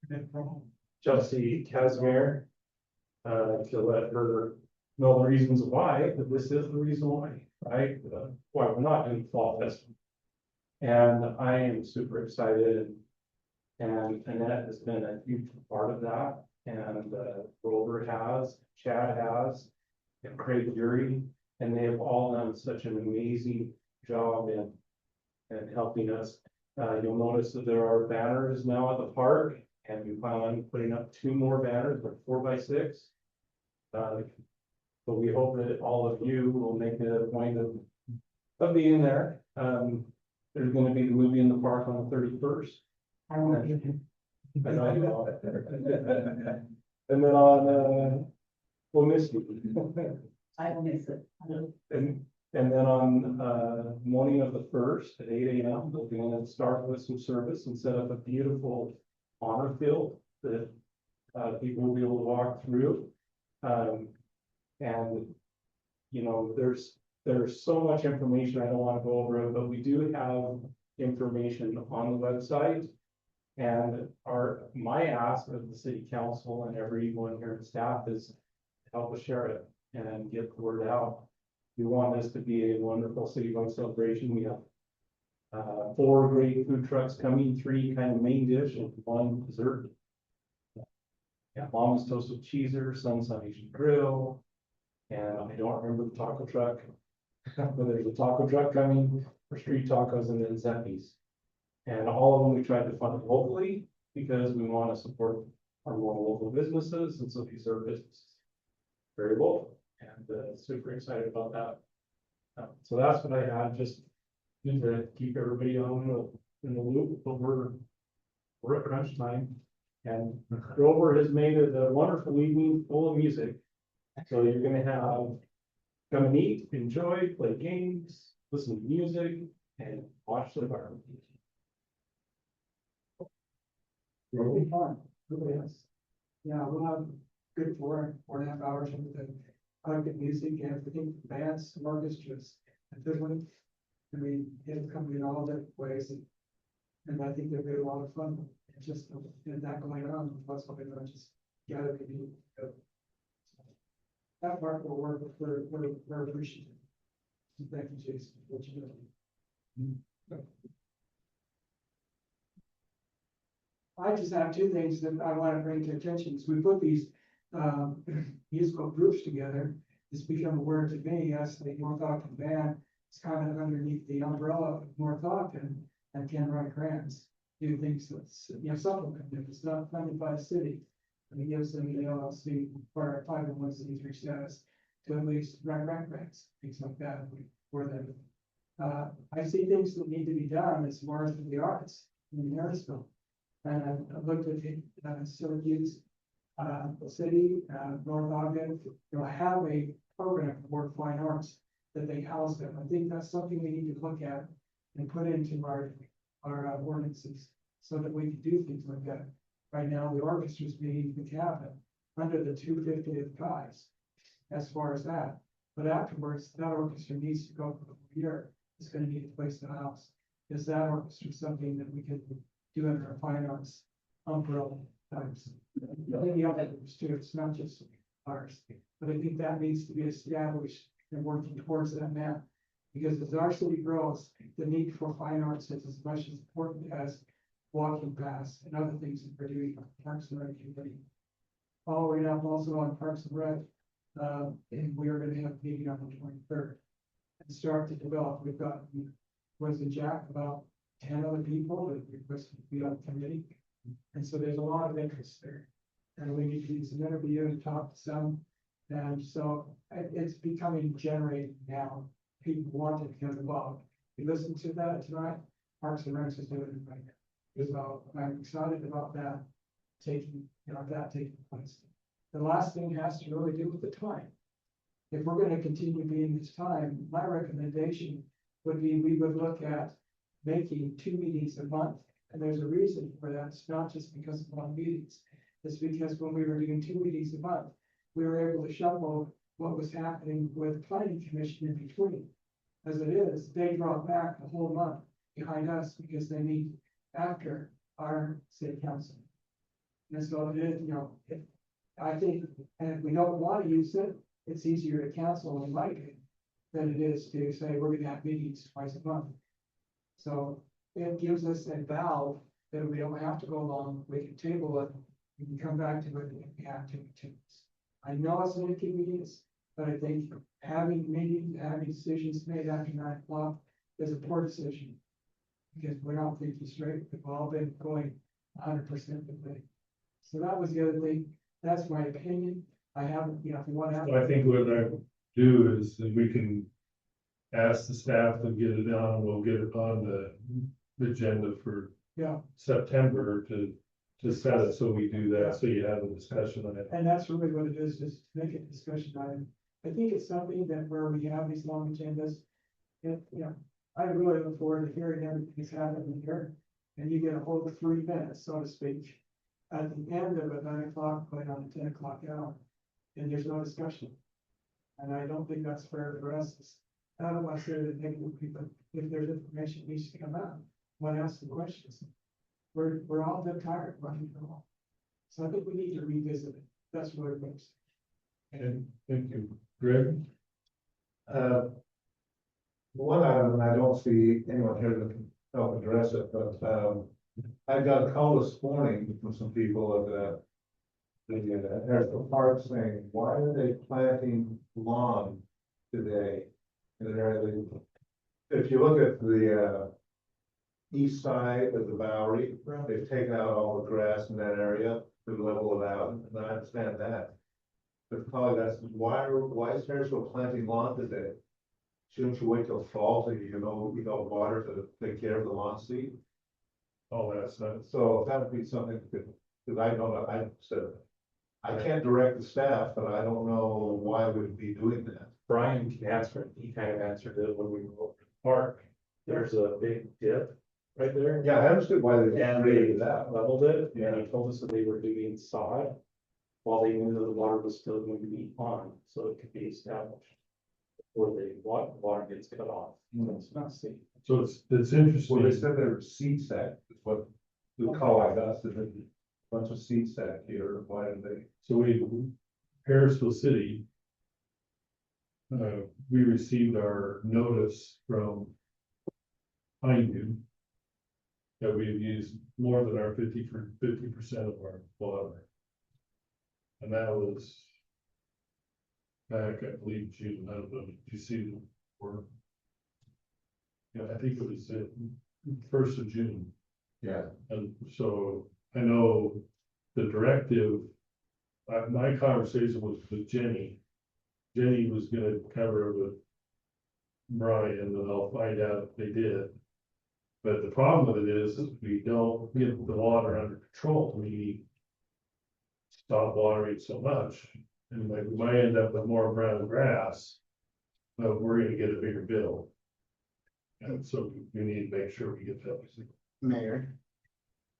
No problem. Chelsea Casimir, to let her know the reasons why, but this is the reason why, right? Why we're not doing fall festival. And I am super excited, and Annette has been a huge part of that, and Grover has, Chad has, and Craig Yuri, and they have all done such an amazing job in helping us. You'll notice that there are banners now at the park, and we plan on putting up 2 more banners, like 4x6. But we hope that all of you will make it a point of being there. There's gonna be the movie in the park on the 31st. I won't be there. I know. And then on, we'll miss you. I will miss it. And then on, morning of the 1st at 8 AM, we're gonna start with some service and set up a beautiful honor field that, people will be able to walk through. And, you know, there's so much information, I don't wanna go over it, but we do have information on the website. And my ask of the city council and everyone here in staff is to help us share it and get the word out. We want this to be a wonderful citywide celebration. We have 4 great food trucks coming, 3 kind of main dish and 1 dessert. Yeah, Mama's Toasted Cheeser, Sun's Asian Grill, and I don't remember the taco truck. But there's a taco truck coming for street tacos and then Zeppies. And all of them we tried to fund locally because we want to support our more local businesses, and so these are businesses very local, and super excited about that. So that's what I had, just to keep everybody in the loop, but we're at crunch time. And Grover has made it a wonderful evening full of music. So you're gonna have, come and eat, enjoy, play games, listen to music, and watch the barbecue. It'll be fun. Really is. Yeah, we'll have good 4.5 hours with the good music and everything, bands, orchestras, and fiddling. I mean, it'll come in all different ways, and I think there'll be a lot of fun. It's just that going on, what's going on, just gotta be good. That part will work, we're appreciative. Thank you, Jason, for what you're doing. I just have 2 things that I want to bring to attention. So we put these musical groups together. It's become a word to me as the North Ogden band. It's kind of underneath the umbrella of North Ogden and can write grants, do things that's, you know, supplement. If it's not funded by the city, and it gives them the LLC or 501c3 status to at least write grants, things like that for them. I see things that need to be done as far as the arts in Harrisville. And I looked at the Syracuse, the city, North Ogden, they'll have a program for fine arts that they house them. I think that's something we need to look at and put into our ordinances so that we can do things like that. Right now, the orchestra's being the cabin under the 250th guys as far as that. But afterwards, that orchestra needs to go for a year. It's going to need a place to house. Is that orchestra something that we can do under a fine arts umbrella types? I think the others too, it's not just ours, but I think that needs to be established and working towards that now. Because as our city grows, the need for fine arts is as much as important as walking paths and other things that we're doing on Parks and Rec committee. Following up also on Parks and Rec, and we are going to have a meeting on the 23rd and start to develop. We've got, was it Jack, about 10 other people that requested to be on the committee. And so there's a lot of interest there. And we need to do some interview and talk to some. And so it's becoming generated now. People want to get involved. We listened to that tonight. Parks and Rec is doing it right now. So I'm excited about that taking place. The last thing has to really do with the time. If we're going to continue being this time, my recommendation would be we would look at making 2 meetings a month. And there's a reason for that. It's not just because of long meetings. It's because when we were doing 2 meetings a month, we were able to shuffle what was happening with planning commission in between. As it is, they drop back a whole month behind us because they meet after our city council. And so it is, you know, I think, and if we don't want to use it, it's easier to cancel in my opinion than it is to say, we're gonna have meetings twice a month. So it gives us a valve that we don't have to go along, we can table it, we can come back to it if we have to. I know it's an inconvenience, but I think having meetings, having decisions made after 9 o'clock is a poor decision. Because we're not thinking straight, we've all been going 100% the way. So that was the other thing, that's my opinion, I haven't, if you want to have. So I think what I do is that we can ask the staff to get it on, we'll get it on the agenda for Yeah, September to set it, so we do that, so you have a discussion on it. and that's really what it is, just make it a discussion item. I think it's something that where we have these long agendas, I really look forward to hearing everything that's happening here. And you get a whole 3 minutes, so to speak, at the end of a 9 o'clock, going on a 10 o'clock hour, and there's no discussion. And I don't think that's fair for us. I don't want to say that negative people, if there's information that needs to come out, want to ask the questions. We're all that tired running them all. So I think we need to revisit it. That's what it was. And thank you, Greg. One item, and I don't see anyone here that can help address it, but, I got a call this morning from some people at the Harrisville Park saying, why are they planting lawn today? In an area if you look at the, east side of the Bowery, they've taken out all the grass in that area to level it out, and I understand that. But probably that's, why is Harrisville planting lawn today? Shouldn't you wait till fall so you know water to take care of the lawn seed? All that stuff. So that would be something that, because I don't know, I said, I can't direct the staff, but I don't know why we'd be doing that. Brian can answer it. He kind of answered it when we were over the park. There's a big dip right there. Yeah, I understood why they And created they that. leveled it, and he told us that they were doing sod while they knew that the water was still going to be on, so it could be established. Before the water gets cut off. It's not safe. So it's Well, they interesting. said they were seed sack, is what the call I got, there's a bunch of seed sack here, why did they? So Harrisville City, we received our notice from Pineview that we've used more than our 50% of our water. And that was back, I believe, June. I don't know, did you see the report? Yeah, I think it was 1st of June. Yeah. And so I know the directive, my conversation was with Jennie. Jennie was gonna cover it with Brian, and I'll find out if they did. But the problem with it is we don't get the water under control. We stop watering so much. And like we might end up with more brown grass, but we're gonna get a bigger bill. And so we need to make sure we get that. Mayor,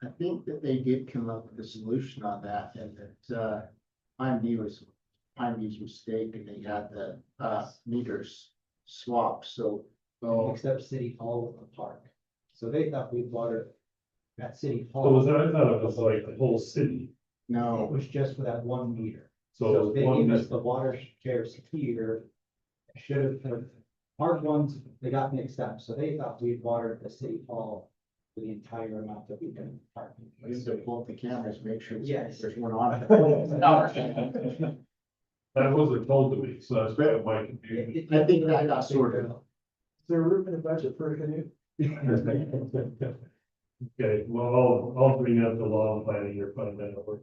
I think that they did come up with a solution on that, and that, Pineview's mistake, and they had the, meters swapped, so. Except City Hall of the park. So they thought we'd water at City So Hall. I thought it was like the whole city. It No, was just for that 1 meter. So So they one gave us meter. the water shares here. Should have, part ones, they got mixed up, so they thought we'd water the City Hall for the entire amount that we did. I used to pull up the cameras, make sure Yes. there's one on. That wasn't told to me, so that's bad, my confusion. I think that got sorted. Is there room in the budget for a canoe? Okay, well, I'll bring up the law and planning or find that out.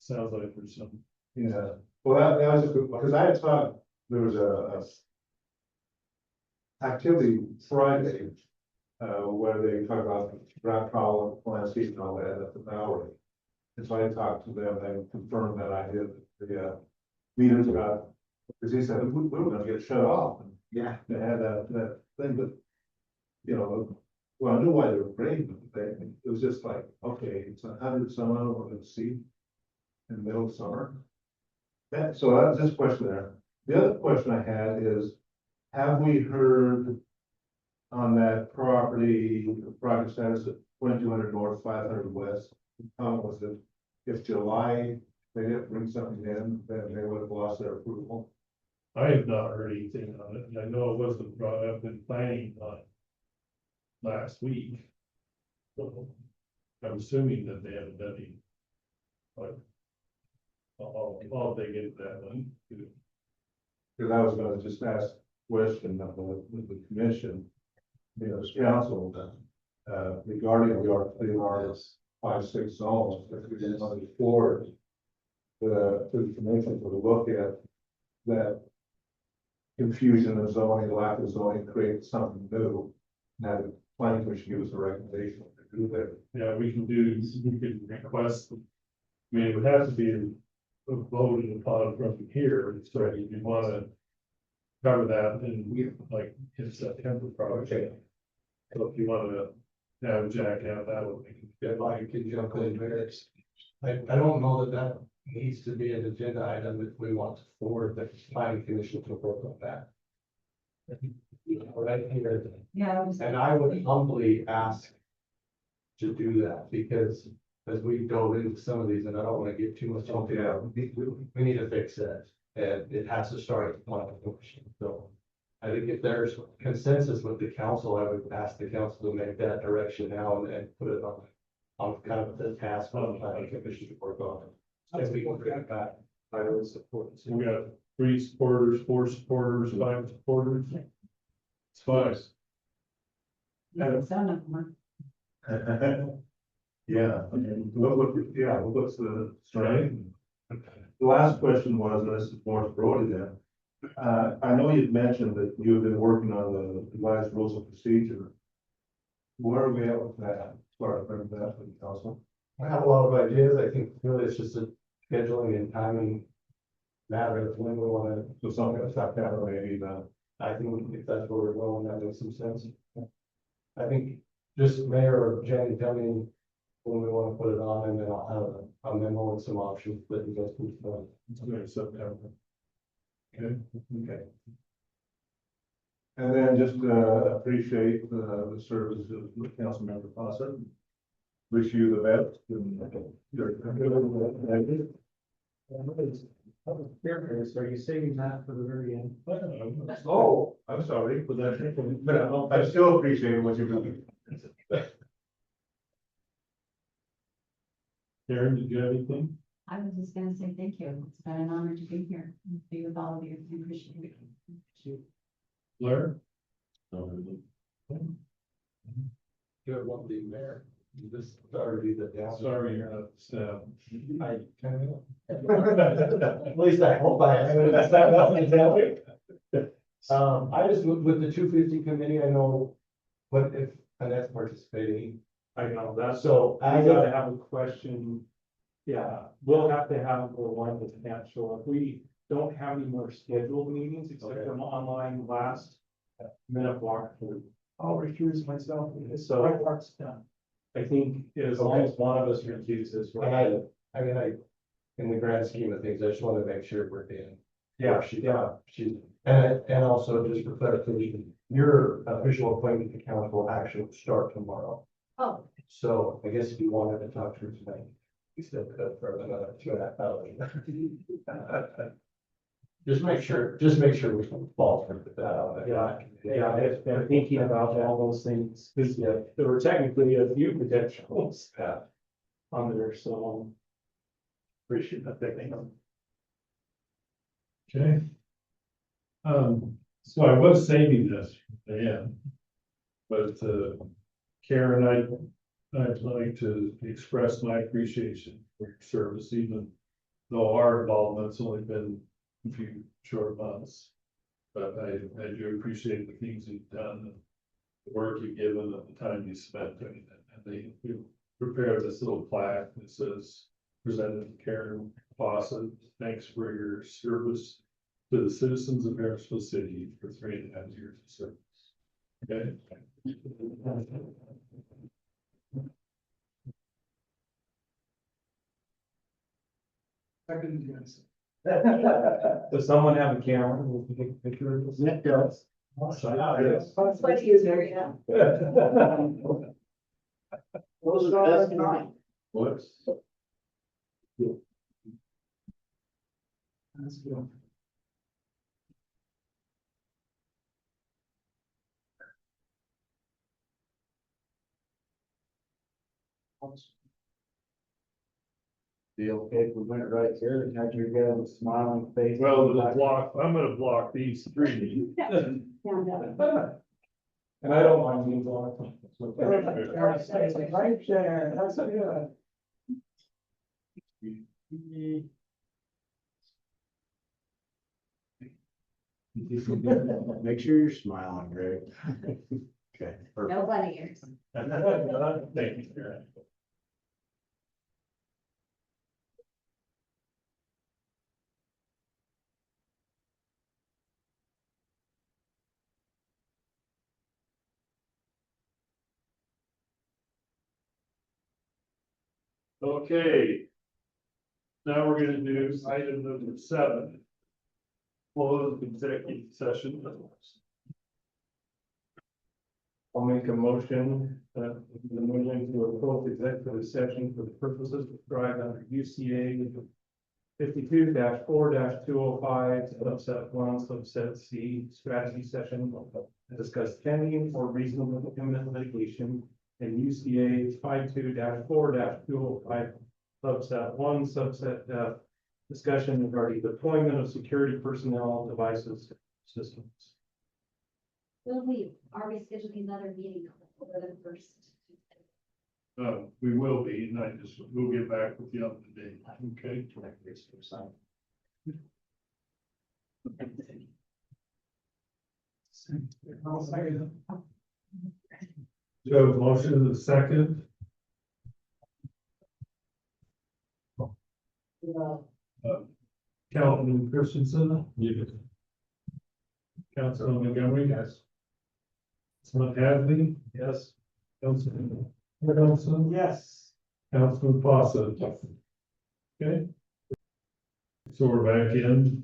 Sounds like there's some. Yeah, well, that was just, because I had thought there was a activity Friday, where they talk about ground column, landscape and all that at the Bowery. And so I talked to them, and confirmed that I did the, meters about, because he said, we were gonna get shut off. And Yeah. they had that thing, but, well, I knew why they were great, but it was just like, okay, it's 100 some odd we're gonna see in the middle of summer. So that's this question there. The other question I had is, have we heard on that property, project status at 2200 north, 500 west? How was it? If July, they didn't bring something in, then they would have lost their approval. I have not heard anything on it, and I know it wasn't brought up in planning on last week. So I'm assuming that they haven't done any. But I'll dig into that one. Because I was gonna just ask a question of the commission, as council, regarding the RS 5-6 zones, if we didn't want to forward to the commission to look at that confusion of zoning, lack of zoning, create something new. Now, the planning commission give us a recommendation to do that. Yeah, we can request. I mean, it would have to be voted upon from here, so if you wanna cover that, then we, like, in September probably. So if you wanna have Jack have that one, we can If I could jump in there, I don't know that that needs to be an agenda item if we want to forward the planning commission to work on that. Right here, Yeah. and I would humbly ask to do that, because as we go into some of these, and I don't want to get too much into it, we need to fix it, and it has to start at the planning commission, so. I think if there's consensus with the council, I would ask the council to make that direction now and put it on kind of the task for the planning commission to work on. If we can bring it back, I would support it. So we got 3 supporters, 4 supporters, 5 supporters. It's 5. Sound of more. Yeah, what's the strength? The last question was, and this is more to Brody then. I know you'd mentioned that you've been working on the revised rules of procedure. Where are we at with that? As far as bringing that to the council? I have a lot of ideas. I think really it's just a scheduling and timing matter of when we want to. So something that's not that maybe the. I think if that's where we're going, that makes some sense. I think just Mayor or Jenny, tell me when we want to put it on, and then I'll have a memo and some options that you guys can fill. It's going to September. Okay. Okay. And then just appreciate the service of Councilmember Fawcett. Wish you the best. Are you saving that for the very end? Oh, I'm sorry, but I still appreciate what you're doing. Karen, did you have anything? I was just gonna say thank you. It's been an honor to be here and be with all of you. I appreciate it. Blair? You have one being mayor. This already the down. Sorry, you're not staff. At least I hope I am. I just, with the 250 committee, I know what if Annette's participating. I know, that's, So I as gotta a, have a question. Yeah, we'll have to have the one that can't show up. We don't have any more scheduled meetings except Okay. from online last minute walkthrough. I'll recuse myself. So my part's done. I think as long as one of us recuses, and right? I mean, in the grand scheme of things, I just want to make sure we're in. Yeah, She's, yeah. she's, and also just for clarification, your official appointment to council will actually start tomorrow. Oh, So I guess if you wanted to talk to her tonight, you still could for another 2.5 hours. Just make sure we can fall through with that out. Yeah, I've been thinking about all those things, because there were technically a few potentials Yeah. on there, so. Appreciate that, thank you. Okay. So I was saving this for the end. But Karen, I'd like to express my appreciation for your service, even though our involvement's only been a few short months. But I do appreciate the things you've done, the work you've given, and the time you spent doing it. And we prepared this little plaque that says, presented to Karen Fawcett, thanks for your service to the citizens of Harrisville City for 3.5 years of service. Okay. Does someone have a camera? We can take a picture of this. Nick does. That's what he is there, yeah. Those are the best kind. Whoops. That's good. Be okay if we went right here and had you get a smiling face. Well, I'm gonna block these three. And I don't mind being blocked. Right there, that's good. Make sure you're smiling, Greg. Okay. perfect. No bunny ears. Thank you, Karen. Okay. Now we're gonna do item number 7. Close executive session. I'll make a motion that we're moving to a closed executive session for the purposes described under UCA 52-4-205, subset 1, subset C, strategy session, to discuss pending or reasonable imminent litigation, and UCA 52-4-205, subset 1, subset F, discussion regarding deployment of security personnel, devices, systems. Will we, are we scheduling another meeting over the first? We will be, and we'll get back with you on the date, okay? I'll second So motion is second. Councilman Christensen? Yes. Councilman Montgomery? Yes. Councilman Hadley? Yes. Councilman Nelson? Yes. Councilman Fawcett? Yes. Okay. So we're back in.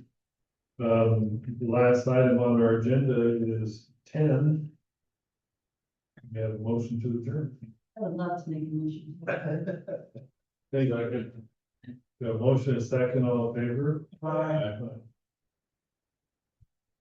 The last item on our agenda is 10. We have a motion to adjourn. I would love to make a motion. Thank you. We have a motion, a second, all in favor? Bye. Aye.